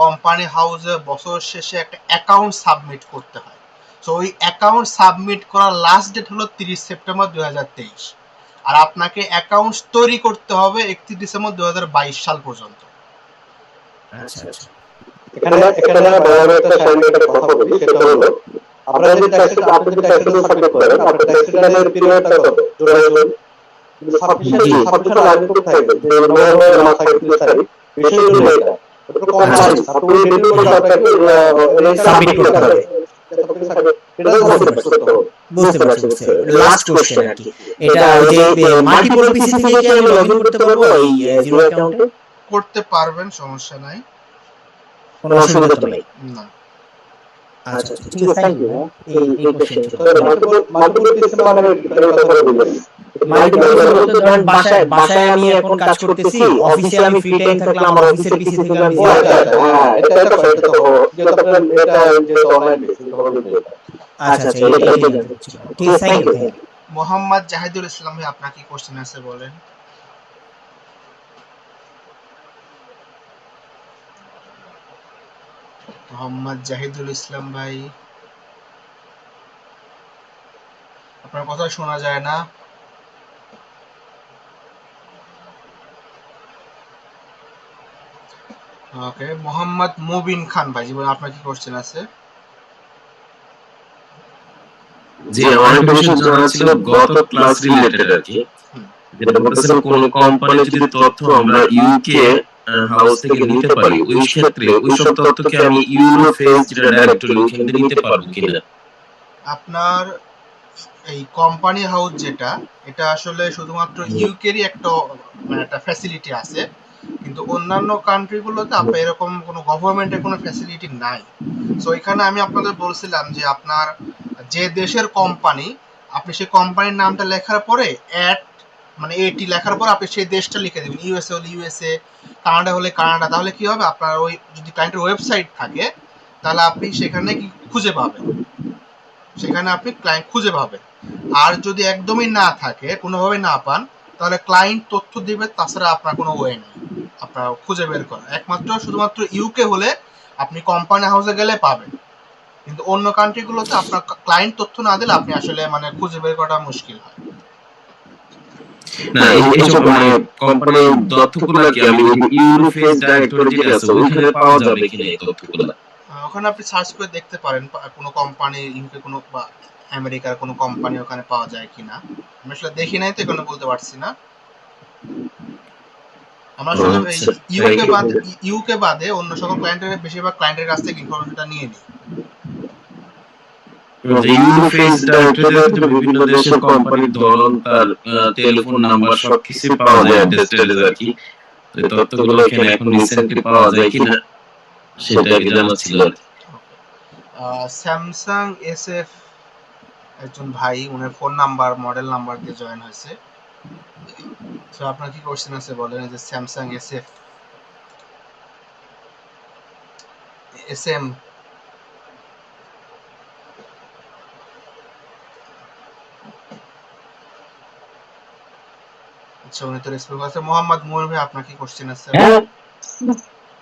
কোম্পানি হাউসে বছর শেষে একটা অ্যাকাউন্ট সাবমিট করতে হয়। সো ওই অ্যাকাউন্ট সাবমিট করার লাস্ট ডেট হলো 30 সেপ্টেম্বর 2023, আর আপনাকে অ্যাকাউন্টস তৈরি করতে হবে 31 ডিসেম্বর 2022 সাল পর্যন্ত। আচ্ছা আচ্ছা। এখানে বড় একটা সামনে একটা কথা বলি, সেটা হলো আপনারা যদি আপনি যদি ট্যাক্স রিটার্ন সাবমিট করেন, আপনার ট্যাক্স রিটার্নের পিরিয়ডটা কত? July June. কিন্তু সাবমিশন আগে করতে থাকবে যে নভেম্বর মাস থেকে 30 তারিখ, বিষয় হলো এটা একটু কম আছে। আপনি ডেটের মধ্যে আপনাকে সাবমিট করতে হবে। এটা করতে হবে। বুঝতে পারছি। লাস্ট কোশ্চেন আর কি, এটা ওই যে মাল্টিপল পিসি থেকে কি আমি লগইন করতে পারবো এই জিরো অ্যাকাউন্টে? করতে পারবেন, সমস্যা নাই, কোনো অসুবিধা তো নেই। না। আচ্ছা ঠিক আছে, থ্যাংক ইউ। এই কোশ্চেন ছিল। মাল্টিপল পিসি মানে কথা বলবেন। মাল্টিপল পিসি বলতে ধরেন বাসায় আমি এখন কাজ করতেছি, অফিসে আমি ফ্রি টাইম থাকলে আমার অফিসের পিসি থেকে আমি জিরো হ্যাঁ, এটা তো যেটা আপনার এটা যে অনলাইন বেস হবে। আচ্ছা এটা জানতে ছিল। ঠিক আছে, থ্যাংক ইউ। মোহাম্মদ জাহিদুল ইসলাম ভাই, আপনার কি কোশ্চেন আছে বলেন। মোহাম্মদ জাহিদুল ইসলাম ভাই, আপনার কথা শোনা যায় না। ওকে, মোহাম্মদ মুবিন খান ভাই, জীবন আপনার কি কোশ্চেন আছে। জি, আমার একটা বিষয় জানা ছিল গত ক্লাস রিলেটেড আর কি, যেটা বলতেছিলাম কোন কোম্পানি যদি তথ্য আমরা ইউকে হাউস থেকে নিতে পারি, ওই ক্ষেত্রে ওই সব তথ্যকে আমি ইউরোফেজ যেটা ডাইরেক্টরি ওখান থেকে নিতে পারবো কিনা। আপনার এই কোম্পানি হাউস যেটা, এটা আসলে শুধুমাত্র ইউকেরই একটা মানে একটা ফ্যাসিলিটি আছে, কিন্তু অন্যান্য কান্ট্রিগুলোতে আপনার এরকম কোনো গভর্নমেন্টের কোনো ফ্যাসিলিটি নাই। সো এখানে আমি আপনাদের বলছিলাম যে আপনার যে দেশের কোম্পানি, আপনি সেই কোম্পানির নামটা লেখার পরে মানে এটি লেখার পর আপনি সেই দেশটা লিখে দেবেন। ইউএসএ হলে ইউএসএ, কানাডা হলে কানাডা। তাহলে কি হবে, আপনার ওই যদি ক্লায়েন্টের ওয়েবসাইট থাকে তাহলে আপনি সেখানে কি খুঁজে পাবেন, সেখানে আপনি ক্লায়েন্ট খুঁজে পাবেন। আর যদি একদমই না থাকে, কোনোভাবে না পান, তাহলে ক্লায়েন্ট তথ্য দিবে, তাছাড়া আপনার কোনো ওয়ে নেই আপনার খুঁজে বের করা। একমাত্র শুধুমাত্র ইউকে হলে আপনি কোম্পানি হাউসে গেলে পাবেন, কিন্তু অন্য কান্ট্রিগুলোতে আপনার ক্লায়েন্ট তথ্য না দিলে আপনি আসলে মানে খুঁজে বের করা মুশকিল হয়। না এইসব মানে কোম্পানির তথ্যগুলো কি আমি ইউরোফেজ ডাইরেক্টরি যেটা আছে ওখানে পাওয়া যাবে কিনা এই তথ্যগুলো? ওখানে আপনি সার্চ করে দেখতে পারেন কোনো কোম্পানি ইউকে কোনো বা আমেরিকার কোনো কোম্পানি ওখানে পাওয়া যায় কিনা। আমি আসলে দেখি নাই তো এখানে বলতে পারছি না। আমরা আসলে ইউকে বাদে অন্য সকল ক্লায়েন্টের বেশিরভাগ ক্লায়েন্টের কাছ থেকে ইনফরমেশনটা নিয়ে নিই। ইউরোফেজ ডাইরেক্টরিতে বিভিন্ন দেশের কোম্পানির ধরন, তার টেলিফোন নাম্বার সবকিছু পাওয়া যায় অ্যাড্রেস আর কি। তো এই তথ্যগুলো এখানে এখন রিসেন্টলি পাওয়া যায় কিনা সেটা কি জানা ছিল আর কি। স্যামসাং এসএফ একজন ভাই, উনার ফোন নাম্বার মডেল নাম্বার দিয়ে জয়েন হয়েছে। তো আপনার কি কোশ্চেন আছে বলেন। যে স্যামসাং এসএফ এসএম আচ্ছা, উনি তো রেসপন্স আছে। মোহাম্মদ মুমিন ভাই, আপনার কি কোশ্চেন আছে।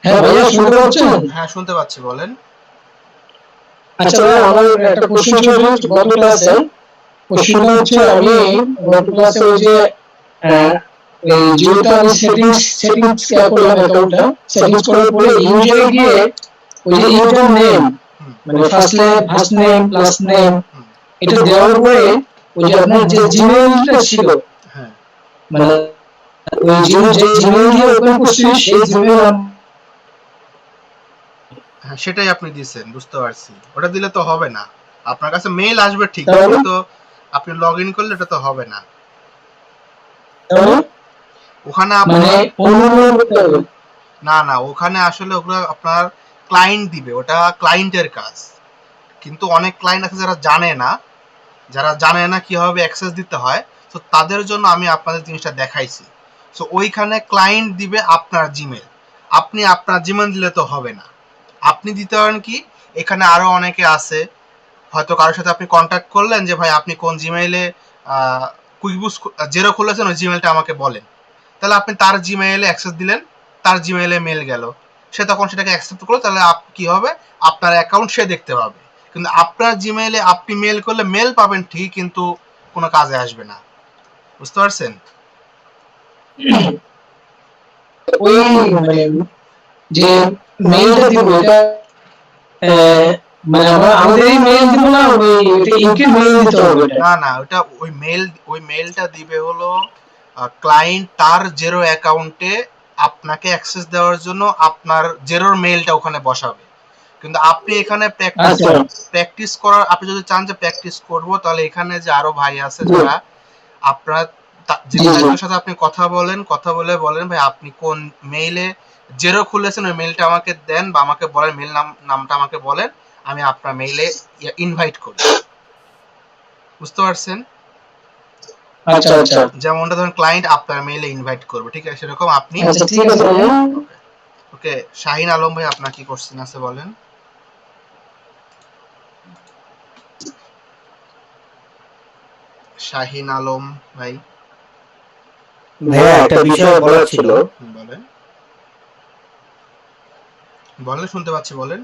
হ্যাঁ ভাইয়া, শুনতে পাচ্ছেন? হ্যাঁ শুনতে পাচ্ছি, বলেন। আচ্ছা ভাই, আমার একটা কোশ্চেন ছিল গত ক্লাসে। কোশ্চেনটা হচ্ছে আমি গত ক্লাসে ওই যে এই যেটা আমি সেটিংস করলাম অ্যাকাউন্টটা, সেটিংস করার পরে ইউজারে গিয়ে ওই যে ইউজার নেম মানে ফার্স্ট নেম লাস্ট নেম এটা দেওয়ার পরে ওই যে আপনার যে জিমেইলটা ছিল, মানে ওই যে জিমেইল দিয়ে ওপেন করছি সেই জিমেইল হ্যাঁ সেটাই আপনি দিয়েছেন, বুঝতে পারছি। ওটা দিলে তো হবে না, আপনার কাছে মেইল আসবে ঠিক, তো আপনি লগ ইন করলে এটা তো হবে না। ওখানে না ওখানে আসলে ওগুলো আপনার ক্লায়েন্ট দিবে, ওটা ক্লায়েন্টের কাজ। কিন্তু অনেক ক্লায়েন্ট আছে যারা জানে না কিভাবে অ্যাক্সেস দিতে হয়, তো তাদের জন্য আমি আপনাদের জিনিসটা দেখাইছি। সো ওইখানে ক্লায়েন্ট দিবে আপনার জিমেল, আপনি আপনার জিমেল দিলে তো হবে না। আপনি দিতে পারেন কি, এখানে আরো অনেকে আছে, হয়তো কারোর সাথে আপনি কন্ট্যাক্ট করলেন যে ভাই আপনি কোন জিমেইলে কুইকবুক জেরো খুলেছেন ওই জিমেইলটা আমাকে বলেন, তাহলে আপনি তার জিমেইলে অ্যাক্সেস দিলেন, তার জিমেইলে মেল গেল, সে তখন সেটাকে অ্যাকসেপ্ট করলো, তাহলে কি হবে আপনার অ্যাকাউন্ট সে দেখতে পাবে। কিন্তু আপনার জিমেইলে আপনি মেল করলে মেল পাবেন ঠিক, কিন্তু কোনো কাজে আসবে না। বুঝতে পারছেন? ওই মানে যে মেইলটা দিব এটা মানে আমরা আমাদেরই মেইল দিব না, ওইটা ইনক্রিপ্ট মেইল দিতে হবে এটা? না না, ওটা ওই মেইলটা দিবে হলো ক্লায়েন্ট তার জেরো অ্যাকাউন্টে আপনাকে অ্যাক্সেস দেওয়ার জন্য আপনার জেরোর মেইলটা ওখানে বসাবে। কিন্তু আপনি এখানে প্র্যাকটিস করার, আপনি যদি চান যে প্র্যাকটিস করব, তাহলে এখানে যে আরো ভাই আছে যারা আপনার যে ক্লায়েন্টের সাথে আপনি কথা বলে বলেন ভাই আপনি কোন মেইলে জেরো খুলেছেন ওই মেইলটা আমাকে দেন, বা আমাকে বলেন মেইল নামটা আমাকে বলেন, আমি আপনার মেইলে ইনভাইট করি। বুঝতে পারছেন? আচ্ছা আচ্ছা, যেমনটা ধরুন ক্লায়েন্ট আপনার মেইলে ইনভাইট করবে, ঠিক আছে, সেরকম আপনি। আচ্ছা ঠিক আছে। ওকে, শাহিন আলম ভাই আপনার কি কোশ্চেন আছে বলেন। শাহিন আলম ভাই। ভাইয়া একটা বিষয় বলার ছিল। বলেন, শুনতে পাচ্ছি, বলেন।